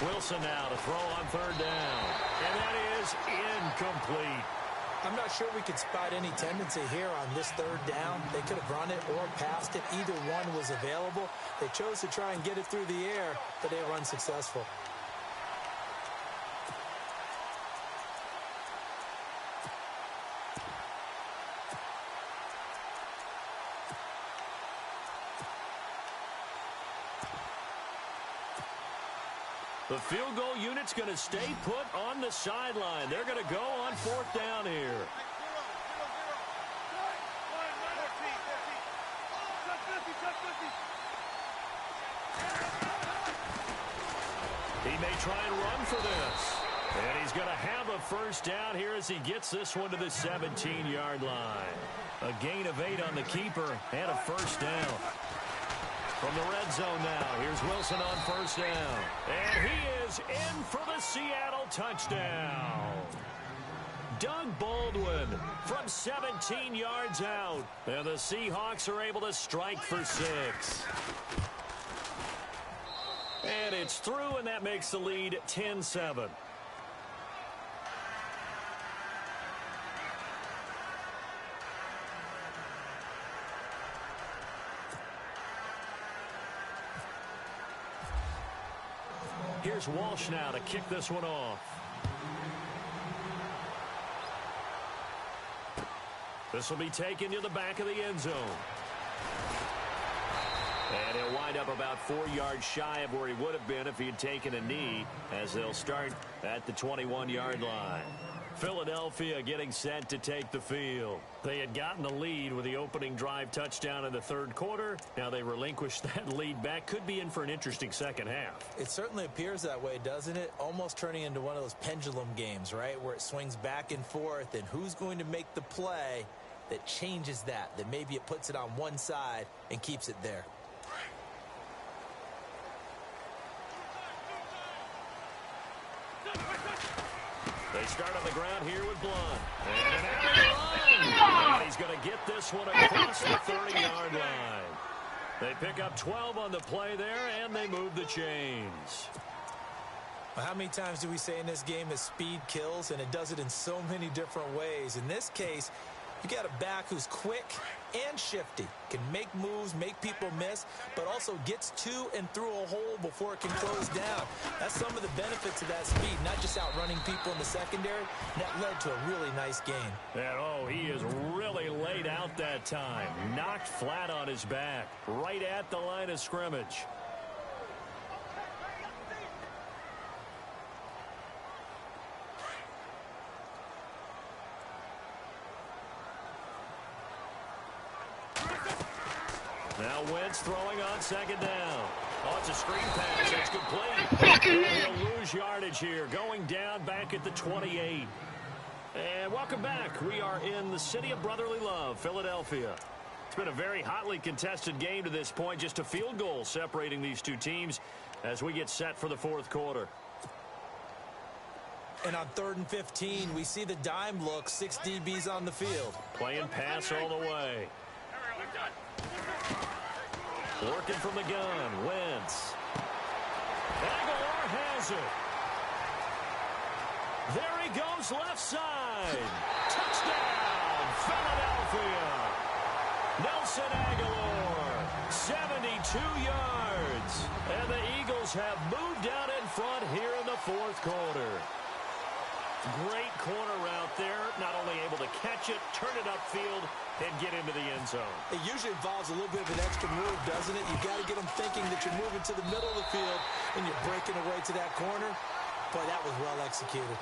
Wilson now to throw on 3rd down. And that is incomplete. I'm not sure we could spot any tendency here on this 3rd down. They could have run it or passed it. Either one was available. They chose to try and get it through the air, but they were unsuccessful. The field goal unit's going to stay put on the sideline. They're going to go on 4th down here. He may try and run for this. And he's going to have a first down here as he gets this one to the 17-yard line. A gain of 8 on the keeper and a first down. From the red zone now, here's Wilson on first down. And he is in for the Seattle touchdown. Doug Baldwin from 17 yards out. And the Seahawks are able to strike for 6. And it's through, and that makes the lead 10-7. Here's Walsh now to kick this one off. This will be taken to the back of the end zone. And he'll wind up about 4 yards shy of where he would have been if he had taken a knee, as they'll start at the 21-yard line. Philadelphia getting set to take the field. They had gotten the lead with the opening drive touchdown in the third quarter. Now they relinquished that lead back. Could be in for an interesting second half. It certainly appears that way, doesn't it? Almost turning into one of those pendulum games, right? Where it swings back and forth, and who's going to make the play that changes that maybe it puts it on one side and keeps it there. They start on the ground here with Blunt. And he's going to get this one across the 30-yard line. They pick up 12 on the play there, and they move the chains. How many times do we say in this game that speed kills, and it does it in so many different ways? In this case, you got a back who's quick and shifty, can make moves, make people miss, but also gets to and through a hole before it can close down. That's some of the benefits of that speed, not just outrunning people in the secondary. That led to a really nice game. And he is really laid out that time. Knocked flat on his back, right at the line of scrimmage. Now Wentz throwing on second down. Oh, it's a screen pass. It's complete. And he'll lose yardage here. Going down back at the 28. And welcome back. We are in the city of brotherly love, Philadelphia. It's been a very hotly contested game to this point. Just a field goal separating these two teams as we get set for the fourth quarter. And on 3rd and 15, we see the dime look. 6 DBs on the field. Playing pass all the way. Working from the gun, Wentz. Aguilar has it. There he goes, left side. Touchdown, Philadelphia. Nelson Aguilar, 72 yards. And the Eagles have moved out in front here in the fourth quarter. Great corner route there. Not only able to catch it, turn it upfield, and get into the end zone. It usually involves a little bit of an extra move, doesn't it? You've got to get them thinking that you're moving to the middle of the field and you're breaking away to that corner. Boy, that was well executed.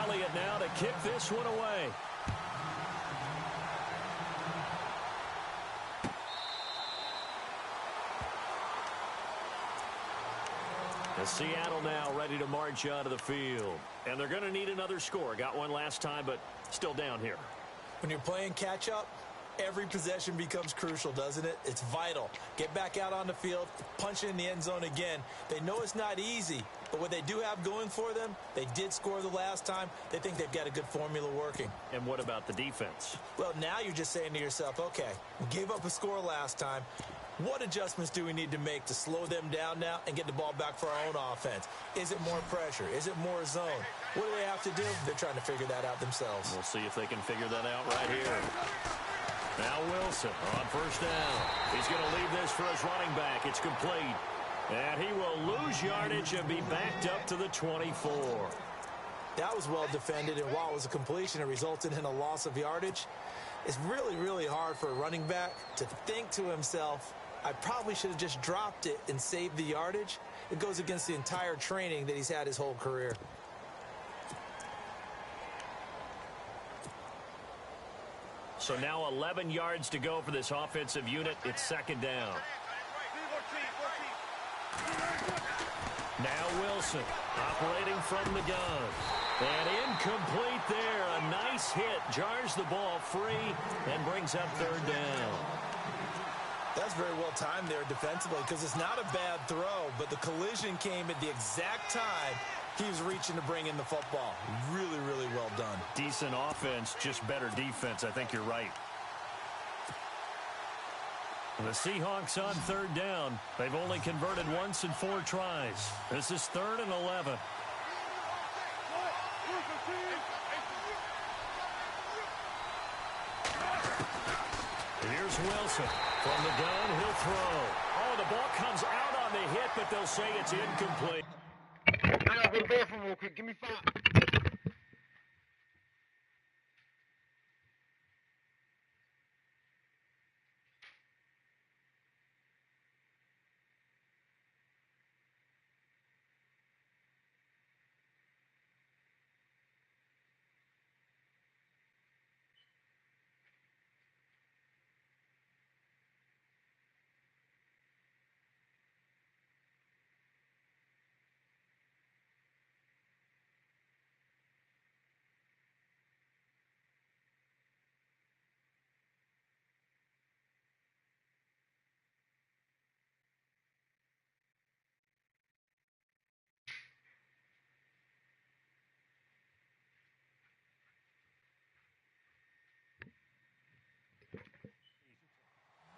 Elliott now to kick this one away. Seattle now ready to march out of the field. And they're going to need another score. Got one last time, but still down here. When you're playing catch-up, every possession becomes crucial, doesn't it? It's vital. Get back out on the field, punch it in the end zone again. They know it's not easy, but what they do have going for them, they did score the last time. They think they've got a good formula working. And what about the defense? Well, now you're just saying to yourself, okay, we gave up a score last time. What adjustments do we need to make to slow them down now and get the ball back for our own offense? Is it more pressure? Is it more zone? What do they have to do? They're trying to figure that out themselves. We'll see if they can figure that out right here. Now Wilson on first down. He's going to leave this for his running back. It's complete. And he will lose yardage and be backed up to the 24. That was well defended, and while it was a completion, it resulted in a loss of yardage. It's really, really hard for a running back to think to himself, I probably should have just dropped it and saved the yardage. It goes against the entire training that he's had his whole career. So now 11 yards to go for this offensive unit. It's second down. Now Wilson operating from the gun. And incomplete there. A nice hit. Jars the ball free and brings up third down. That's very well timed there defensively because it's not a bad throw, but the collision came at the exact time he was reaching to bring in the football. Really, really well done. Decent offense, just better defense. I think you're right. The Seahawks on third down. They've only converted once in 4 tries. This is 3rd and 11. Here's Wilson. From the gun, he'll throw. Oh, the ball comes out on the hit, but they'll say it's incomplete. I gotta go to the bathroom real quick. Give me 5.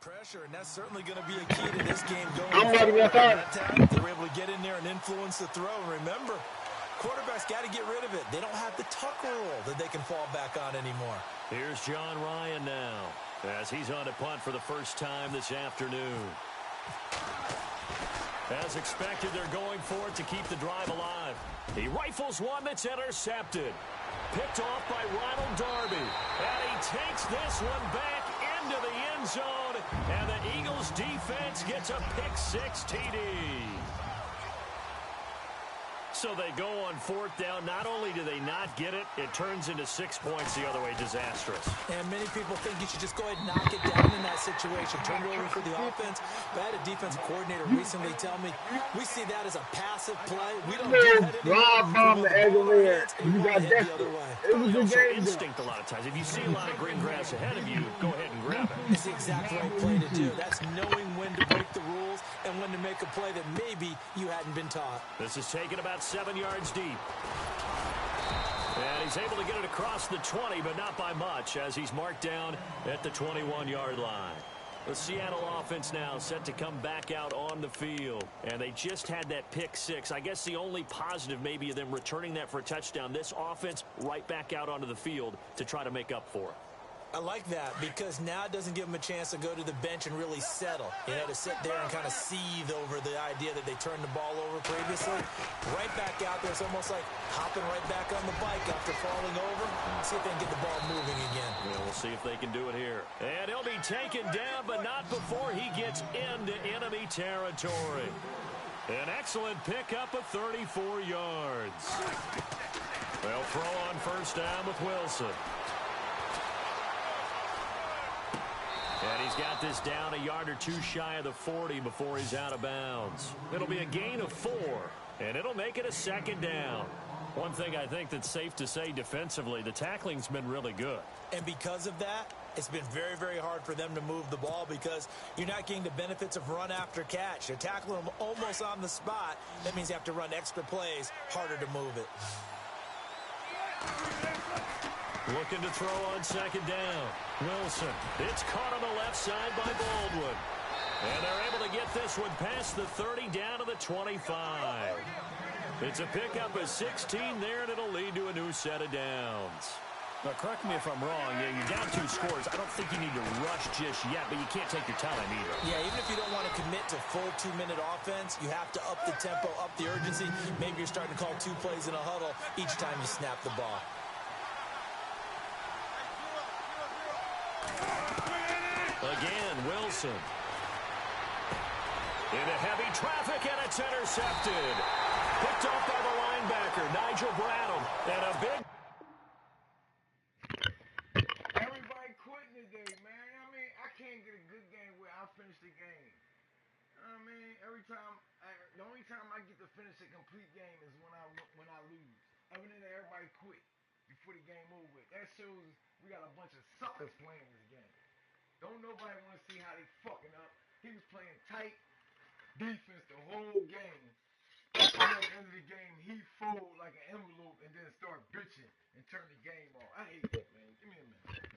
Pressure, and that's certainly going to be a key to this game going I'm ready, forward. that time, they were able to get in there and influence the throw. And remember, quarterbacks got to get rid of it. They don't have the tuck rule that they can fall back on anymore. Here's John Ryan now as he's on to punt for the first time this afternoon. As expected, they're going for it to keep the drive alive. He rifles one that's intercepted. Picked off by Ronald Darby. And he takes this one back into the end zone. And the Eagles defense gets a pick-6 TD. So they go on 4th down. Not only do they not get it, it turns into 6 points the other way. Disastrous. And many people think you should just go ahead and knock it down in that situation. Turn it over for the offense. But I had a defensive coordinator recently tell me, we see that as a passive play. We don't do that anymore. Rob bomb the Aguilera. You got the other way. It was a game. Instinct a lot of times. If you see a lot of green grass ahead of you, go ahead and grab it. It's the exact right play to do. That's knowing when to break the rules and when to make a play that maybe you hadn't been taught. This is taken about 7 yards deep. And he's able to get it across the 20, but not by much, as he's marked down at the 21-yard line. The Seattle offense now set to come back out on the field. And they just had that pick-6. I guess the only positive maybe of them returning that for a touchdown. This offense right back out onto the field to try to make up for it. I like that because now it doesn't give them a chance to go to the bench and really settle. You know, to sit there and kind of seethe over the idea that they turned the ball over previously. Right back out there. It's almost like hopping right back on the bike after falling over. See if they can get the ball moving again. Yeah, we'll see if they can do it here. And he'll be taken down, but not before he gets into enemy territory. An excellent pickup of 34 yards. They'll throw on first down with Wilson. And he's got this down a yard or two shy of the 40 before he's out of bounds. It'll be a gain of 4, and it'll make it a second down. One thing I think that's safe to say defensively, the tackling's been really good. And because of that, it's been very, very hard for them to move the ball because you're not getting the benefits of run after catch. You're tackling them almost on the spot. That means you have to run extra plays, harder to move it. Looking to throw on second down. Wilson. It's caught on the left side by Baldwin. And they're able to get this one past the 30 down to the 25. It's a pickup of 16 there, and it'll lead to a new set of downs. Now, correct me if I'm wrong. Yeah, you're down 2 scores. I don't think you need to rush just yet, but you can't take your time either. Yeah, even if you don't want to commit to full 2-minute offense, you have to up the tempo, up the urgency. Maybe you're starting to call 2 plays in a huddle each time you snap the ball. Again, Wilson. Into heavy traffic, and it's intercepted. Picked off by the linebacker, Nigel Bradham. And a big... Everybody quitting the game. I mean, the only time I get to finish a complete game is when I lose. Other than that, everybody quit before the game over with. That shows we got a bunch of suckers playing this game. Don't nobody want to see how they fucking up. He was playing tight defense the whole game. And at the end of the game, he fold like an envelope and then start bitching and turn the game off. I hate that, man. Give me a minute.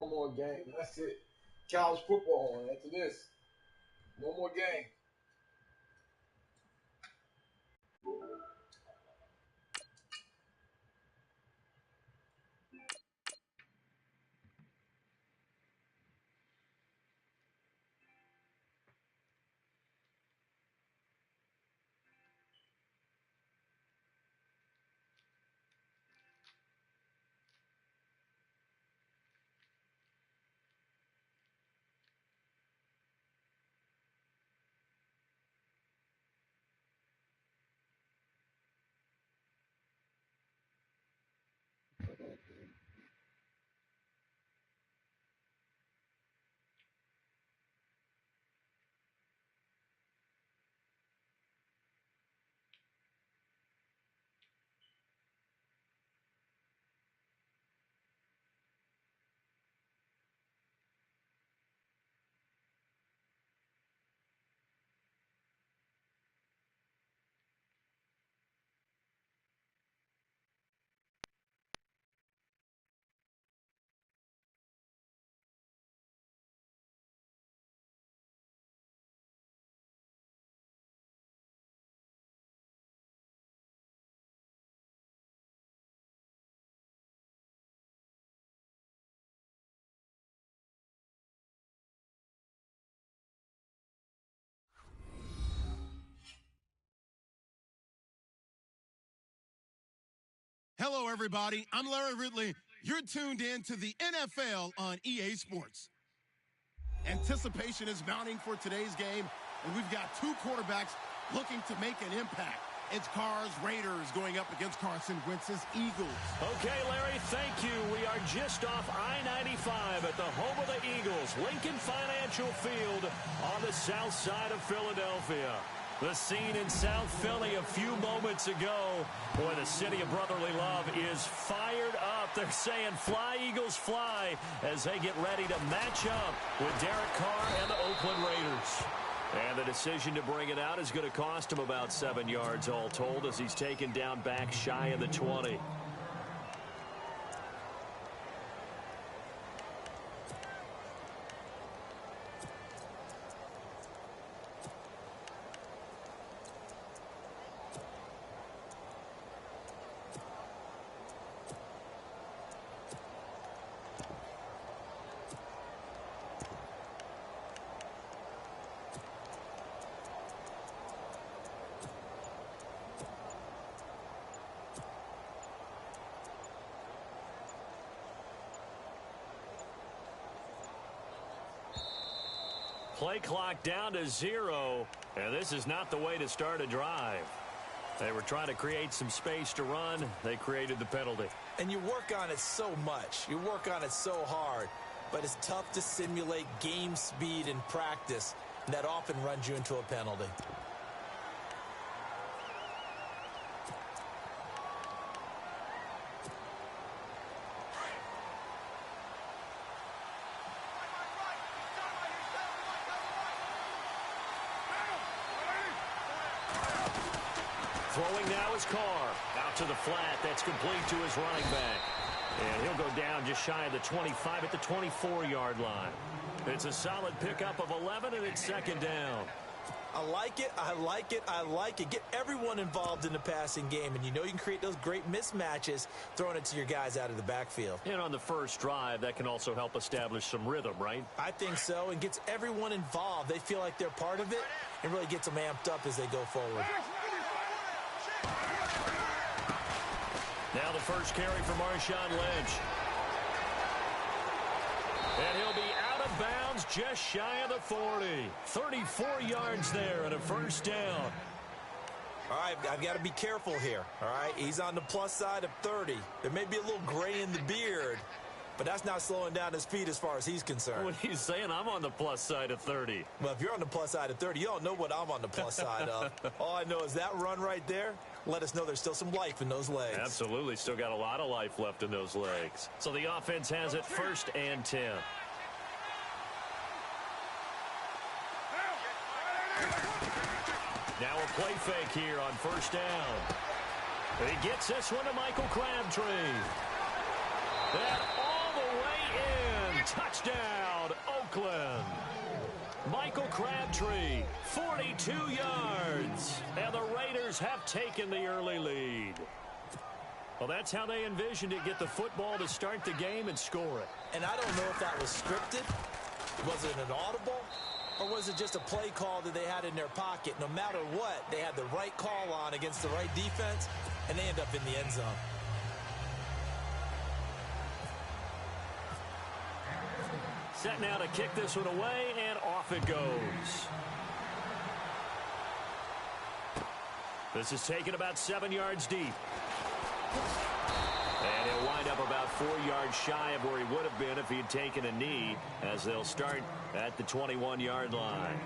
One more game. That's it. College football on after this. One more game. Hello, everybody. I'm Larry Ridley. You're tuned in to the NFL on EA Sports. Anticipation is mounting for today's game, and we've got two quarterbacks looking to make an impact. It's Carr's Raiders going up against Carson Wentz's Eagles. Okay, Larry, thank you. We are just off I-95 at the home of the Eagles, Lincoln Financial Field on the south side of Philadelphia. The scene in South Philly a few moments ago. Boy, the city of brotherly love is fired up. They're saying, fly, Eagles, fly, as they get ready to match up with Derek Carr and the Oakland Raiders. And the decision to bring it out is going to cost him about 7 yards all told as he's taken down back shy of the 20. Play clock down to 0, and this is not the way to start a drive. They were trying to create some space to run. They created the penalty. And you work on it so much. You work on it so hard. But it's tough to simulate game speed in practice. And that often runs you into a penalty. Throwing now is Carr. Out to the flat. That's complete to his running back. And he'll go down just shy of the 25 at the 24-yard line. It's a solid pickup of 11, and it's second down. I like it. I like it. I like it. Get everyone involved in the passing game, and you know you can create those great mismatches throwing it to your guys out of the backfield. And on the first drive, that can also help establish some rhythm, right? I think so, and gets everyone involved. They feel like they're part of it and really gets them amped up as they go forward. Now the first carry for Marshawn Lynch. And he'll be out of bounds just shy of the 40. 34 yards there and a first down. All right, I've got to be careful here. All right, he's on the plus side of 30. There may be a little gray in the beard, but that's not slowing down his feet as far as he's concerned. What he's saying, I'm on the plus side of 30. Well, if you're on the plus side of 30, you don't know what I'm on the plus side of. All I know is that run right there let us know there's still some life in those legs. Absolutely. Still got a lot of life left in those legs. So the offense has it 1st and 10. Now a play fake here on 1st down. He gets this one to Michael Crabtree. And all the way in. Touchdown, Oakland. Michael Crabtree, 42 yards. And the Raiders have taken the early lead. Well, that's how they envisioned it. Get the football to start the game and score it. And I don't know if that was scripted. Was it an audible? Or was it just a play call that they had in their pocket? No matter what, they had the right call on against the right defense, and they end up in the end zone. Set now to kick this one away, and off it goes. This is taken about 7 yards deep. And he'll wind up about 4 yards shy of where he would have been if he had taken a knee, as they'll start at the 21-yard line.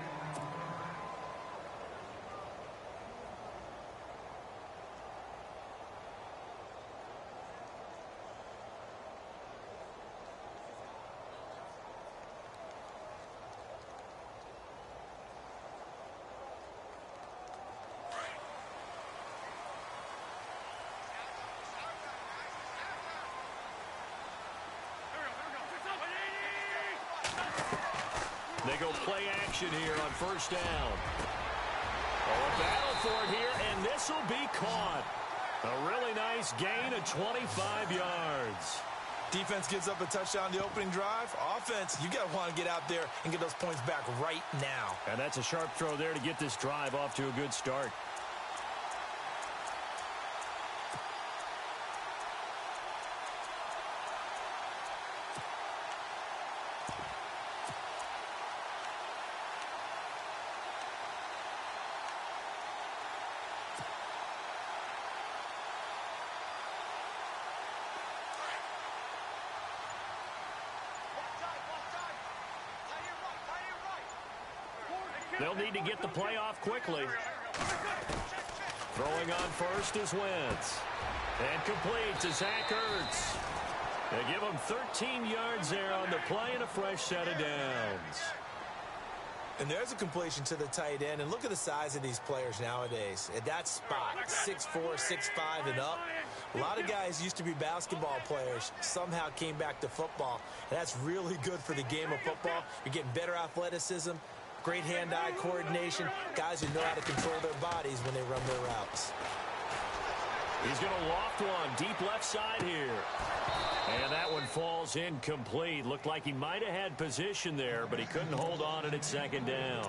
They go play action here on 1st down. Oh, a battle for it here, and this will be caught. A really nice gain of 25 yards. Defense gives up a touchdown the opening drive. Offense, you got to want to get out there and get those points back right now. And that's a sharp throw there to get this drive off to a good start. They'll need to get the play off quickly. Throwing on first is Wentz. And complete to Zach Ertz. They give him 13 yards there on the play and a fresh set of downs. And there's a completion to the tight end. And look at the size of these players nowadays. At that spot, 6'4", 6'5", and up. A lot of guys used to be basketball players, somehow came back to football. And that's really good for the game of football. You're getting better athleticism, great hand-eye coordination, guys who know how to control their bodies when they run their routes. He's going to loft one deep left side here. And that one falls incomplete. Looked like he might have had position there, but he couldn't hold on it at 2nd down.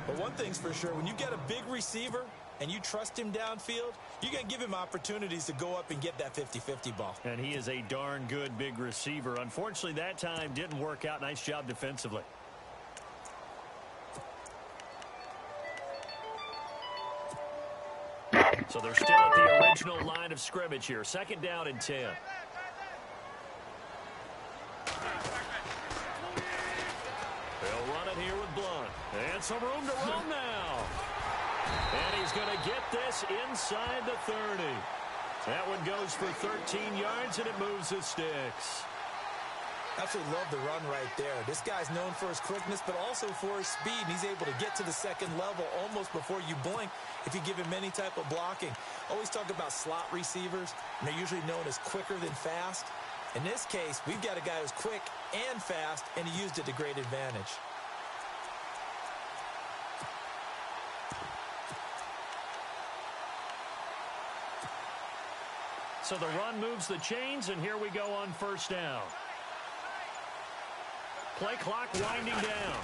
But one thing's for sure, when you get a big receiver and you trust him downfield, you're going to give him opportunities to go up and get that 50-50 ball. And he is a darn good big receiver. Unfortunately, that time didn't work out. Nice job defensively. So they're still at the original line of scrimmage here. 2nd down and 10. They'll run it here with Blunt. And some room to run now. And he's going to get this inside the 30. That one goes for 13 yards, and it moves the sticks. Absolutely love the run right there. This guy's known for his quickness, but also for his speed. And he's able to get to the 2nd level almost before you blink if you give him any type of blocking. Always talk about slot receivers, and they're usually known as quicker than fast. In this case, we've got a guy who's quick and fast, and he used it to great advantage. So the run moves the chains, and here we go on first down. Play clock winding down.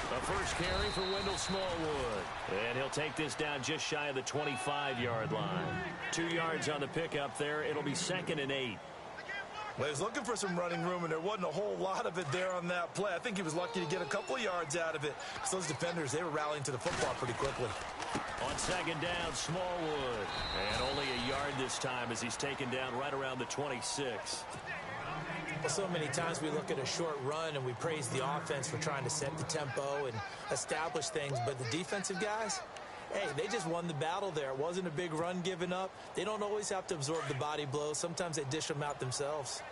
The first carry for Wendell Smallwood. And he'll take this down just shy of the 25-yard line. 2 yards on the pickup there. It'll be 2nd and 8. Well, he was looking for some running room, and there wasn't a whole lot of it there on that play. I think he was lucky to get a couple of yards out of it. Because those defenders, they were rallying to the football pretty quickly. On 2nd down, Smallwood. And only a yard this time as he's taken down right around the 26. Well, so many times we look at a short run and we praise the offense for trying to set the tempo and establish things. But the defensive guys, hey, they just won the battle there. It wasn't a big run given up. They don't always have to absorb the body blows. Sometimes they dish them out themselves.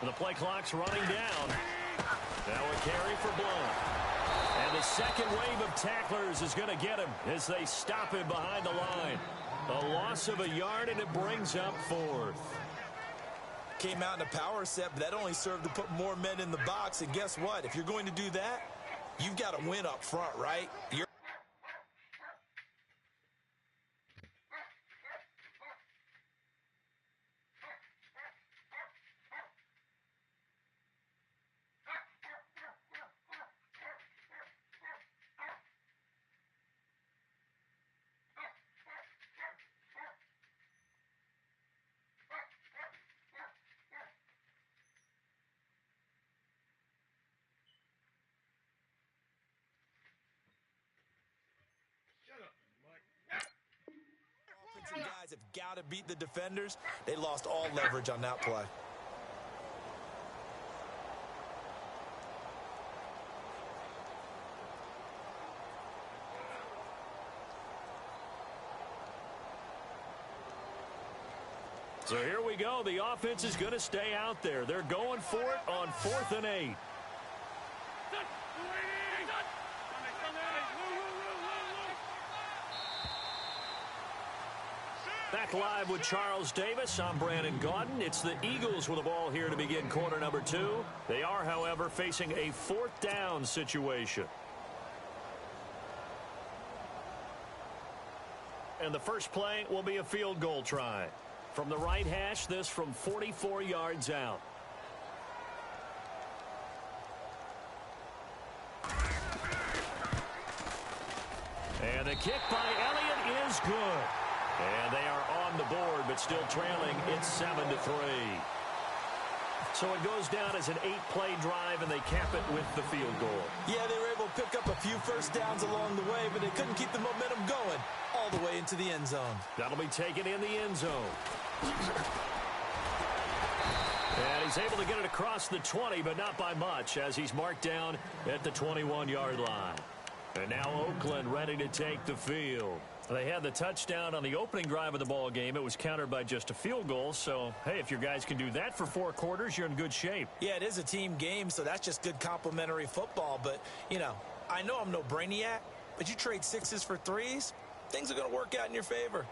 And the play clock's running down. Now a carry for Blount. And the second wave of tacklers is going to get him as they stop him behind the line. A loss of a yard, and it brings up 4th. Came out in a power set, but that only served to put more men in the box. And guess what? If you're going to do that, you've got to win up front, right? Offensive guys have got to beat the defenders. They lost all leverage on that play. So here we go. The offense is going to stay out there. They're going for it on 4th and 8. Back live with Charles Davis. I'm Brandon Gaudin. It's the Eagles with the ball here to begin quarter number 2. They are, however, facing a 4th down situation. And the first play will be a field goal try. From the right hash, this from 44 yards out. And the kick by Elliott is good. And they are on the board, but still trailing. It's 7-3. So it goes down as an 8-play drive, and they cap it with the field goal. Yeah, they were able to pick up a few first downs along the way, but they couldn't keep the momentum going all the way into the end zone. That'll be taken in the end zone. And he's able to get it across the 20, but not by much, as he's marked down at the 21-yard line. And now Oakland ready to take the field. They had the touchdown on the opening drive of the ball game. It was countered by just a field goal. So, hey, if your guys can do that for 4 quarters, you're in good shape. Yeah, it is a team game, so that's just good complimentary football. But, you know, I know I'm no brainiac, but you trade 6s for 3s, things are going to work out in your favor.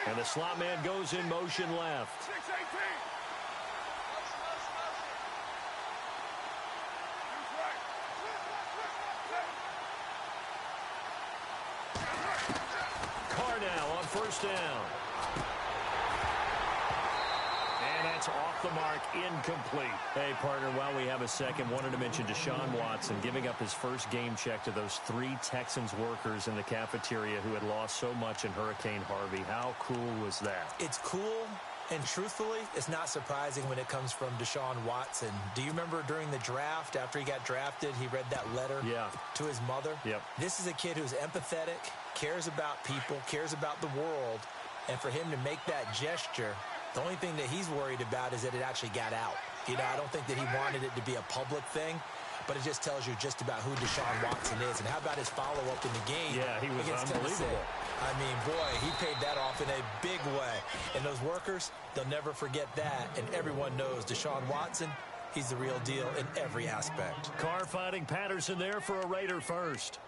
And the slot man goes in motion left. First down. And that's off the mark, incomplete. Hey, partner, while we have a second, wanted to mention Deshaun Watson giving up his first game check to those 3 Texans workers in the cafeteria who had lost so much in Hurricane Harvey. How cool was that? It's cool, and truthfully, it's not surprising when it comes from Deshaun Watson. Do you remember during the draft, after he got drafted, he read that letter to his mother? Yep. This is a kid who's empathetic, cares about people, cares about the world, and for him to make that gesture, the only thing that he's worried about is that it actually got out. You know, I don't think that he wanted it to be a public thing, but it just tells you just about who Deshaun Watson is. And how about his follow-up in the game? Yeah, he was unbelievable. I mean, boy, he paid that off in a big way. And those workers, they'll never forget that. And everyone knows Deshaun Watson, he's the real deal in every aspect. Carr finding Patterson there for a Raider first.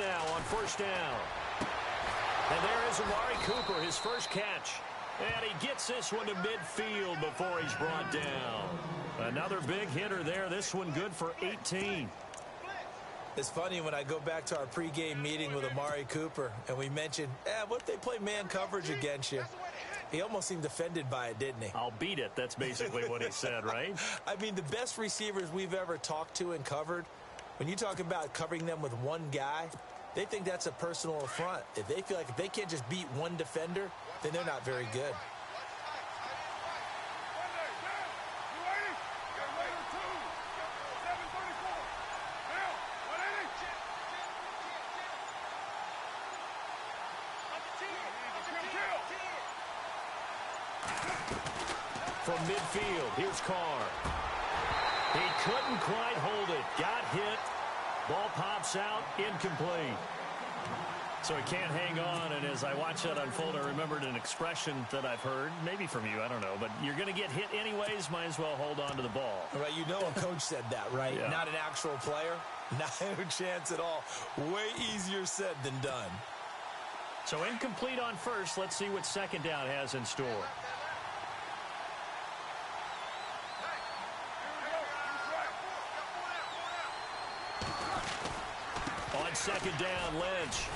now on first down. And there is Amari Cooper, his first catch. And he gets this one to midfield before he's brought down. Another big hitter there. This one good for 18. It's funny when I go back to our pregame meeting with Amari Cooper, and we mentioned, what if they play man coverage against you? He almost seemed offended by it, didn't he? I'll beat it. That's basically what he said, right? I mean, the best receivers we've ever talked to and covered, when you talk about covering them with one guy, they think that's a personal affront. If they feel like if they can't just beat one defender, then they're not very good. From midfield, here's Carr. He couldn't quite hold it. Got hit. Ball pops out, incomplete. So he can't hang on, and as I watch that unfold, I remembered an expression that I've heard, maybe from you, I don't know, but you're going to get hit anyways, might as well hold on to the ball. Right, you know a coach said that, right? Yeah. Not an actual player. Not a chance at all. Way easier said than done. So incomplete on first. Let's see what second down has in store. On second down, Lynch.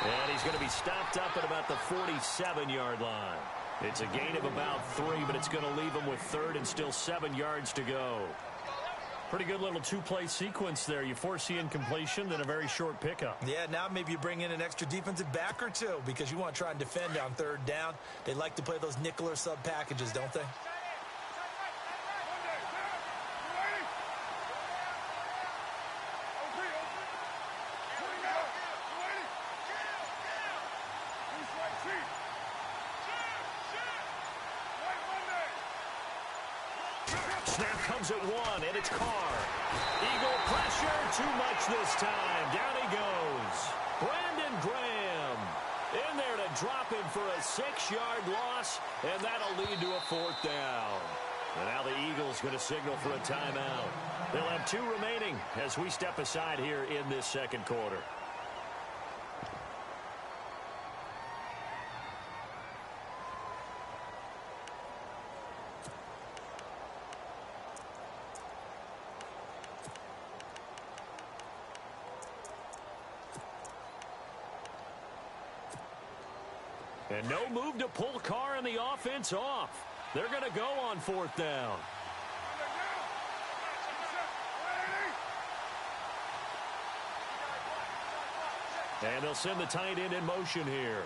And he's going to be stopped up at about the 47-yard line. It's a gain of about 3, but it's going to leave him with third and still 7 yards to go. Pretty good little two-play sequence there. You force the incompletion, then a very short pickup. Yeah, now maybe you bring in an extra defensive back or two because you want to try and defend on third down. They like to play those nickel or sub packages, don't they? Snap comes at 1, and it's Carr. Eagle pressure, too much this time. Down he goes. Brandon Graham in there to drop him for a 6-yard loss, and that'll lead to a 4th down. And now the Eagles going to signal for a timeout. They'll have 2 remaining as we step aside here in this second quarter. And no move to pull Carr and the offense off. They're going to go on 4th down. And they'll send the tight end in motion here.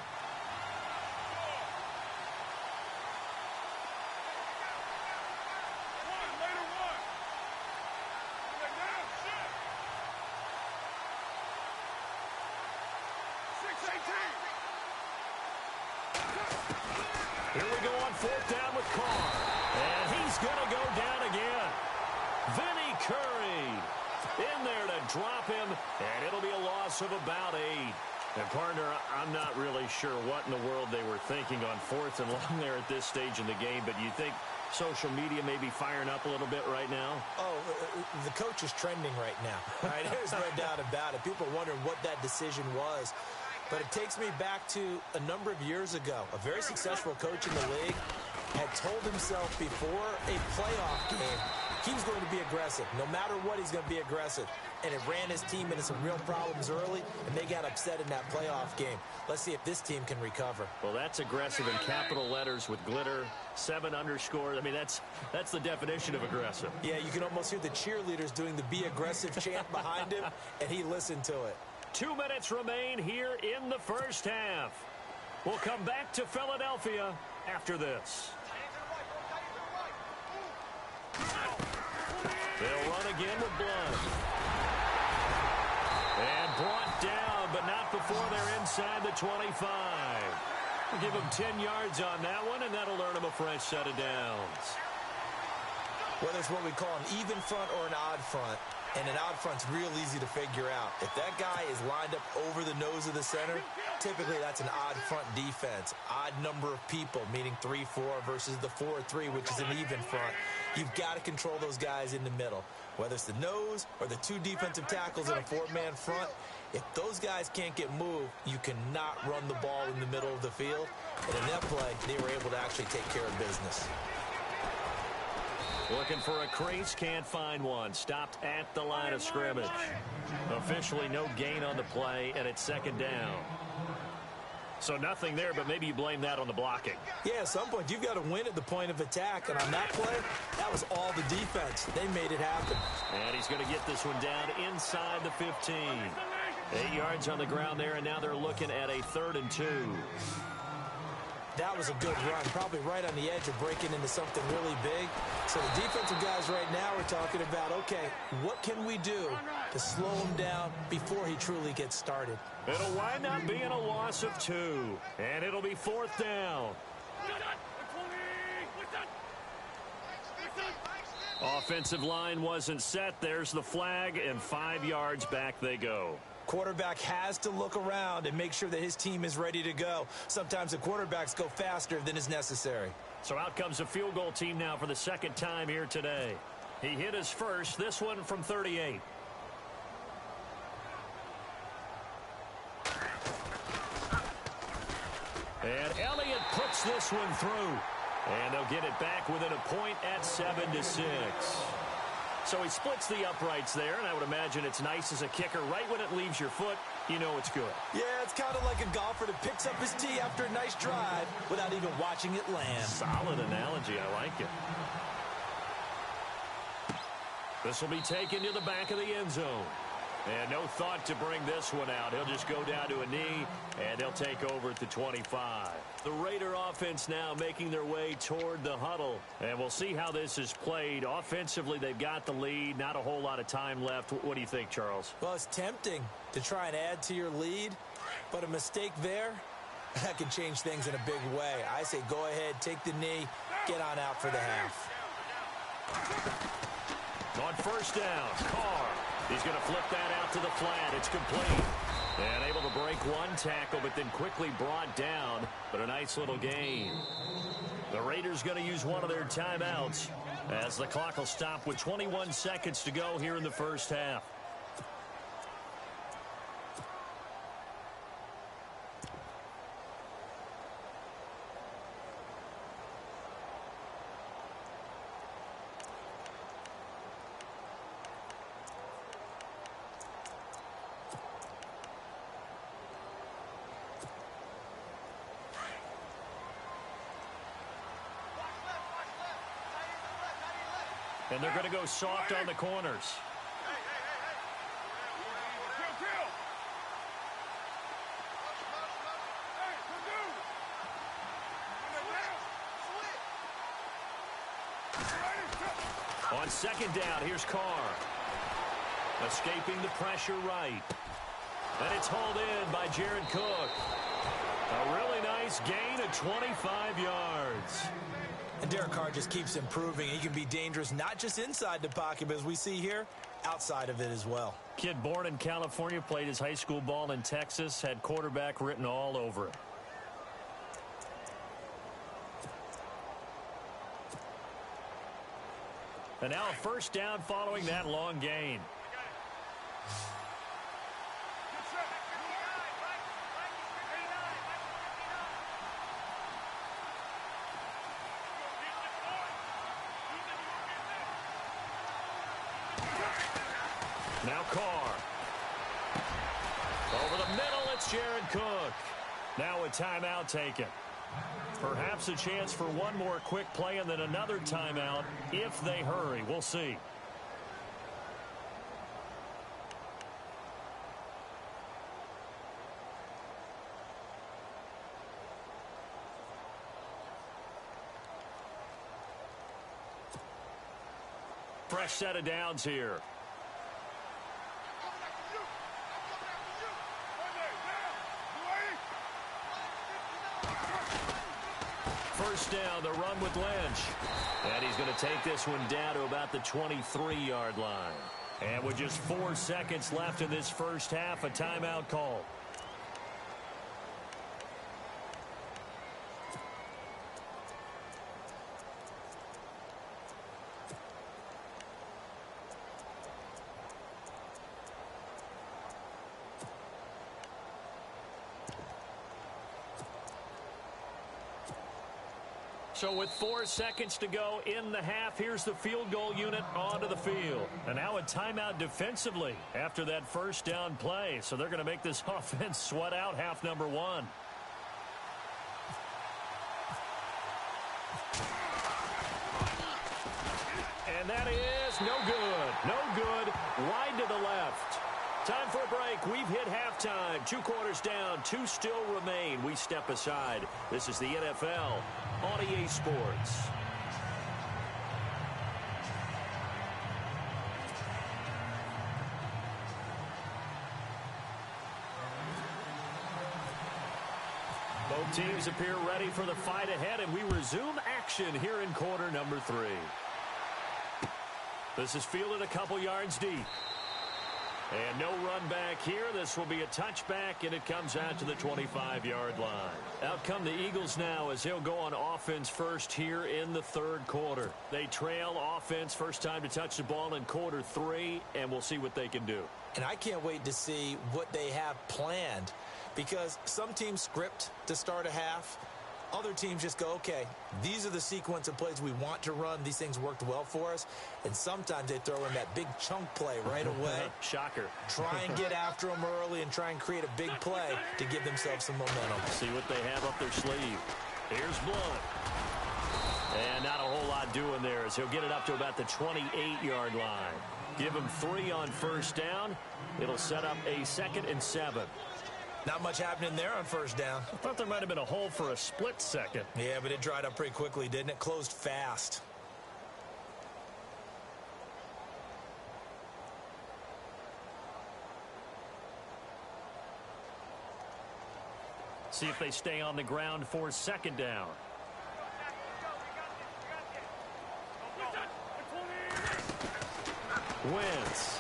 Here we go on 4th down with Carr. And he's going to go down again. Vinny Curry in there to drop him. And it'll be a loss of about 8. And, partner, I'm not really sure what in the world they were thinking on 4th and long there at this stage in the game. But you think social media may be firing up a little bit right now? Oh, the coach is trending right now. Right? There's no doubt about it. People are wondering what that decision was. But it takes me back to a number of years ago. A very successful coach in the league had told himself before a playoff game he was going to be aggressive. No matter what, he's going to be aggressive. And it ran his team into some real problems early, and they got upset in that playoff game. Let's see if this team can recover. Well, that's aggressive in capital letters with glitter, 7 underscore. I mean, that's the definition of aggressive. Yeah, you can almost hear the cheerleaders doing the be aggressive chant behind him, and he listened to it. 2 minutes remain here in the first half. We'll come back to Philadelphia after this. They'll run again with Blunt. And brought down, but not before they're inside the 25. We'll give them 10 yards on that one, and that'll earn them a fresh set of downs. Whether it's what we call an even front or an odd front, and an odd front's real easy to figure out. If that guy is lined up over the nose of the center, typically that's an odd front defense. Odd number of people, meaning 3-4 versus the 4-3, which is an even front. You've got to control those guys in the middle. Whether it's the nose or the 2 defensive tackles in a 4-man front, If those guys can't get moved, you cannot run the ball in the middle of the field. And in that play, they were able to actually take care of business. Looking for a crease, can't find one. Stopped at the line of scrimmage. Officially no gain on the play, and it's second down. So nothing there, but maybe you blame that on the blocking. Yeah, at some point, you've got to win at the point of attack. And on that play, that was all the defense. They made it happen. And he's going to get this one down inside the 15. 8 yards on the ground there, and now they're looking at a 3rd and 2. That was a good run, probably right on the edge of breaking into something really big. So the defensive guys right now are talking about, okay, what can we do to slow him down before he truly gets started? It'll wind up being a loss of 2, and it'll be 4th down. Offensive line wasn't set. There's the flag, and 5 yards back they go. Quarterback has to look around and make sure that his team is ready to go. Sometimes the quarterbacks go faster than is necessary. So out comes a field goal team now for the second time here today. He hit his first, this one from 38. And Elliott puts this one through. And they'll get it back within a point at 7-6. So he splits the uprights there, and I would imagine it's nice as a kicker. Right when it leaves your foot, you know it's good. Yeah, it's kind of like a golfer that picks up his tee after a nice drive without even watching it land. Solid analogy. I like it. This will be taken to the back of the end zone. And no thought to bring this one out. He'll just go down to a knee, and they'll take over at the 25. The Raider offense now making their way toward the huddle. And we'll see how this is played. Offensively, they've got the lead. Not a whole lot of time left. What do you think, Charles? Well, it's tempting to try and add to your lead, but a mistake there, that can change things in a big way. I say go ahead, take the knee, get on out for the half. On first down, Carr. He's going to flip that out to the flat. It's complete. And able to break one tackle, but then quickly brought down. But a nice little gain. The Raiders going to use one of their timeouts as the clock will stop with 21 seconds to go here in the first half. And they're going to go soft on the corners. On second down, here's Carr. Escaping the pressure right. And it's hauled in by Jared Cook. A really nice gain of 25 yards. And Derek Carr just keeps improving. He can be dangerous not just inside the pocket, but as we see here, outside of it as well. Kid born in California, played his high school ball in Texas, had quarterback written all over it. And now a first down following that long gain. Now Carr. Over the middle, it's Jared Cook. Now a timeout taken. Perhaps a chance for one more quick play and then another timeout if they hurry. We'll see. Fresh set of downs here. First down, the run with Lynch. And he's going to take this one down to about the 23-yard line. And with just 4 seconds left in this first half, a timeout call. So with 4 seconds to go in the half, here's the field goal unit onto the field. And now a timeout defensively after that first down play. So they're going to make this offense sweat out half number 1. And that is no good. No good. Wide to the left. Time for a break. We've hit halftime. 2 quarters down. 2 still remain. We step aside. This is the NFL on EA Sports. Both teams appear ready for the fight ahead, and we resume action here in quarter number 3. This is fielded a couple yards deep. And no run back here. This will be a touchback, and it comes out to the 25-yard line. Out come the Eagles now as they'll go on offense first here in the 3rd quarter. They trail offense first time to touch the ball in quarter 3, and we'll see what they can do. And I can't wait to see what they have planned, because some teams script to start a half. Other teams just go, okay, these are the sequence of plays we want to run. These things worked well for us. And sometimes they throw in that big chunk play right away. Shocker. Try and get after them early and try and create a big play to give themselves some momentum. See what they have up their sleeve. Here's Blunt. And not a whole lot doing there as he'll get it up to about the 28-yard line. Give him 3 on first down. It'll set up a 2nd and 7. Not much happening there on first down. I thought there might have been a hole for a split second. Yeah, but it dried up pretty quickly, didn't it? Closed fast. See if they stay on the ground for 2nd down. Wentz.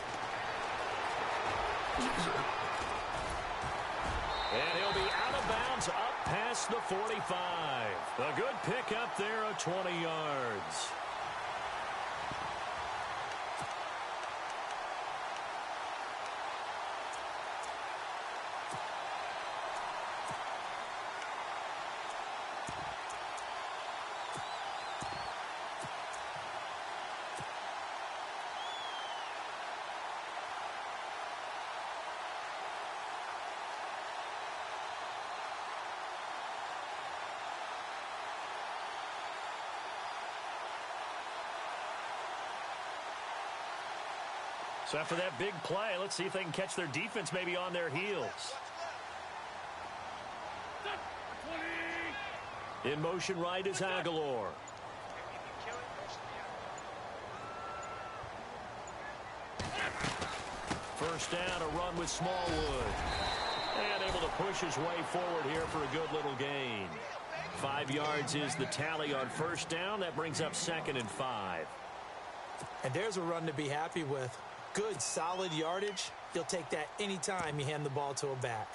And he'll be out of bounds up past the 45. A good pick up there of 20 yards. So after that big play, let's see if they can catch their defense maybe on their heels. In motion right is Aguilar. First down, a run with Smallwood. And able to push his way forward here for a good little gain. 5 yards is the tally on first down. That brings up 2nd and 5. And there's a run to be happy with. Good, solid yardage. You'll take that anytime you hand the ball to a back.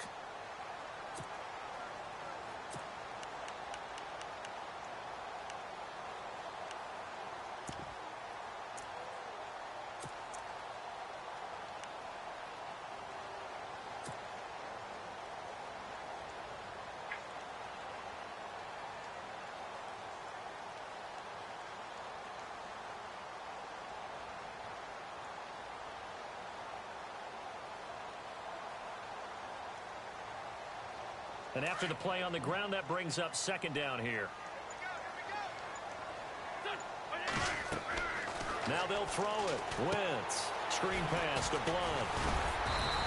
And after the play on the ground, that brings up 2nd down here. Now they'll throw it. Wentz. Screen pass to Blunt.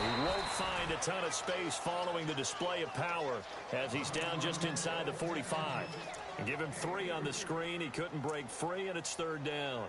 He won't find a ton of space following the display of power as he's down just inside the 45. And give him 3 on the screen. He couldn't break free, and it's 3rd down.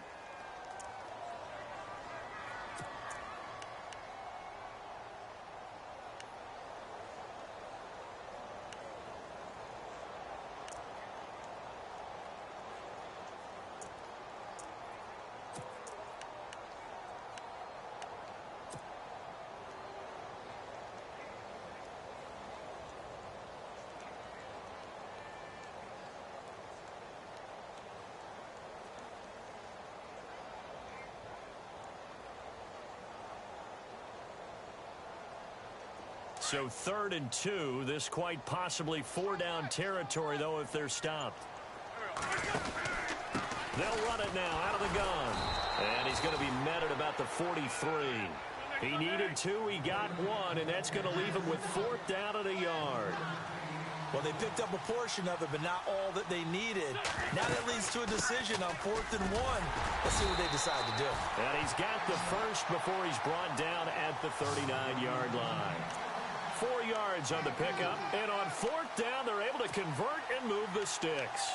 So 3rd and 2. This quite possibly 4-down territory, though, if they're stopped. They'll run it now out of the gun. And he's going to be met at about the 43. He needed 2, he got 1, and that's going to leave him with 4th down at a yard. Well, they picked up a portion of it, but not all that they needed. Now that leads to a decision on 4th and 1. Let's see what they decide to do. And he's got the first before he's brought down at the 39-yard line. 4 yards on the pickup, and on 4th down, they're able to convert and move the sticks.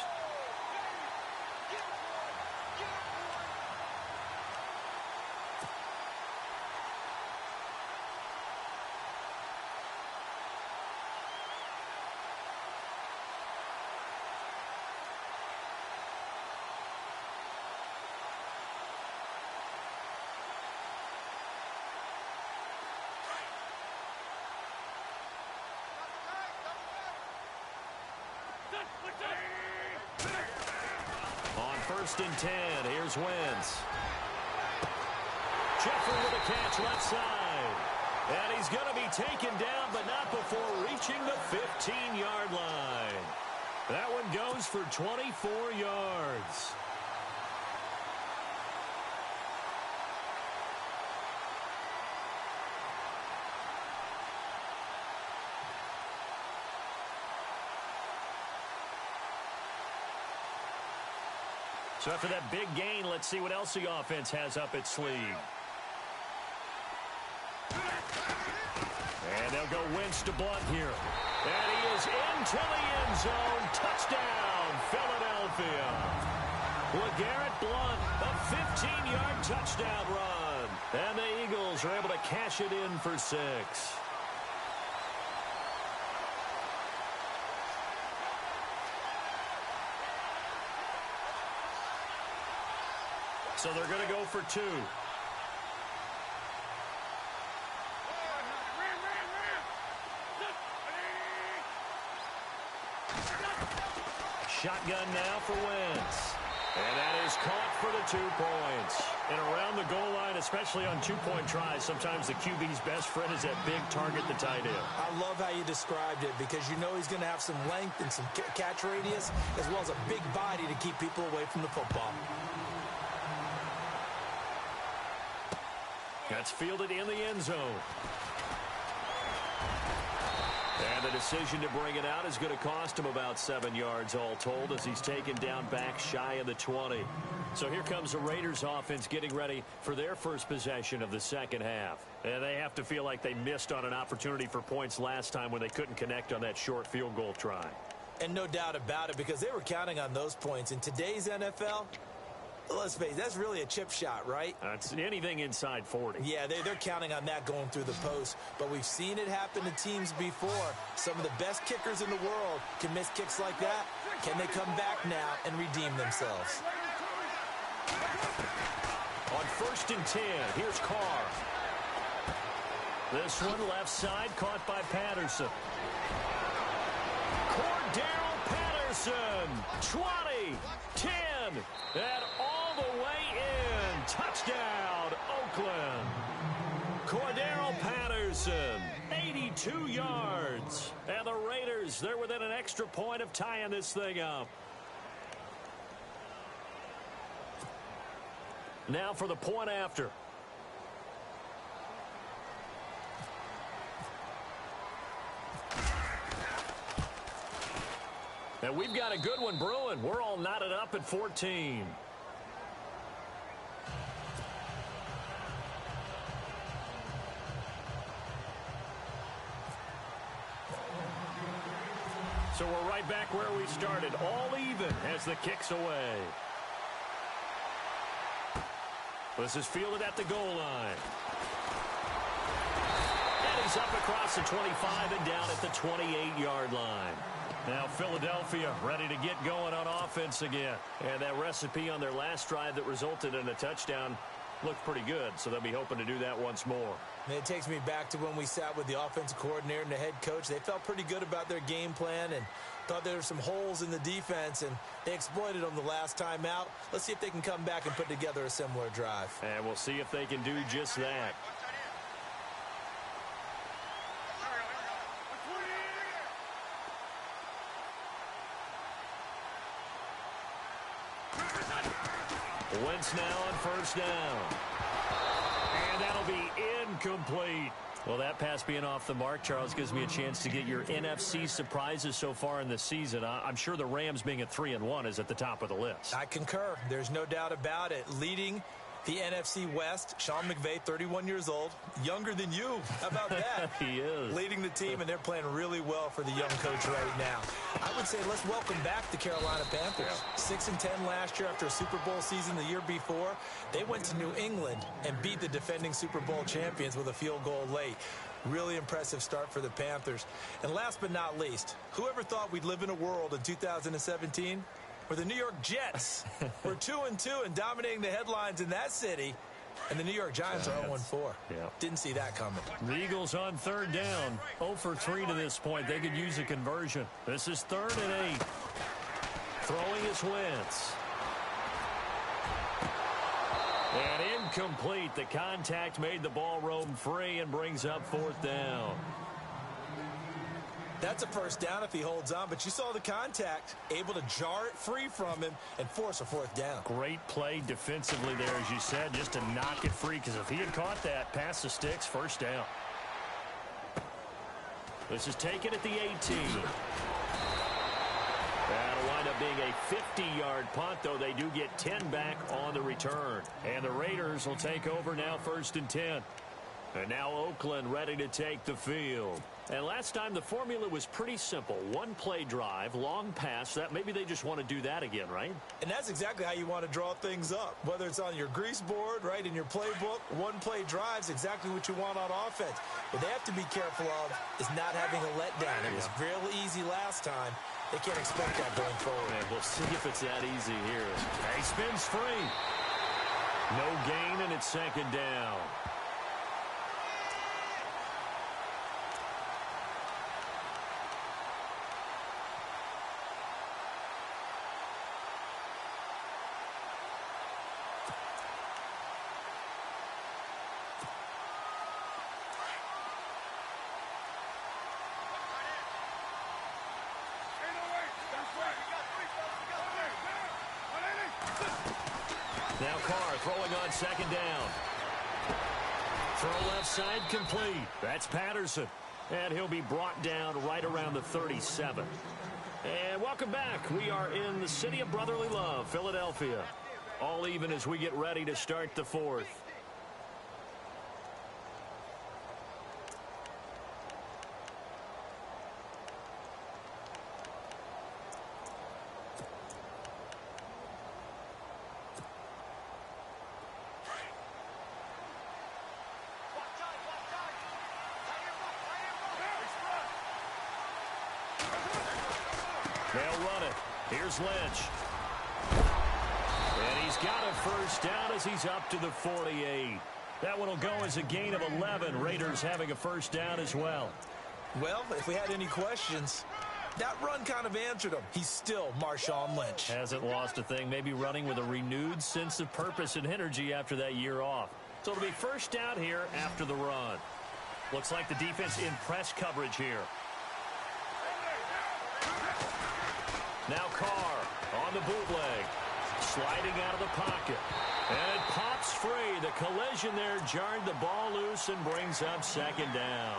On 1st and 10, here's Wentz. Jeffrey with a catch left side. And he's going to be taken down, but not before reaching the 15-yard line. That one goes for 24 yards. So after that big gain, let's see what else the offense has up its sleeve. And they'll go Wentz to Blunt here. And he is into the end zone. Touchdown, Philadelphia. LeGarrette Blunt, a 15-yard touchdown run. And the Eagles are able to cash it in for 6. So they're going to go for 2. Shotgun now for Wentz. And that is caught for the 2 points. And around the goal line, especially on 2-point tries, sometimes the QB's best friend is that big target, the tight end. I love how you described it because you know he's going to have some length and some catch radius as well as a big body to keep people away from the football. That's fielded in the end zone. And the decision to bring it out is going to cost him about 7 yards all told as he's taken down back shy of the 20. So here comes the Raiders offense getting ready for their first possession of the second half. And they have to feel like they missed on an opportunity for points last time when they couldn't connect on that short field goal try. And no doubt about it because they were counting on those points. In today's NFL, let's face it, that's really a chip shot, right? It's anything inside 40. Yeah, they're counting on that going through the post. But we've seen it happen to teams before. Some of the best kickers in the world can miss kicks like that. Can they come back now and redeem themselves? On 1st and 10, here's Carr. This one left side caught by Patterson. Cordero Patterson, 20, 10, and all the way in. Touchdown, Oakland. Cordero Patterson, 82 yards. And the Raiders, they're within an extra point of tying this thing up. Now for the point after. And we've got a good one brewing. We're all knotted up at 14. So we're right back where we started. All even as the kick's away. This is fielded at the goal line. And he's up across the 25 and down at the 28-yard line. Now Philadelphia ready to get going on offense again. And that recipe on their last drive that resulted in a touchdown looked pretty good, so they'll be hoping to do that once more. And it takes me back to when we sat with the offensive coordinator and the head coach. They felt pretty good about their game plan and thought there were some holes in the defense, and they exploited them the last time out. Let's see if they can come back and put together a similar drive. And we'll see if they can do just that. Wentz now on first down. And that'll be incomplete. Well, that pass being off the mark, Charles, gives me a chance to get your NFC surprises so far in the season. I'm sure the Rams being at 3-1 is at the top of the list. I concur. There's no doubt about it. Leading the NFC West, Sean McVay, 31 years old, younger than you. How about that? He is. Leading the team, and they're playing really well for the young coach right now. I would say let's welcome back the Carolina Panthers. 6-10 last year after a Super Bowl season the year before. They went to New England and beat the defending Super Bowl champions with a field goal late. Really impressive start for the Panthers. And last but not least, whoever thought we'd live in a world in 2017 where the New York Jets were 2-2 and dominating the headlines in that city, and the New York Giants are 0-4. Yeah. Didn't see that coming. The Eagles on third down. 0 for 3 to this point. They could use a conversion. This is 3rd and 8. Throwing is Wentz. And incomplete. The contact made the ball roam free and brings up 4th down. That's a first down if he holds on, but you saw the contact, able to jar it free from him and force a 4th down. Great play defensively there, as you said, just to knock it free, because if he had caught that, past the sticks, first down. This is taken at the 18. That'll wind up being a 50-yard punt, though they do get 10 back on the return. And the Raiders will take over now, 1st and 10. And now Oakland ready to take the field. And last time the formula was pretty simple. One play drive, long pass. That maybe they just want to do that again, right? And that's exactly how you want to draw things up. Whether it's on your grease board, right, in your playbook, one play drive's exactly what you want on offense. What they have to be careful of is not having a letdown. It was real easy last time. They can't expect that going forward. And we'll see if it's that easy here. He spins free. No gain, and it's 2nd down. Now Carr throwing on 2nd down. Throw left side complete. That's Patterson. And he'll be brought down right around the 37. And welcome back. We are in the city of brotherly love, Philadelphia. All even as we get ready to start the 4th. They'll run it. Here's Lynch. And he's got a first down as he's up to the 48. That one will go as a gain of 11. Raiders having a first down as well. Well, if we had any questions, that run kind of answered him. He's still Marshawn Lynch. Hasn't lost a thing. Maybe running with a renewed sense of purpose and energy after that year off. So it'll be first down here after the run. Looks like the defense in press coverage here. Now Carr on the bootleg. Sliding out of the pocket. And it pops free. The collision there jarred the ball loose and brings up 2nd down.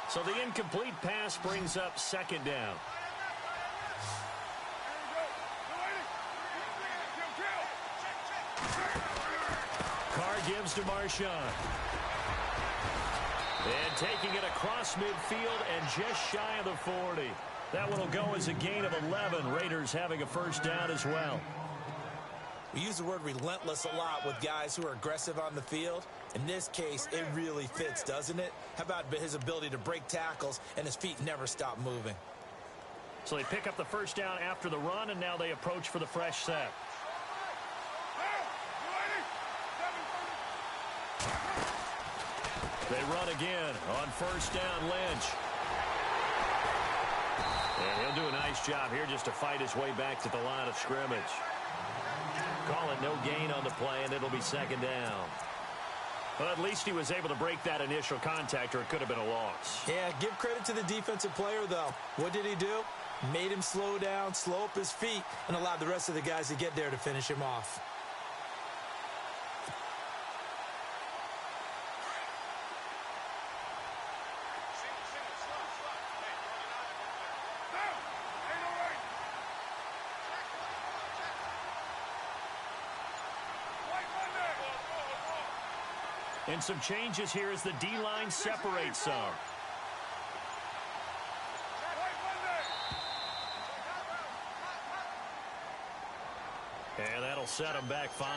So the incomplete pass brings up 2nd down. Carr gives to Marshawn. And taking it across midfield and just shy of the 40. That one will go as a gain of 11. Raiders having a first down as well. We use the word relentless a lot with guys who are aggressive on the field. In this case, it really fits, doesn't it? How about his ability to break tackles and his feet never stop moving? So they pick up the first down after the run, and now they approach for the fresh set. They run again on first down, Lynch. And he'll do a nice job here just to fight his way back to the line of scrimmage. Call it no gain on the play, and it'll be second down. Well, at least he was able to break that initial contact, or it could have been a loss. Yeah, give credit to the defensive player, though. What did he do? Made him slow down, slow up his feet, and allowed the rest of the guys to get there to finish him off. And some changes here as the D-line separates some. And that'll set them back 5.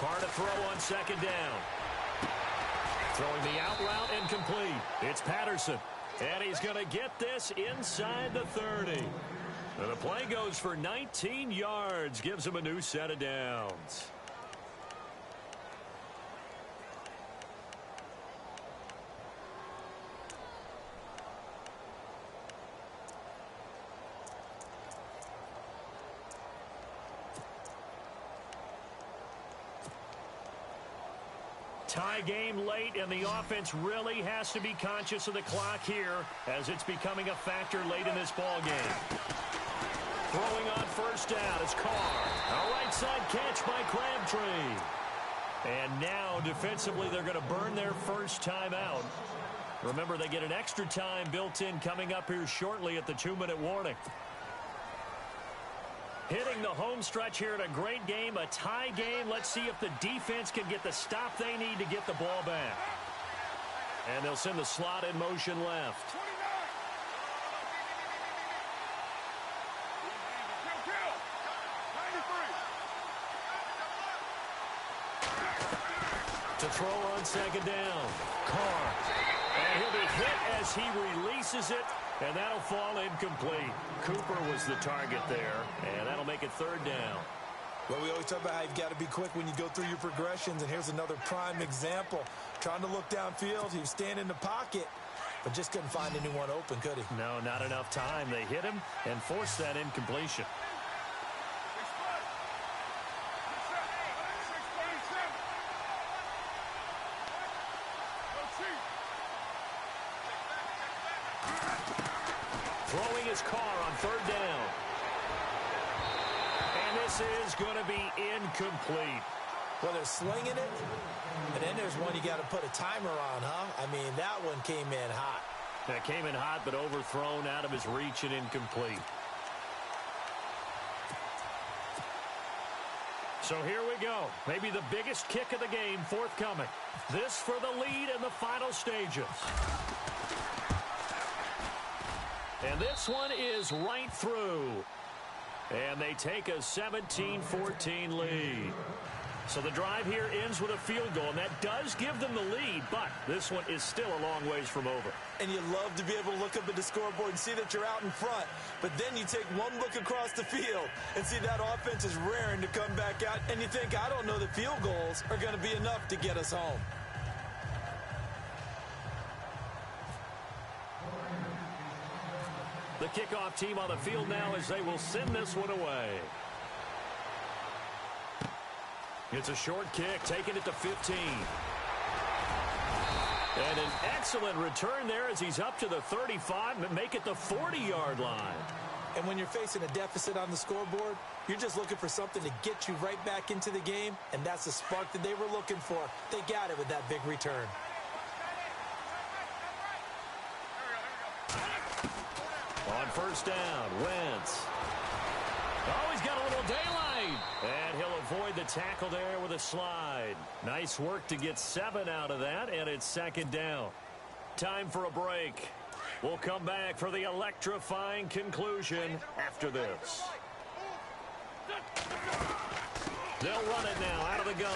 Carr to throw on second down. Throwing the out route incomplete. It's Patterson. And he's going to get this inside the 30. And the play goes for 19 yards. Gives him a new set of downs. Tie game late, and the offense really has to be conscious of the clock here as it's becoming a factor late in this ball game. Throwing on first down is Carr. A right side catch by Crabtree. And now defensively they're going to burn their first timeout. Remember, they get an extra time built in coming up here shortly at the 2-minute warning. Hitting the home stretch here in a great game, a tie game. Let's see if the defense can get the stop they need to get the ball back. And they'll send the slot in motion left. To throw on second down. Carr. And he'll be hit as he releases it. And that'll fall incomplete. Cooper was the target there, and that'll make it third down. Well, we always talk about how you've got to be quick when you go through your progressions, and here's another prime example. Trying to look downfield, he was standing in the pocket, but just couldn't find anyone open, could he? No, not enough time. They hit him and forced that incompletion. Throwing his Carr on third down. And this is going to be incomplete. Well, they're slinging it, and then there's one you got to put a timer on, huh? I mean, that one came in hot. That came in hot, but overthrown out of his reach and incomplete. So here we go. Maybe the biggest kick of the game forthcoming. This for the lead in the final stages. And this one is right through. And they take a 17-14 lead. So the drive here ends with a field goal, and that does give them the lead, but this one is still a long ways from over. And you love to be able to look up at the scoreboard and see that you're out in front, but then you take one look across the field and see that offense is raring to come back out, and you think, I don't know that field goals are going to be enough to get us home. The kickoff team on the field now as they will send this one away. It's a short kick, taking it to 15. And an excellent return there as he's up to the 35 and make it the 40-yard line. And when you're facing a deficit on the scoreboard, you're just looking for something to get you right back into the game, and that's the spark that they were looking for. They got it with that big return. On first down, Wentz. Oh, he's got a little daylight. And he'll avoid the tackle there with a slide. Nice work to get 7 out of that, and it's second down. Time for a break. We'll come back for the electrifying conclusion after this. They'll run it now out of the gun.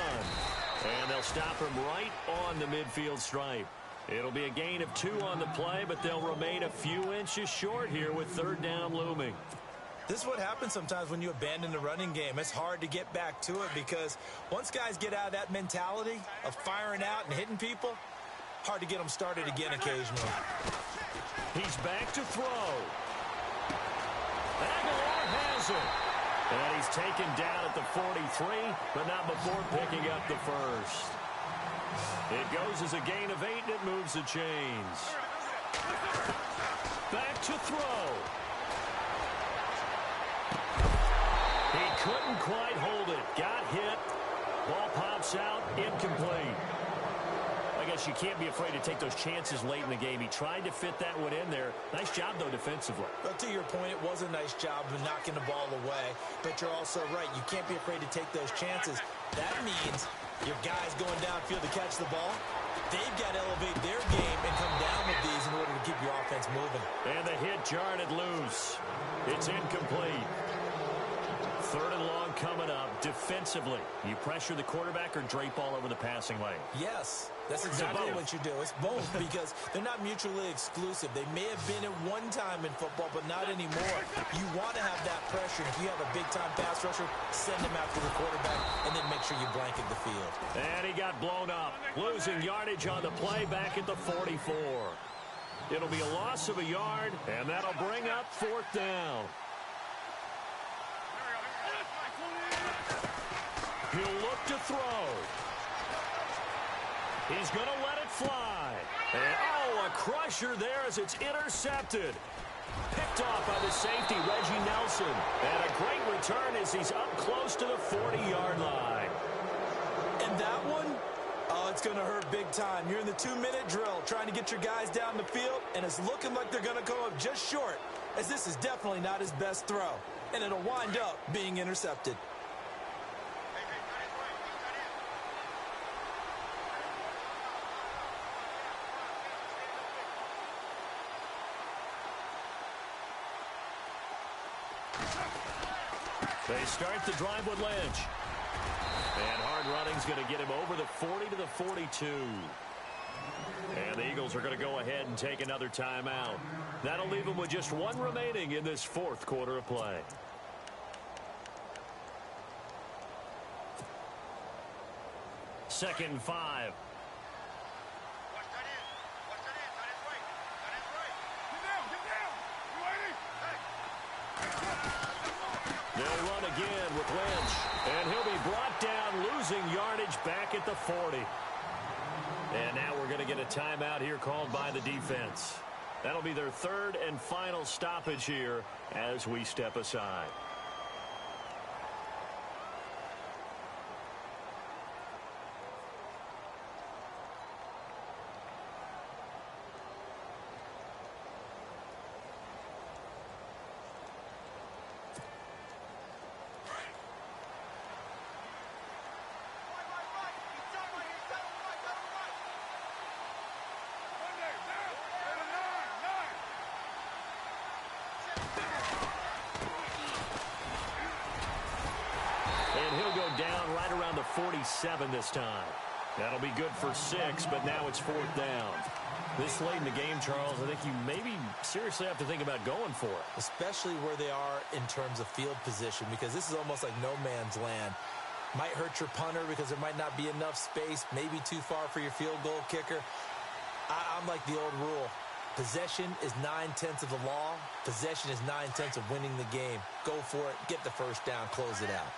And they'll stop him right on the midfield stripe. It'll be a gain of 2 on the play, but they'll remain a few inches short here with third down looming. This is what happens sometimes when you abandon the running game. It's hard to get back to it because once guys get out of that mentality of firing out and hitting people, hard to get them started again occasionally. He's back to throw. Aguilar has it. And he's taken down at the 43, but not before picking up the first. It goes as a gain of 8, and it moves the chains. Back to throw. He couldn't quite hold it. Got hit. Ball pops out. Incomplete. I guess you can't be afraid to take those chances late in the game. He tried to fit that one in there. Nice job, though, defensively. But to your point, it was a nice job of knocking the ball away. But you're also right. You can't be afraid to take those chances. That means your guys going downfield to catch the ball, they've got to elevate their game and come down with these in order to keep your offense moving. And the hit jarred it loose. It's incomplete. Third and long coming up. Defensively, you pressure the quarterback or drape all over the passing lane? Yes, that's exactly what you do. It's both because they're not mutually exclusive. They may have been at one time in football, but not anymore. You want to have that pressure. If you have a big-time pass rusher, send him after the quarterback, and then make sure you blanket the field. And he got blown up, losing yardage on the play back at the 44. It'll be a loss of a yard, and that'll bring up fourth down. He'll look to throw. He's going to let it fly. And, oh, a crusher there as it's intercepted. Picked off by the safety, Reggie Nelson. And a great return as he's up close to the 40-yard line. And that one, oh, it's going to hurt big time. You're in the 2-minute drill trying to get your guys down the field, and it's looking like they're going to come up just short, as this is definitely not his best throw. And it'll wind up being intercepted. They start the drive with Lynch. And hard running's going to get him over the 40 to the 42. And the Eagles are going to go ahead and take another timeout. That'll leave them with just one remaining in this fourth quarter of play. Second and 5. They'll run again with Lynch. And he'll be brought down, losing yardage back at the 40. And now we're going to get a timeout here called by the defense. That'll be their third and final stoppage here as we step aside. And he'll go down right around the 47 this time. That'll be good for 6, but now it's fourth down. This late in the game, Charles, I think you maybe seriously have to think about going for it. Especially where they are in terms of field position, because this is almost like no man's land. Might hurt your punter because there might not be enough space, maybe too far for your field goal kicker. I'm like the old rule. Possession is 9/10 of the law. Possession is 9/10 of winning the game. Go for it. Get the first down. Close it out.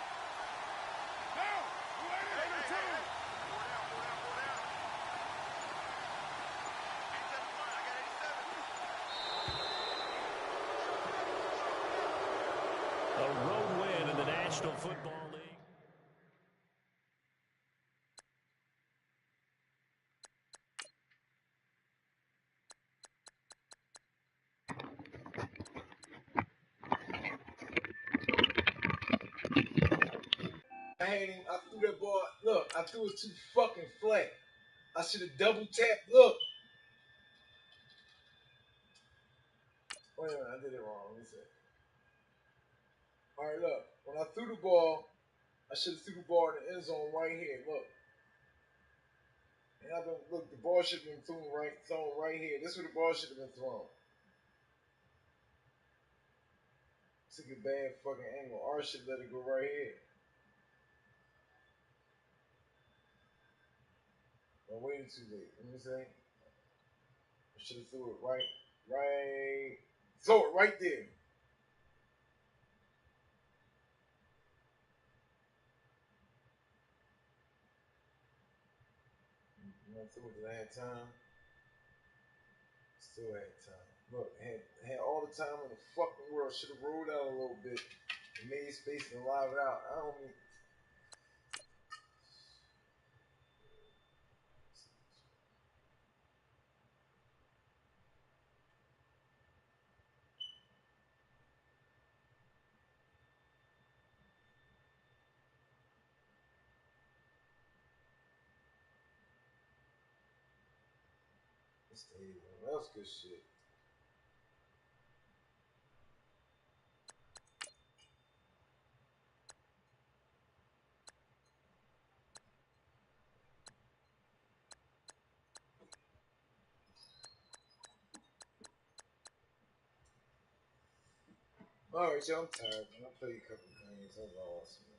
A road win in the National Football League. I threw that ball. Look, I threw it too fucking flat. I should have double tapped. Look. did it wrong. Let me see. All right, look. When I threw the ball, I should have threw the ball in the end zone right here. Look. And look, the ball should have been thrown right here. This is where the ball should have been thrown. Took a bad fucking angle. R should let it go right here. I waited too late. Let me say. I should have threw it right. Throw it right there. I threw it at time. Still had time. Look, had all the time in the fucking world. Should have rolled out a little bit and made space and live it out. I don't mean. That was good shit. Alright, y'all, I'm tired, man. I played a couple games. I lost, man.